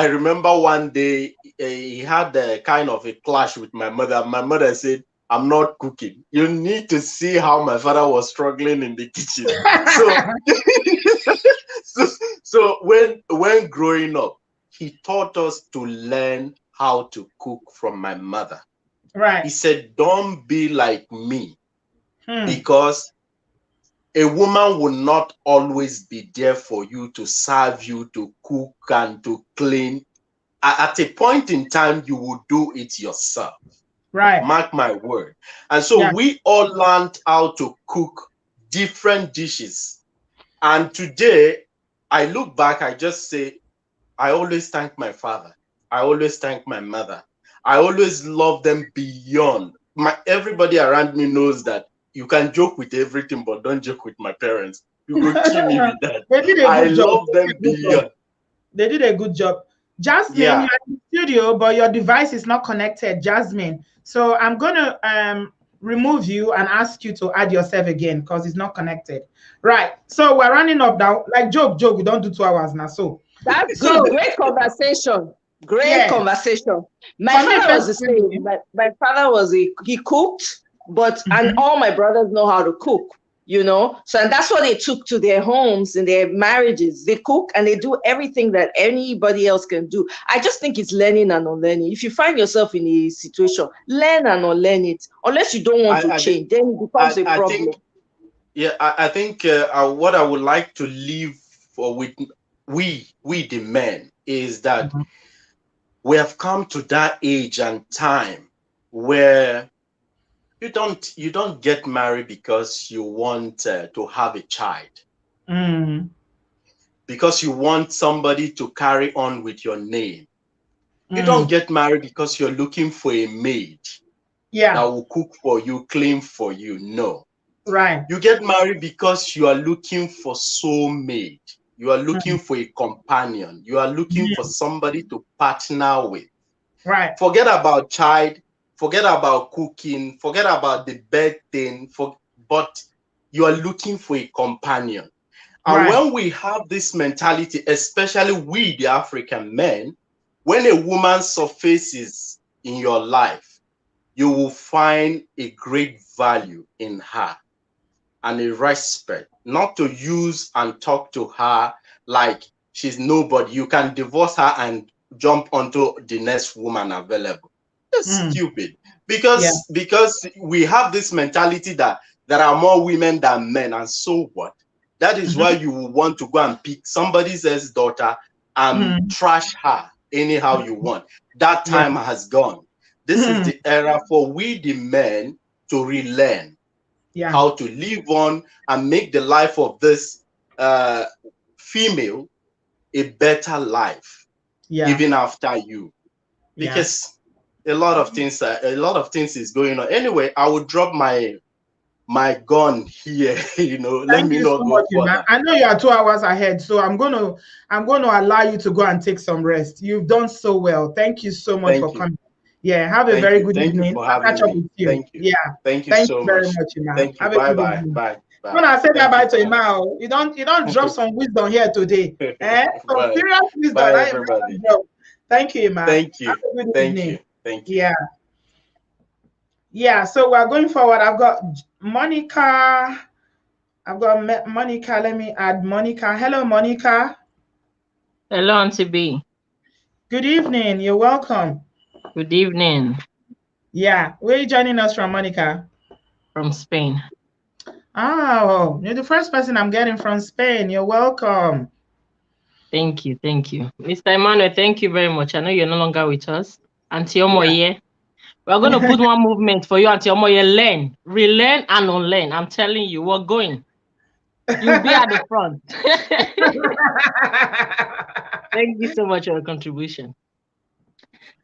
one day he had a kind of a clash with my mother. My mother said, I'm not cooking. You need to see how my father was struggling in the kitchen. So when growing up, he taught us to learn how to cook from my mother. Right. He said, don't be like me, Hmm. because a woman will not always be there for you, to serve you, to cook and to clean. At a point in time, you will do it yourself. Right. Mark my word. And so we all learned how to cook different dishes. And today, I look back, I just say, I always thank my father. I always thank my mother. I always love them beyond. Everybody around me knows that you can joke with everything, but don't joke with my parents. You could kill me with that. They did a I good job. love them beyond. They did a good job. Jasmine, Yeah. you're in the studio, but your device is not connected, Jasmine. So I'm gonna remove you and ask you to add yourself again because it's not connected. Right. So we're running up now. Like joke, we don't do 2 hours now. So that's good. Great conversation. Great conversation. My father was the same. My father was he cooked, but and all my brothers know how to cook, you know. So and that's what they took to their homes and their marriages. They cook and they do everything that anybody else can do. I just think it's learning and unlearning. If you find yourself in a situation, learn and unlearn it. Unless you don't want to change, then it becomes a problem. I think what I would like to leave with we the men is that we have come to that age and time where you don't get married because you want to have a child, because you want somebody to carry on with your name. You don't get married because you're looking for a maid that will cook for you, clean for you. No. Right. You get married because you are looking for soulmate. You are looking for a companion. You are looking for somebody to partner with. Right. Forget about child. Forget about cooking. Forget about the bed thing. But you are looking for a companion. And when we have this mentality, especially we, the African men, when a woman surfaces in your life, you will find a great value in her and a respect, not to use and talk to her like she's nobody. You can divorce her and jump onto the next woman available. That's stupid. Because we have this mentality that there are more women than men, and so what? That is why you will want to go and pick somebody else's daughter and trash her anyhow you want. That time has gone. This is the era for we the men to relearn how to live on and make the life of this female a better life, even after you, because a lot of things is going on. Anyway, I will drop my gun here. Let me not go further. I know you are 2 hours ahead, so I'm going to allow you to go and take some rest. You've done so well. Thank you so much for coming. Yeah, have a very good evening. Thank you for having me. Thank you. Yeah. Thank you so very much. much, Ima. Thank you. Have a good Bye. evening. Bye. When I say bye to Ima, you don't drop some wisdom here today. Some serious wisdom. Bye, everybody. Thank you, Ima. Thank you. Have a good Thank evening. you. Thank you. Yeah, so we're going forward. I've got Monica. Monica. Let me add Monica. Hello, Monica. Hello, Auntie B. Good evening. You're welcome. Good evening. Yeah. Where are you joining us from, Monica? From Spain. Oh, you're the first person I'm getting from Spain. You're welcome. Thank you. Thank you. Mr. Emmanuel, thank you very much. I know you're no longer with us. Auntie Omoye, we're going to put one movement for you, Auntie Omoye. Learn, relearn, and unlearn. I'm telling you, we're going. You'll be at the front. Thank you so much for your contribution.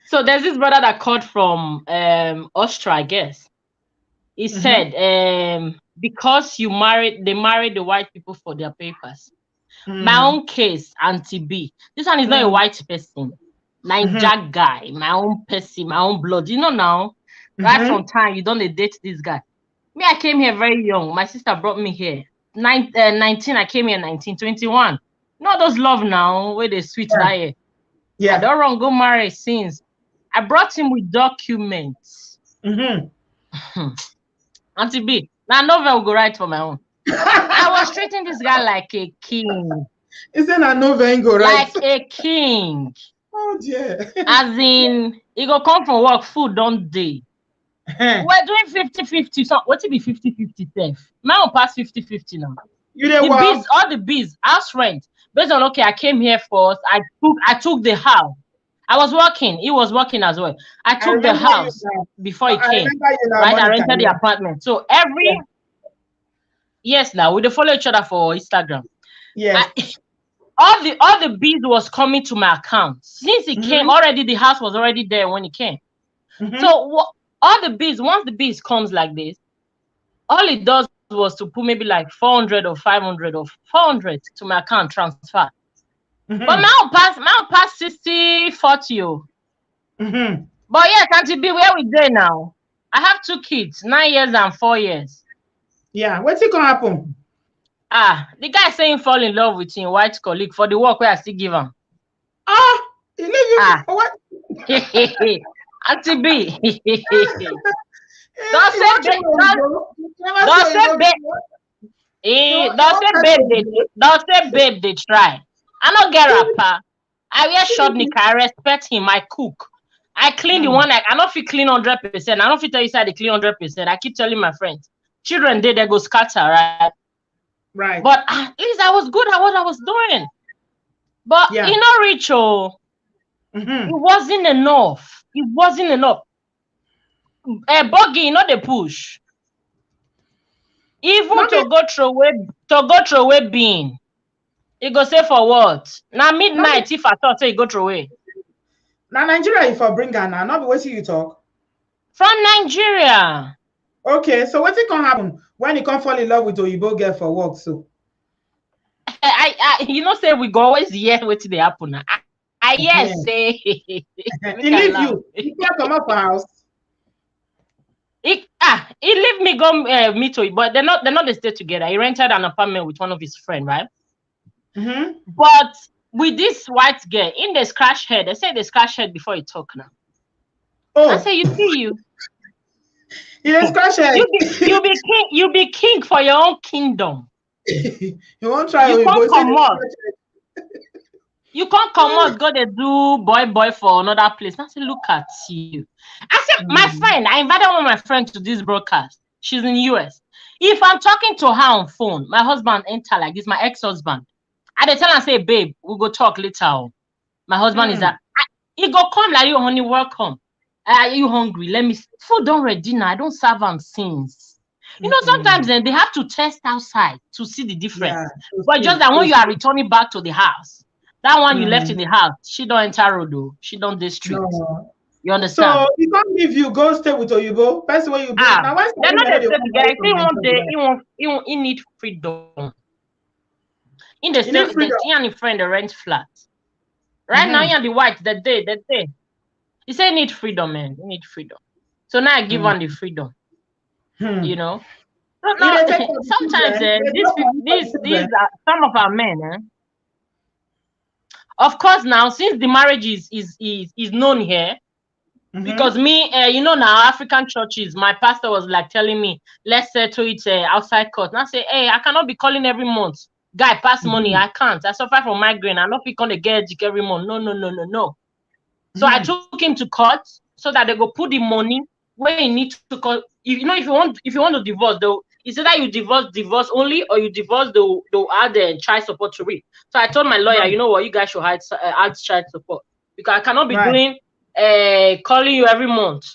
So there's this brother that called from Austria, I guess. He said, because they married the white people for their papers. My own case, Auntie B. This one is not a white person. Jack guy, my own person, my own blood. You know now, right from time, you don't date this guy. Me, I came here very young. My sister brought me here. 19, I came here 1921. Not those love now, where they switch that year. I don't wrong, go marry since. I brought him with documents. Auntie B, now novel will go right for my own. I was treating this guy like a king. Isn't a novel go right? Like a king. Oh dear. As in, he go come from work, food don't day. We're doing 50-50. So what will be 50-50 safe? Now past 50-50 now. You The did bills, all the bills, house rent. Based on okay, I came here first. I took the house. I was working. He was working as well. I took the house before he came. Right, I rented the apartment. So every yes, now we dey follow each other for Instagram. Yes. All the bills was coming to my account since he came. Already the house was already there when he came. So all the bills, once the bills comes like this, all it does was to put maybe like 400 or 500 or 400 to my account transfer. But now pass 60-40. But yes, Auntie B, where we there now? I have 2 kids, 9 years and 4 years. Yeah, what's it gonna happen? The guy saying fall in love with him white colleague for the work where I still give him. He leave you for what? Auntie B. Don't say babe they try. I don't get rapper. I wear short knicker. I respect him. I cook. I clean the one. I don't feel clean 100%. I don't feel tell you say they clean 100%. I keep telling my friends, children they go scatter, right? Right. But at least I was good at what I was doing. But you know, Rachel, it wasn't enough. It wasn't enough. Buggy, you know the push. Even to go throw away bean. You go say for what? Now midnight if I thought say you go throw away. Now Nigeria if I bring her now, not be waiting you talk. From Nigeria. Okay, so what's it gonna happen when you come fall in love with Oyibo girl for work? So I you know say we go always hear what they happen. I yes say he leave you. He can't come up for house. He leave me go meet Oyibo, but they're not they stay together. He rented an apartment with one of his friends, right? But with this white girl in the scratch head, they say they scratch head before you talk now. I say you see you. You scratch head. You be king for your own kingdom. You won't try. You can't come out. You can't come out. Go to do boy for another place. I say look at you. I said my friend. I invited one of my friends to this broadcast. She's in the US. If I'm talking to her on phone, my husband enter like this. My ex-husband. I dey tell her say, babe, we'll go talk later. My husband is that he go come like you, honey, welcome. Are you hungry? Let me food don't ready now. I don't serve them since. You know, sometimes then they have to test outside to see the difference. But just that when you are returning back to the house, that one you left in the house, she don't enter road though. She don't this street. You understand? So he can't leave you, go stay with Oyibo. That's where you now. They're not stay together. He need freedom. In the state, he and his friend rent flat. Right now, he and the white that day. He said need freedom, man. You need freedom. So now I give on the freedom. You know. No, sometimes these are some of our men. Of course, now since the marriage is known here, because me, you know, now African churches, my pastor was like telling me, let's settle it outside court. And I say, hey, I cannot be calling every month. Guy, pass money. I can't. I suffer from migraine. I'm not gonna get every month. No. So I took him to court so that they go put the money where he needs to call. If you want to divorce, though, it's either you divorce only, or you divorce they'll add the child support to it. So I told my lawyer, you know what, you guys should add child support, because I cannot be doing calling you every month.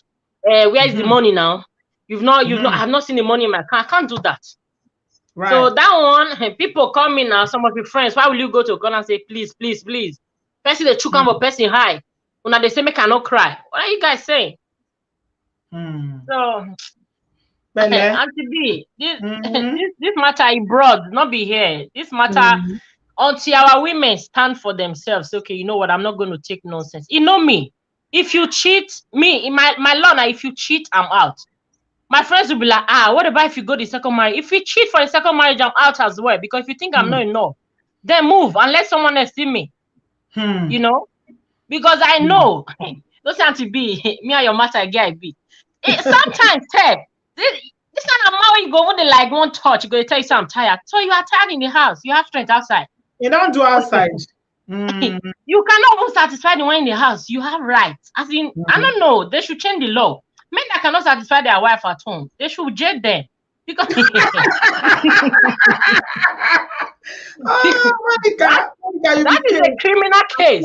Where is the money now? I have not seen the money in my account. I can't do that. Right. So that one, people come in now, some of your friends, why will you go to a corner and say, please? Person they chook on person high. When they say me cannot cry. What are you guys saying? So Auntie B, this matter is broad, not be here. This matter until our women stand for themselves. Okay, you know what? I'm not going to take nonsense. You know me. If you cheat, me in my law now, if you cheat, I'm out. My friends will be like, what about if you go the second marriage? If you cheat for the second marriage, I'm out as well. Because if you think I'm not enough, then move and let someone else see me. You know? Because I know, don't Auntie B, me and your master guy be. Sometimes, Ted, this kind of man you go when they like one touch, you go tell you say I'm tired. So you are tired in the house. You have strength outside. You don't do outside. You cannot even satisfy the one in the house. You have rights. As in, I don't know. They should change the law. Men that cannot satisfy their wife at home, they should jail them. Because Monica, you that is a criminal case.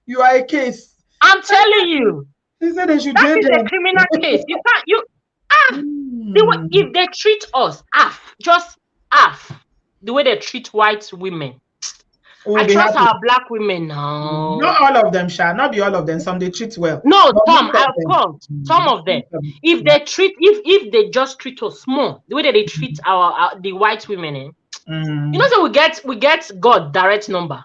You are a case. I'm telling you. He said they should that jail is them. a criminal case. You can't if they treat us just half the way they treat white women. I trust our black women now. Not all of them, Sha. Not be all of them. Some they treat well. No, some, of course. Some of them. If they treat, if they just treat us small, the way that they treat the white women, you know, so we get God direct number.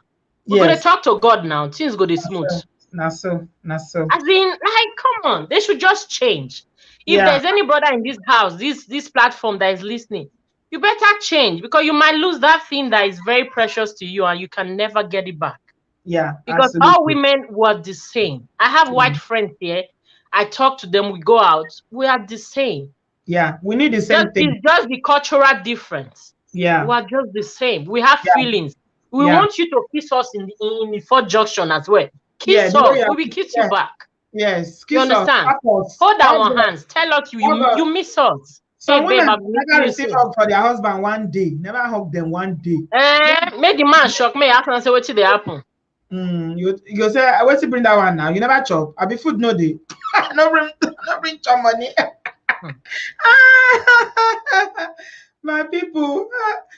We're gonna talk to God now. Things go this smooth. Not so. I mean, like, come on, they should just change. If there's any brother in this house, this platform that is listening, you better change, because you might lose that thing that is very precious to you and you can never get it back. Yeah, because all women were the same. I have white friends here. I talk to them. We go out. We are the same. Yeah, we need the same thing. It's just the cultural difference. Yeah, we are just the same. We have feelings. We want you to kiss us in the fourth junction as well. Kiss us. We will kiss you back. Yes, kiss you understand? Hold our hands. Tell us you miss us. Some women never receive hug for their husband one day. Never hug them one day. Make the man shock me after and say what did they happen. You say where to bring that one now? You never chop. I be food no day. no bring chop money. My people,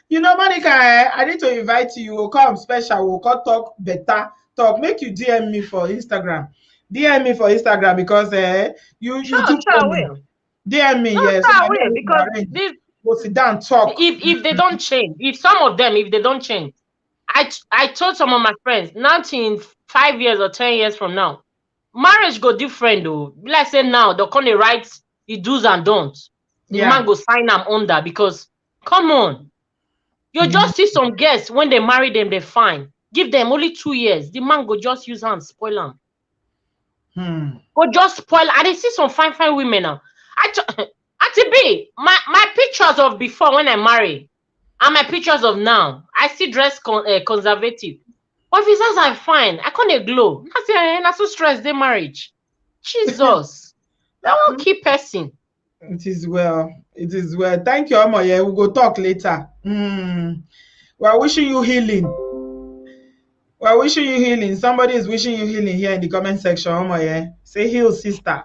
you know, Monica, I need to invite you. We'll come special. We'll come talk better. Talk. Make you DM me for Instagram. DM me for Instagram because you took DM me, yes. Because this we'll sit down talk. If they don't change, if some of them, if they don't change, I told some of my friends, not in 5 years or 10 years from now, marriage go different though. Like I say now, they're gonna write the do's and don'ts. The man go sign them under, because come on, you just see some guests when they marry them, they're fine. Give them only 2 years. The man go just use hands, spoil them. Go just spoil. And they see some fine women now. Auntie B, my pictures of before when I married and my pictures of now, I still dress conservative. But if he says I'm fine, I can't glow. I say, not so stressed, they marriage. Jesus. That won't keep person. It is well. It is well. Thank you, Omoye. We'll go talk later. We're wishing you healing. We're wishing you healing. Somebody is wishing you healing here in the comment section, Omoye. Say heal, sister.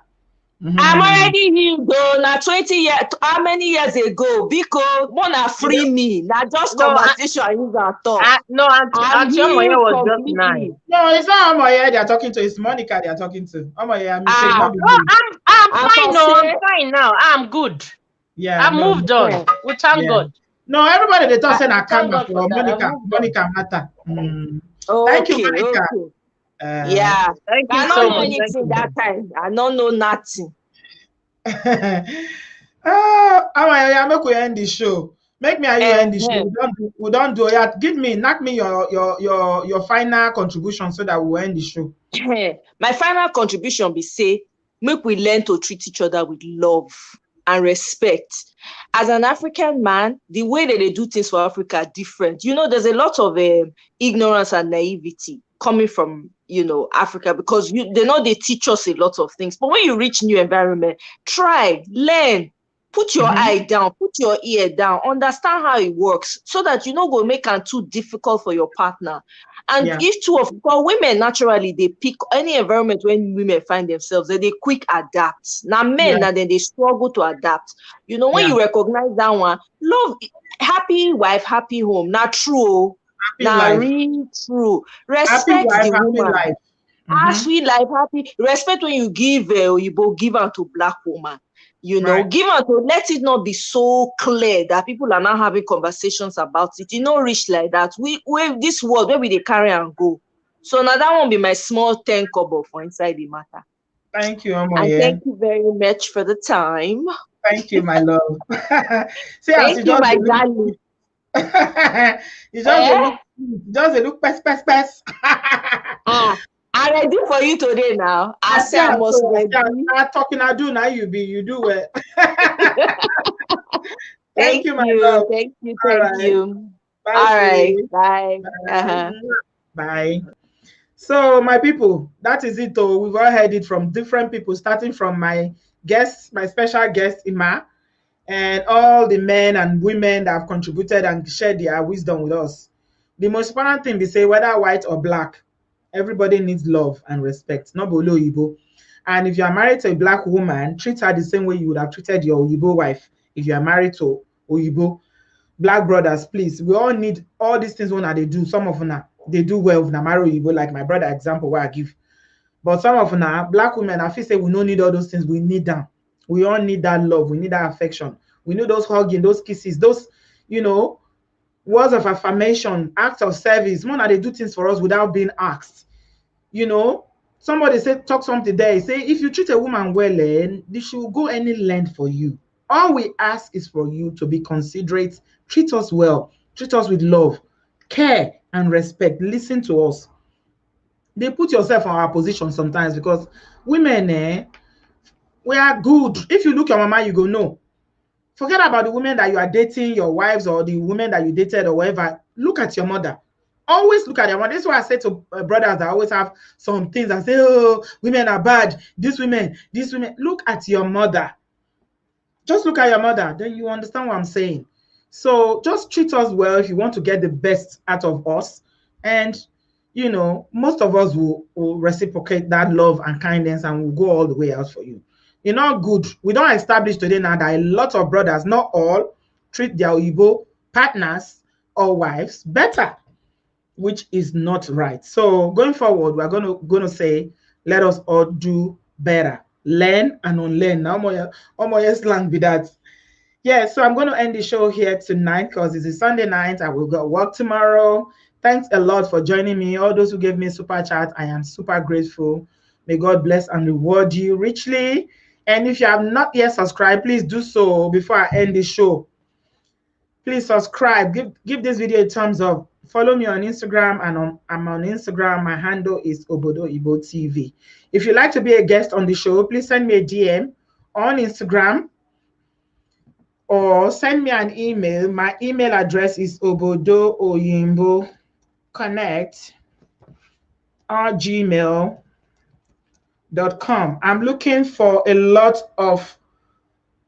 I'm already healed though. Now 20 years, how many years ago? Because wanna free me. Now just conversation I use and talk. No, Auntie Omoye was just nice. No, it's not Omoye they are talking to, it's Monica they are talking to. Omoye, I'm fine. No, I'm fine now. I'm good. Yeah, I moved on. We thank God. No, everybody they talk saying I can't for Monica matter. Thank you, Monica. Thank you so much. Anything that time. I don't know nothing. I make we end the show. Make me and you end the show. We don't do it. Knock me your final contribution so that we'll end the show. My final contribution be say, make we learn to treat each other with love and respect. As an African man, the way that they do things for Africa are different. You know, there's a lot of ignorance and naivety coming from, you know, Africa, because they teach us a lot of things. But when you reach new environment, try, learn, put your eye down, put your ear down, understand how it works, so that you don't go make it too difficult for your partner. And if women naturally, they pick any environment when women find themselves, they quick adapt. Now men, and then they struggle to adapt. You know, when you recognize that one, love, happy wife, happy home. Not true. Now really true. Respect the woman. Sweet life, happy. Respect when you give give her to black woman. You know, give her to let it not be so clear that people are not having conversations about it. You know, rich like that. We this world where we they carry and go. So now that won't be my small 10 kobo for inside the matter. Thank you, Omoye. And thank you very much for the time. Thank you, my love. See, thank you, my darling. You just look pes. I'm ready for you today now. I say I must ready. Talking I do now, you do well. Thank you, my love. Thank you. Bye, all right. Bye. Bye. So, my people, that is it. We've all heard it from different people, starting from my guests, my special guest, Ima, and all the men and women that have contributed and shared their wisdom with us. The most important thing we say, whether white or black, everybody needs love and respect, not below Igbo. And if you are married to a black woman, treat her the same way you would have treated your Igbo wife if you are married to Oyibo. Black brothers, please, we all need all these things when they do. Some of them, they do well with marry Oyibo, like my brother example where I give. But some of them, black women, I feel say we don't need all those things. We need them. We all need that love. We need that affection. We need those hugging, those kisses, those, words of affirmation, acts of service. More they do things for us without being asked. Somebody said, talk something there. Say, if you treat a woman well, she will go any length for you. All we ask is for you to be considerate, treat us well, treat us with love, care, and respect. Listen to us. They put yourself in our position sometimes because women, we are good. If you look your mama, you go no. Forget about the women that you are dating, your wives, or the women that you dated or whatever. Look at your mother. Always look at your mother. This is why I say to brothers that always have some things and say, oh, women are bad. These women. Look at your mother. Just look at your mother. Then you understand what I'm saying. So just treat us well if you want to get the best out of us. And, most of us will reciprocate that love and kindness and will go all the way out for you. You're not good. We don't establish today now that a lot of brothers, not all, treat their Igbo partners or wives better, which is not right. So going forward, we're going to say, let us all do better. Learn and unlearn. Now, more slang be that. Yeah, so I'm going to end the show here tonight because it's a Sunday night. I will go work tomorrow. Thanks a lot for joining me. All those who gave me super chat, I am super grateful. May God bless and reward you richly. And if you have not yet subscribed, please do so before I end the show. Please subscribe. Give this video a thumbs up. Follow me on Instagram, and I'm on Instagram. My handle is ObodoIboTV. If you'd like to be a guest on the show, please send me a DM on Instagram or send me an email. My email address is obodooyimboconnect@gmail.com. I'm looking for a lot of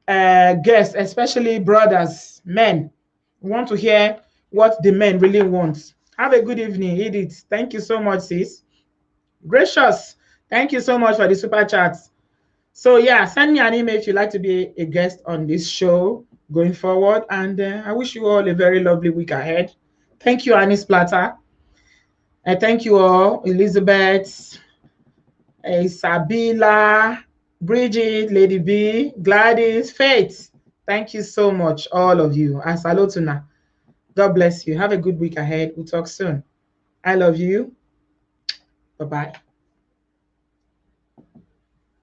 guests, especially brothers, men. We want to hear what the men really want. Have a good evening, Edith. Thank you so much, sis. Gracious, thank you so much for the super chats. So yeah, send me an email if you'd like to be a guest on this show going forward. And I wish you all a very lovely week ahead. Thank you, Annie Splatter. And thank you all, Elizabeth, Sabila, Bridget, Lady B, Gladys, Faith. Thank you so much, all of you. Asalotuna. God bless you. Have a good week ahead. We'll talk soon. I love you. Bye-bye.